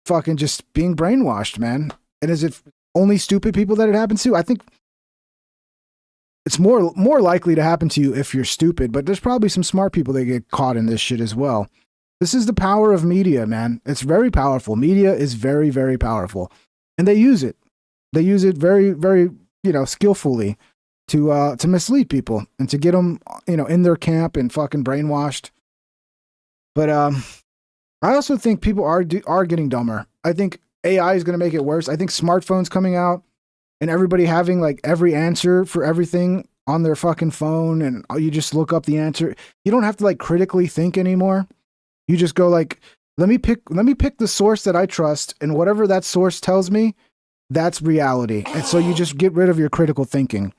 fucking just being brainwashed, man. And is it only stupid people that it happens to? I think it's more likely to happen to you if you're stupid, but there's probably some smart people that get caught in this shit as well. This is the power of media, man. It's very powerful. Media is very, very powerful. And they use it. They use it very, very, skillfully to mislead people and to get them, in their camp and fucking brainwashed. But I also think people are getting dumber. I think AI is going to make it worse. I think smartphones coming out and everybody having like every answer for everything on their fucking phone, and you just look up the answer. You don't have to like critically think anymore. You just go like, let me pick the source that I trust, and whatever that source tells me, that's reality. And so you just get rid of your critical thinking.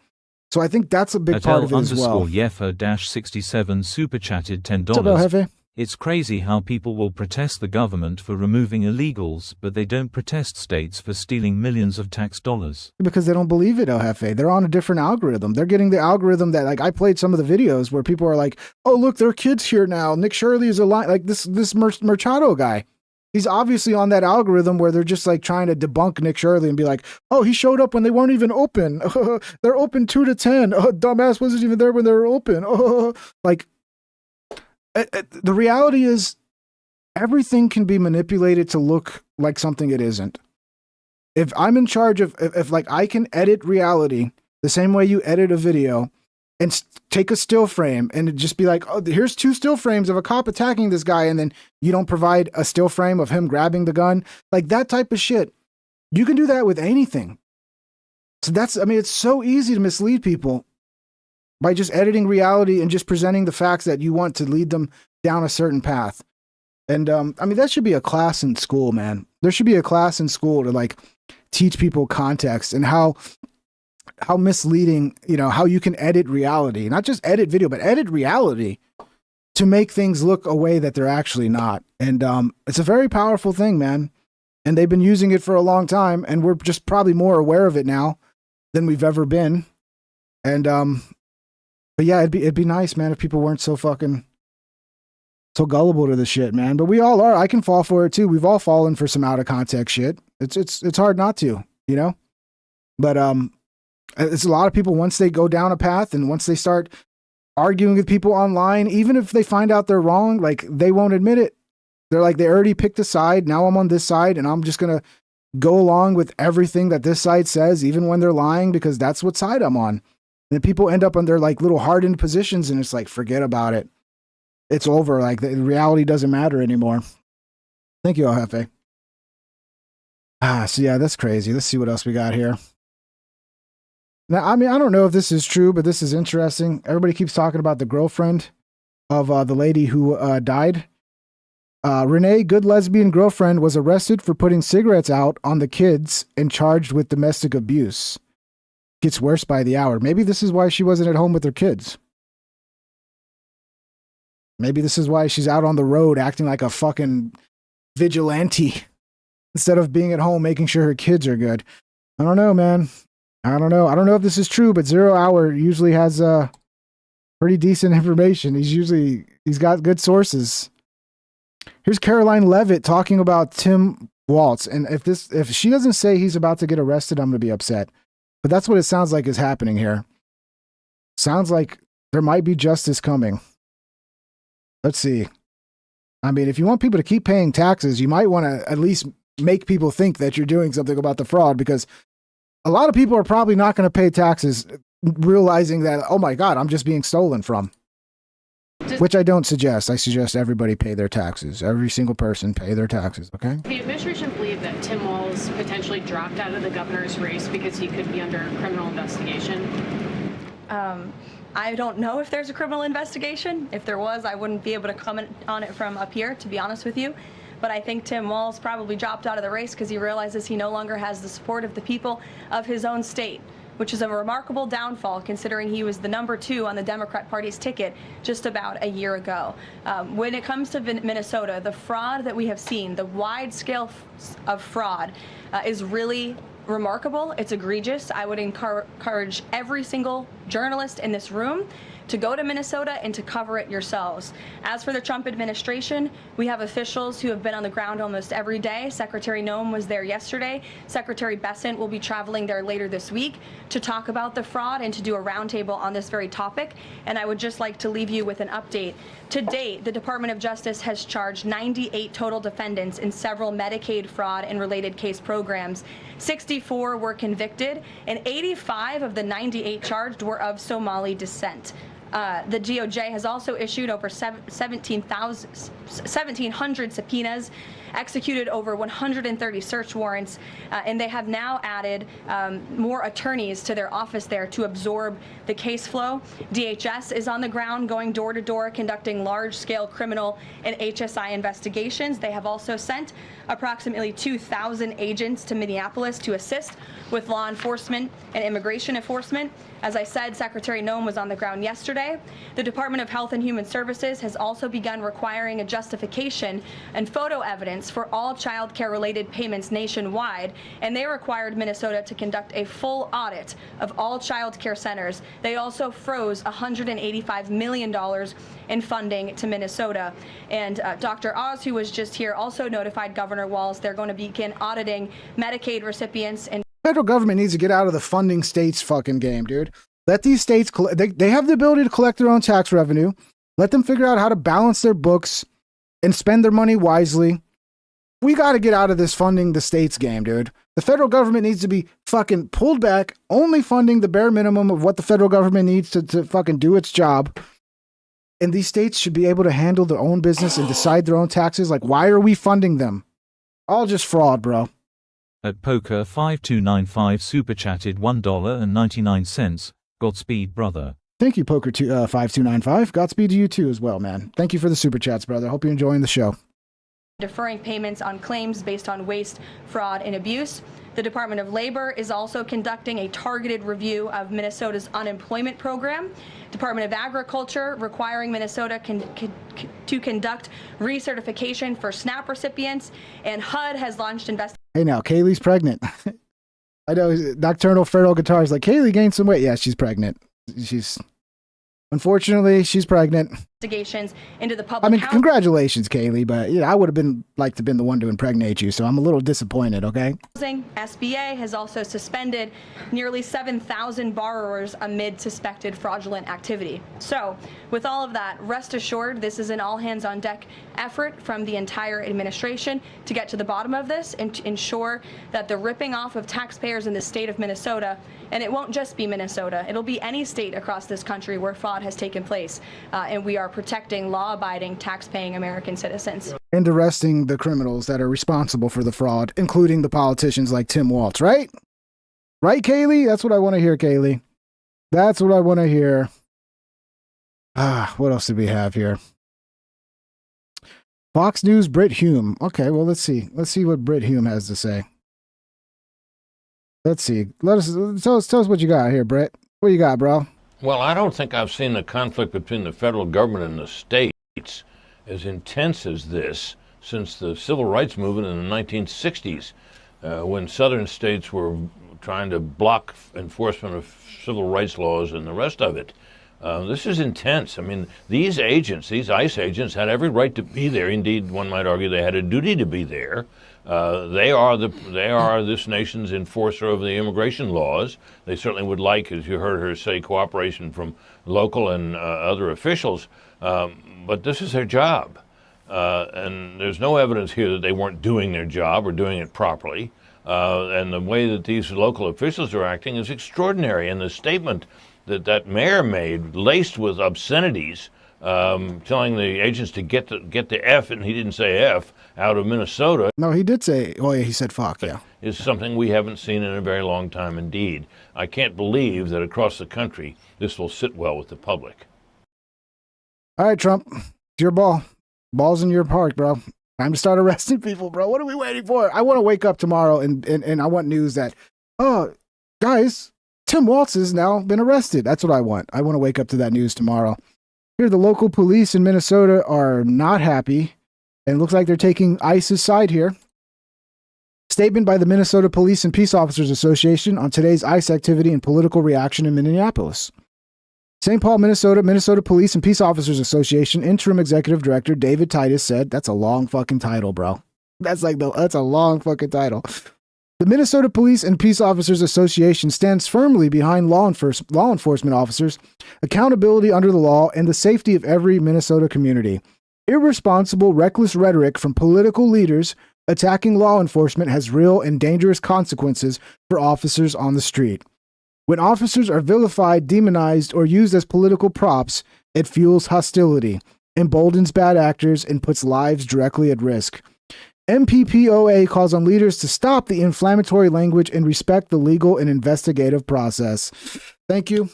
So I think that's a big part of it as well. Yefa-67 super chatted $10. What's up, El Jefe? It's crazy how people will protest the government for removing illegals, but they don't protest states for stealing millions of tax dollars. Because they don't believe it, El Jefe. They're on a different algorithm. They're getting the algorithm that, like, I played some of the videos where people are like, oh, look, there are kids here now. Nick Shirley is like this Machado guy. He's obviously on that algorithm where they're just like trying to debunk Nick Shirley and be like, oh, he showed up when they weren't even open. They're open 2 to 10. Oh, dumbass wasn't even there when they were open. Like, the reality is everything can be manipulated to look like something it isn't. If I'm in charge of, if like I can edit reality the same way you edit a video and take a still frame and just be like, oh, here's 2 still frames of a cop attacking this guy, and then you don't provide a still frame of him grabbing the gun, like that type of shit. You can do that with anything. So it's so easy to mislead people. by just editing reality and just presenting the facts that you want to lead them down a certain path. And I mean, that should be a class in school, man. There should be a class in school to like teach people context and how misleading, you know, how you can edit reality, not just edit video, but edit reality to make things look a way that they're actually not. And it's a very powerful thing, man. And they've been using it for a long time, and we're just probably more aware of it now than we've ever been. And but yeah, it'd be nice, man, if people weren't so gullible to the shit, man. But we all are. I can fall for it too. We've all fallen for some out of context shit. It's hard not to, you know. But it's a lot of people, once they go down a path and once they start arguing with people online, even if they find out they're wrong, like they won't admit it. They're like, they already picked a side. Now I'm on this side and I'm just going to go along with everything that this side says, even when they're lying, because that's what side I'm on. And people end up on their like little hardened positions, and it's like, forget about it. It's over. Like the reality doesn't matter anymore. Thank you, El Jefe. So yeah, that's crazy. Let's see what else we got here. Now, I mean, I don't know if this is true, but this is interesting. Everybody keeps talking about the girlfriend of the lady who died. Renee, good lesbian girlfriend, was arrested for putting cigarettes out on the kids and charged with domestic abuse. Gets worse by the hour. Maybe this is why she wasn't at home with her kids. Maybe this is why she's out on the road acting like a fucking vigilante instead of being at home making sure her kids are good. I don't know, man. I don't know. I don't know if this is true, but 0 Hour usually has pretty decent information. He's got good sources. Here's Caroline Levitt talking about Tim Waltz. And if she doesn't say he's about to get arrested, I'm going to be upset. But that's what it sounds like is happening here. Sounds like there might be justice coming. Let's see. I mean, if you want people to keep paying taxes, you might want to at least make people think that you're doing something about the fraud, because a lot of people are probably not going to pay taxes realizing that, oh my God, I'm just being stolen from. Which I don't suggest. I suggest everybody pay their taxes. Every single person pay their taxes, okay? The administration believe that Tim Walz potentially dropped out of the governor's race because he could be under criminal investigation. I don't know if there's a criminal investigation. If there was, I wouldn't be able to comment on it from up here, to be honest with you. But I think Tim Walz probably dropped out of the race because he realizes he no longer has the support of the people of his own state, which is a remarkable downfall considering he was the #2 on the Democrat Party's ticket just about a year ago. When it comes to Minnesota, the fraud that we have seen, the wide scale of fraud is really remarkable. It's egregious. I would encourage every single journalist in this room to go to Minnesota and to cover it yourselves. As for the Trump administration, we have officials who have been on the ground almost every day. Secretary Noem was there yesterday. Secretary Bessent will be traveling there later this week to talk about the fraud and to do a roundtable on this very topic. And I would just like to leave you with an update. To date, the Department of Justice has charged 98 total defendants in several Medicaid fraud and related case programs. 64 were convicted, and 85 of the 98 charged were of Somali descent. The DOJ has also issued over 1,700 subpoenas, executed over 130 search warrants, and they have now added more attorneys to their office there to absorb the case flow. DHS is on the ground going door to door conducting large-scale criminal and HSI investigations. They have also sent approximately 2,000 agents to Minneapolis to assist with law enforcement and immigration enforcement. As I said, Secretary Noem was on the ground yesterday. The Department of Health and Human Services has also begun requiring a justification and photo evidence for all child care related payments nationwide, and they required Minnesota to conduct a full audit of all child care centers. They also froze $185 million in funding to Minnesota. And Dr. Oz, who was just here, also notified Governor Walz they're going to begin auditing Medicaid recipients and federal government needs to get out of the funding states fucking game, dude. Let these states, they have the ability to collect their own tax revenue. Let them figure out how to balance their books and spend their money wisely. We got to get out of this funding the states game, dude. The federal government needs to be fucking pulled back, only funding the bare minimum of what the federal government needs to fucking do its job. And these states should be able to handle their own business and decide their own taxes. Like, why are we funding them? All just fraud, bro. At Poker 5295 super chatted $1.99. Godspeed, brother. Thank you, Poker 5295. Godspeed to you too as well, man. Thank you for the super chats, brother. Hope you're enjoying the show. Deferring payments on claims based on waste, fraud, and abuse. The Department of Labor is also conducting a targeted review of Minnesota's unemployment program. Department of Agriculture requiring Minnesota to conduct recertification for SNAP recipients, and HUD has launched investigations. Hey, now Kaylee's pregnant. I know Nocturnal Feral Guitar is like, Kaylee gained some weight. Yeah, she's pregnant. Unfortunately, she's pregnant. Into the public. I mean, house. congratulations, Kaylee, but I would have been the one to impregnate you, so I'm a little disappointed, okay? SBA has also suspended nearly 7,000 borrowers amid suspected fraudulent activity. So, with all of that, rest assured, this is an all-hands-on-deck effort from the entire administration to get to the bottom of this and to ensure that the ripping off of taxpayers in the state of Minnesota, and it won't just be Minnesota, it'll be any state across this country where fraud has taken place, and we are protecting law-abiding, tax-paying American citizens. And arresting the criminals that are responsible for the fraud, including the politicians like Tim Walz, right? Right, Kaylee? That's what I want to hear, Kaylee. That's what I want to hear. What else did we have here? Fox News, Brit Hume. Okay, well, let's see. Let's see what Brit Hume has to say. Let's see. Tell us what you got here, Brit. What you got, bro? Well, I don't think I've seen the conflict between the federal government and the states as intense as this since the civil rights movement in the 1960s, when southern states were trying to block enforcement of civil rights laws and the rest of it. This is intense. I mean, these agents, these ICE agents, had every right to be there. Indeed, one might argue they had a duty to be there. They are this nation's enforcer of the immigration laws. They certainly would like, as you heard her say, cooperation from local and other officials. But this is their job. And there's no evidence here that they weren't doing their job or doing it properly. And the way that these local officials are acting is extraordinary. And the statement that mayor made, laced with obscenities, telling the agents to get the F, and he didn't say F, out of Minnesota. No, he did say, oh yeah, he said fuck, yeah. Is something we haven't seen in a very long time indeed. I can't believe that across the country this will sit well with the public. All right, Trump, it's your ball. Ball's in your park, bro. Time to start arresting people, bro. What are we waiting for? I want to wake up tomorrow and I want news that, guys, Tim Walz has now been arrested. That's what I want. I want to wake up to that news tomorrow. Here, the local police in Minnesota are not happy, and it looks like they're taking ICE's side here. Statement by the Minnesota Police and Peace Officers Association on today's ICE activity and political reaction in Minneapolis. St. Paul, Minnesota Police and Peace Officers Association Interim Executive Director David Titus said, that's a long fucking title, bro. That's a long fucking title. The Minnesota Police and Peace Officers Association stands firmly behind law enforcement officers, accountability under the law, and the safety of every Minnesota community. Irresponsible, reckless rhetoric from political leaders attacking law enforcement has real and dangerous consequences for officers on the street. When officers are vilified, demonized, or used as political props, it fuels hostility, emboldens bad actors, and puts lives directly at risk. MPPOA calls on leaders to stop the inflammatory language and respect the legal and investigative process. Thank you.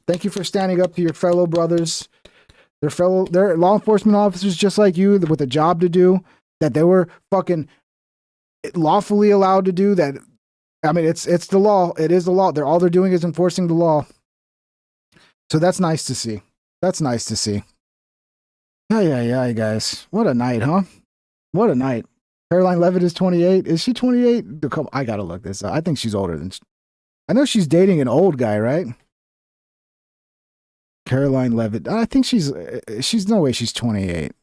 Thank you for standing up to your fellow brothers. They're law enforcement officers just like you with a job to do that they were fucking lawfully allowed to do that. I mean, it's the law. It is the law. All they're doing is enforcing the law. So that's nice to see. That's nice to see. Yeah, guys. What a night, huh? What a night. Caroline Levitt is 28. Is she 28? I gotta look this up. I think she's older than. I know she's dating an old guy, right? Caroline Levitt. I think she's no way she's 28.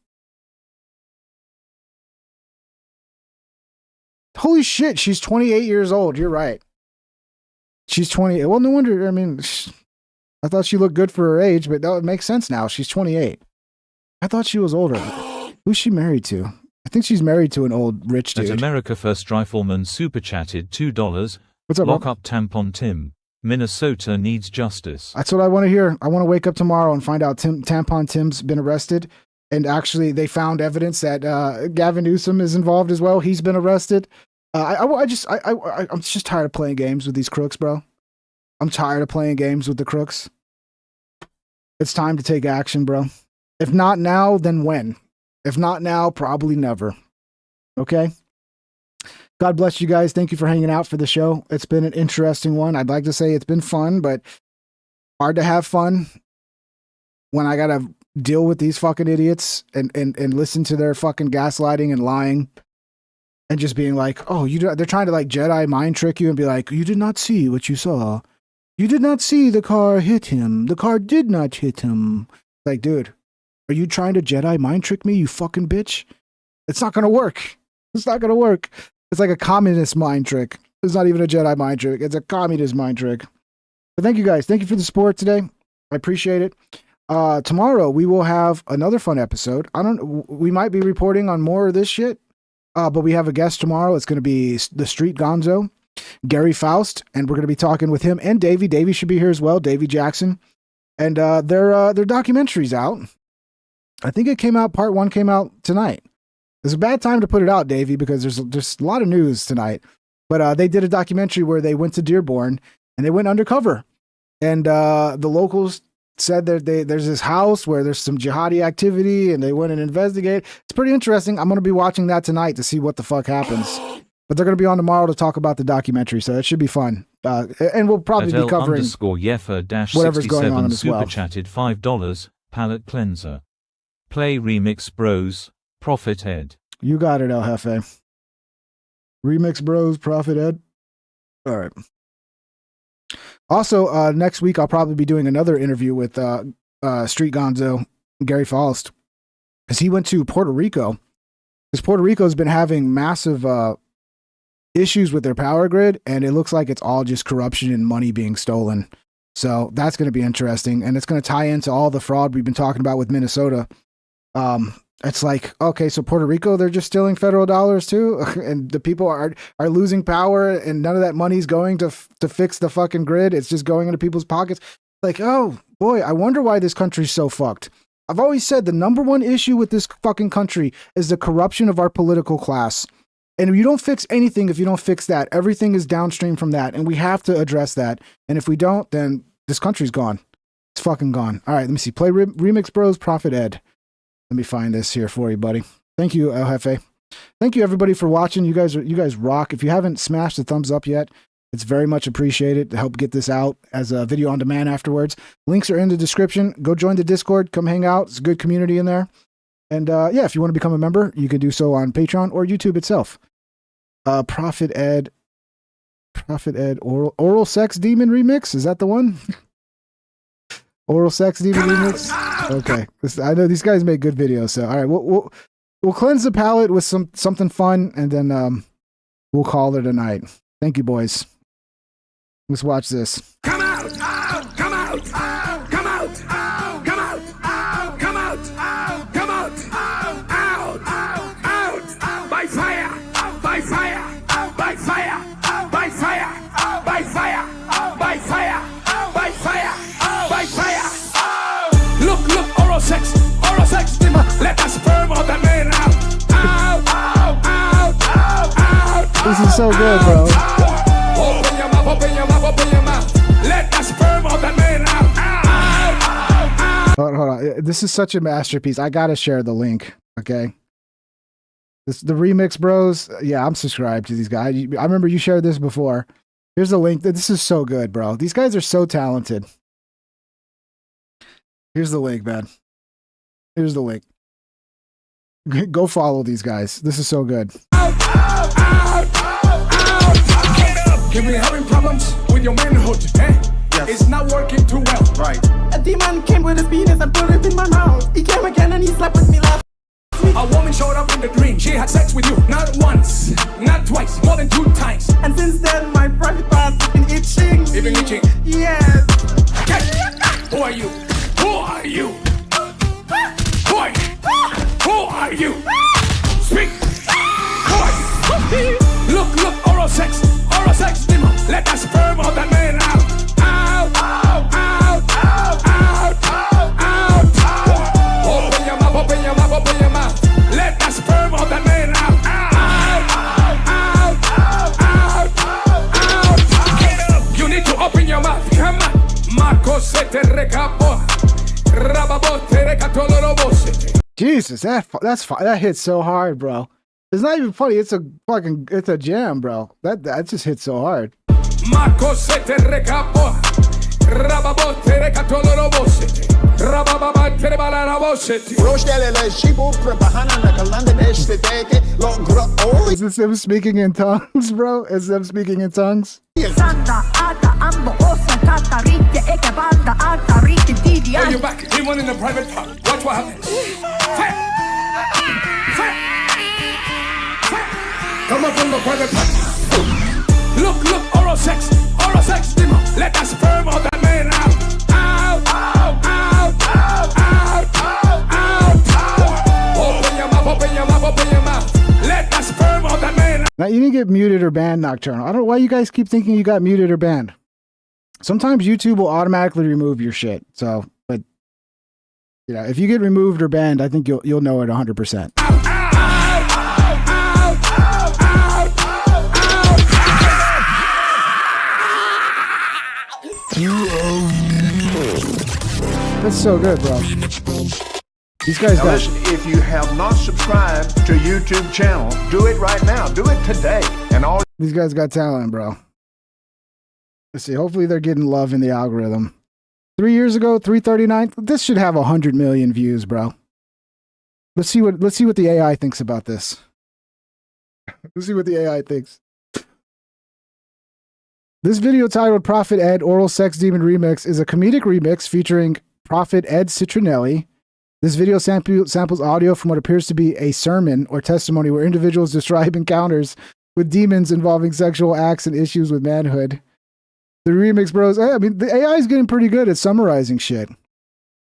Holy shit, she's 28 years old. You're right. She's 28. Well, no wonder. I mean, I thought she looked good for her age, but that would make sense now. She's 28. I thought she was older. Who's she married to? I think she's married to an old rich dude. At America First Rifleman super chatted $2. What's up, Lock bro? up Tampon Tim. Minnesota needs justice. That's what I want to hear. I want to wake up tomorrow and find out Tampon Tim's been arrested. And actually, they found evidence that Gavin Newsom is involved as well. He's been arrested. I'm just tired of playing games with these crooks, bro. I'm tired of playing games with the crooks. It's time to take action, bro. If not now, then when? If not now, probably never. Okay? God bless you guys. Thank you for hanging out for the show. It's been an interesting one. I'd like to say it's been fun, but hard to have fun when I gotta deal with these fucking idiots and listen to their fucking gaslighting and lying and just being like, oh, they're trying to like Jedi mind trick you and be like, you did not see what you saw. You did not see the car hit him. The car did not hit him. Like, dude, are you trying to Jedi mind trick me, you fucking bitch? It's not gonna work. It's not gonna work. It's like a communist mind trick. It's not even a Jedi mind trick. It's a communist mind trick. But thank you guys. Thank you for the support today. I appreciate it. Tomorrow we will have another fun episode. We might be reporting on more of this shit. But we have a guest tomorrow. It's going to be the Street Gonzo, Gary Faust, and we're going to be talking with him and Davey. Davey should be here as well, Davey Jackson. And their documentary's out. I think part 1 came out tonight. It's a bad time to put it out, Davey, because there's a lot of news tonight. But they did a documentary where they went to Dearborn and they went undercover. And the locals said that there's this house where there's some jihadi activity and they went and investigate. It's pretty interesting. I'm going to be watching that tonight to see what the fuck happens. But they're going to be on tomorrow to talk about the documentary, so it should be fun. And we'll probably be covering whatever's going on as well. Super chatted $5 palette cleanser. Play Remix Bros. Prophet Ed. You got it, El Jefe. Remix Bros. Prophet Ed. All right. Also, next week I'll probably be doing another interview with Street Gonzo, Gary Faust, because he went to Puerto Rico. Because Puerto Rico's been having massive issues with their power grid, and it looks like it's all just corruption and money being stolen. So that's going to be interesting, and it's going to tie into all the fraud we've been talking about with Minnesota. It's like, okay, so Puerto Rico, they're just stealing federal dollars too, and the people are losing power, and none of that money's going to fix the fucking grid. It's just going into people's pockets. Like, oh boy, I wonder why this country's so fucked. I've always said the number one issue with this fucking country is the corruption of our political class. And you don't fix anything if you don't fix that. Everything is downstream from that, and we have to address that. And if we don't, then this country's gone. It's fucking gone. All right, let me see. Play Remix Bros. Prophet Ed. Let me find this here for you, buddy. Thank you, El Jefe. Thank you, everybody, for watching. You guys rock. If you haven't smashed the thumbs up yet, it's very much appreciated to help get this out as a video on demand afterwards. Links are in the description. Go join the Discord. Come hang out. It's a good community in there. And yeah, if you want to become a member, you can do so on Patreon or YouTube itself. Prophet Ed, Oral Sex Demon Remix. Is that the one? Oral Sex Demon Remix. Okay, I know these guys make good videos. So all right, we'll cleanse the palate with something fun, and then we'll call it a night. Thank you, boys. Let's watch this. Come out! Come out! Come out! Come out! Come out! Come out! Out! Out! By fire! By fire! By fire! By fire! By fire! By fire! By fire! By fire! Look! Oral sex! Let the sperm of the man out! Out! Out! Out! This is so good, bro. Open your mouth, open your mouth, open your mouth. Let the sperm of the man out. Hold on. This is such a masterpiece. I gotta share the link. Okay. The Remix Bros. Yeah, I'm subscribed to these guys. I remember you shared this before. Here's the link. This is so good, bro. These guys are so talented. Here's the link, man. Here's the link. Go follow these guys. This is so good. Can we having problems with your manhood? Yes. It's not working too well. Right. A demon came with his penis and put it in my mouth. He came again and he slept with me last week. A woman showed up in the dream. She had sex with you. Not once, not twice, more than 2 times. And since then, my private parts have been itching. Even itching? Yes. Okay. Who are you? Who are you? Who are you? Who are you? Speak. Who are you? Look, oral sex demon. Let the sperm of the man out. Out, out, out, out, out, out. Open your mouth, open your mouth, open your mouth. Let the sperm of the man out. Out, out, out, out, out. You need to open your mouth. Come on. Marco se te recapó. Jesus, that hits so hard, bro. It's not even funny. It's a jam, bro. That just hits so hard. Is this them speaking in tongues, bro? Is them speaking in tongues? Oh, you're back. He went in the private part. Watch what happens. Come up from the private part. Look, oral sex, demon. Let that sperm of that man out. Out. Open your mouth. Let that sperm of that man out. Now, you didn't get muted or banned, Nocturnal. I don't know why you guys keep thinking you got muted or banned. Sometimes YouTube will automatically remove your shit. So, but you know, if you get removed or banned, I think you'll know it 100%. That's so good, bro. These guys now got. Listen, if you have not subscribed to YouTube channel, do it right now. Do it today. And all These guys got talent, bro. Let's see. Hopefully, they're getting love in the algorithm. 3 years ago, 339. This should have 100 million views, bro. Let's see what the AI thinks about this. Let's see what the AI thinks. This video titled Prophet Ed Oral Sex Demon Remix is a comedic remix featuring Prophet Ed Citronelli. This video samples audio from what appears to be a sermon or testimony where individuals describe encounters with demons involving sexual acts and issues with manhood. The remix bros, I mean, the AI is getting pretty good at summarizing shit.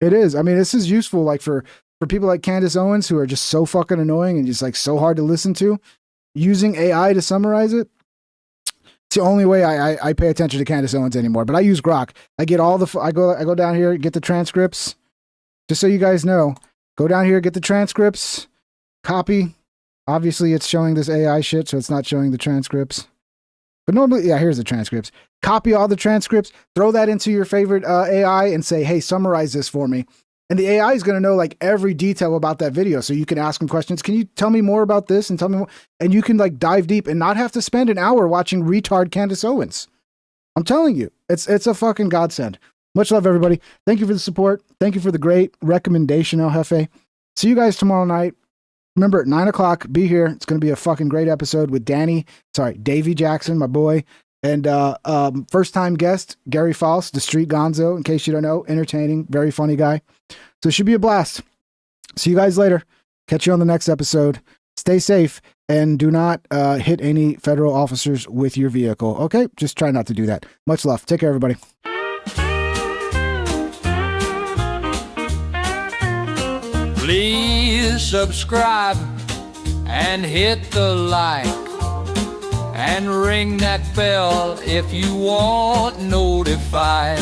It is. I mean, this is useful like for people like Candace Owens who are just so fucking annoying and just like so hard to listen to. Using AI to summarize it. It's the only way I pay attention to Candace Owens anymore. But I use Grok. I get all the I go down here, get the transcripts. Just so you guys know, go down here, get the transcripts, copy. Obviously, it's showing this AI shit, so it's not showing the transcripts. But normally, yeah, here's the transcripts. Copy all the transcripts, throw that into your favorite AI and say, hey, summarize this for me. And the AI is going to know like every detail about that video. So you can ask them questions. Can you tell me more about this and tell me more? And you can like dive deep and not have to spend an hour watching retard Candace Owens. I'm telling you, it's a fucking godsend. Much love, everybody. Thank you for the support. Thank you for the great recommendation, El Jefe. See you guys tomorrow night. Remember, at 9 o'clock, be here. It's going to be a fucking great episode with Davey Jackson, my boy. And first-time guest, Gary Faust, the street gonzo, in case you don't know. Entertaining, very funny guy. So it should be a blast. See you guys later. Catch you on the next episode. Stay safe and do not hit any federal officers with your vehicle. Okay? Just try not to do that. Much love. Take care, everybody. Please subscribe and hit the like and ring that bell if you want notified.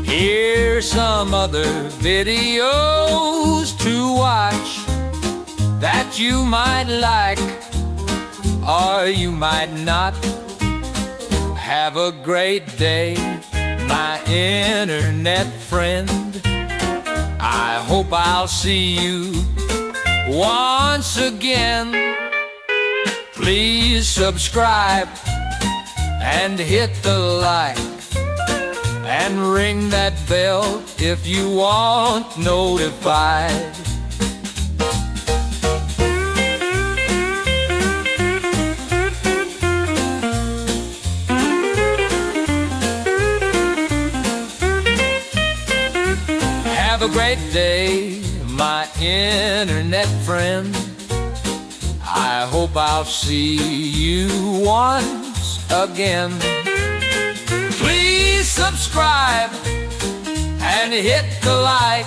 Here's some other videos to watch that you might like or you might not. Have a great day, my internet friend. I hope I'll see you once again. Please subscribe and hit the like and ring that bell if you want notified. Have a great day, my internet friend. I hope I'll see you once again. Please subscribe and hit the like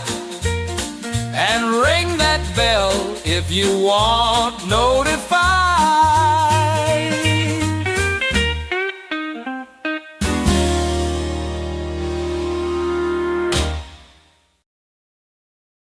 and ring that bell if you want notified.